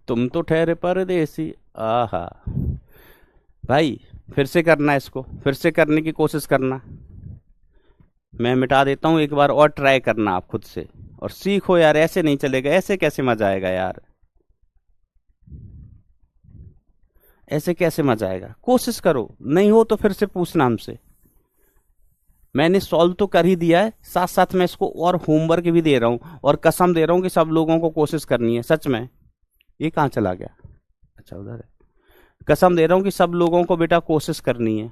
तुम तो ठहरे परदेसी, आहा भाई फिर से करना, इसको फिर से करने की कोशिश करना। मैं मिटा देता हूं, एक बार और ट्राई करना आप खुद से, और सीखो यार, ऐसे नहीं चलेगा, ऐसे कैसे मजा आएगा यार, ऐसे कैसे मजा आएगा, कोशिश करो, नहीं हो तो फिर से पूछना हमसे। मैंने सॉल्व तो कर ही दिया है, साथ साथ मैं इसको और होमवर्क भी दे रहा हूं, और कसम दे रहा हूं कि सब लोगों को कोशिश करनी है, सच में। ये कहां चला गया, अच्छा उधर है। कसम दे रहा हूं कि सब लोगों को बेटा कोशिश करनी है,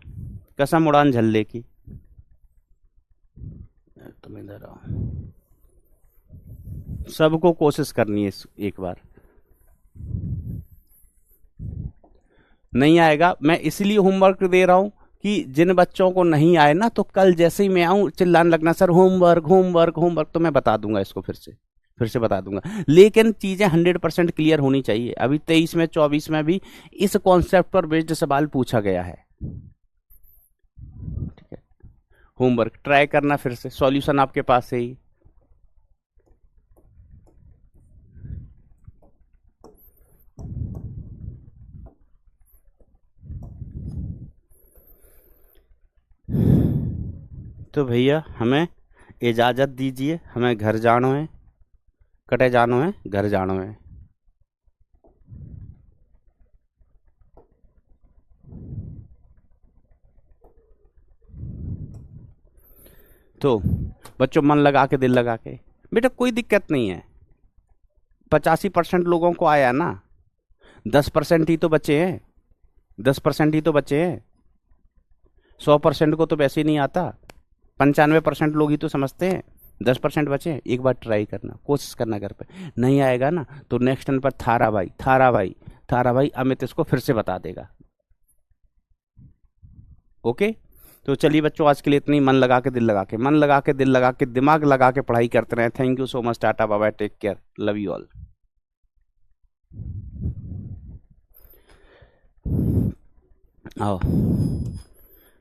कसम उड़ान झल्ले की। तुम इधर आओ, सबको कोशिश करनी है एक बार। नहीं आएगा, मैं इसलिए होमवर्क दे रहा हूं कि जिन बच्चों को नहीं आए ना, तो कल जैसे ही मैं आऊं चिल्लाने लगना, सर होमवर्क होमवर्क होमवर्क, तो मैं बता दूंगा इसको, फिर से बता दूंगा। लेकिन चीजें 100% क्लियर होनी चाहिए। अभी 23 में 24 में भी इस कॉन्सेप्ट पर बेस्ड सवाल पूछा गया है, होमवर्क ट्राई करना फिर से, सॉल्यूशन आपके पास है ही। तो भैया हमें इजाजत दीजिए, हमें घर जानो है, कटे जानो है, घर जानो है। तो बच्चों मन लगा के दिल लगा के, बेटा कोई दिक्कत नहीं है। 85% लोगों को आया ना, 10% ही तो बचे हैं, 10% ही तो बचे हैं। 100% को तो वैसे ही नहीं आता, 95% लोग ही तो समझते हैं। 10% बचे हैं, एक बार ट्राई करना, कोशिश करना घर पे। नहीं आएगा ना तो नेक्स्ट टर्न पर थारा भाई, थारा भाई, थारा भाई अमित इसको फिर से बता देगा। ओके। तो चलिए बच्चों, आज के लिए इतनी। मन लगा के दिल लगा के, मन लगा के दिल लगा के, दिमाग लगा के पढ़ाई करते रहे। Thank you so much, tata bye bye, take care, love you all. आओ।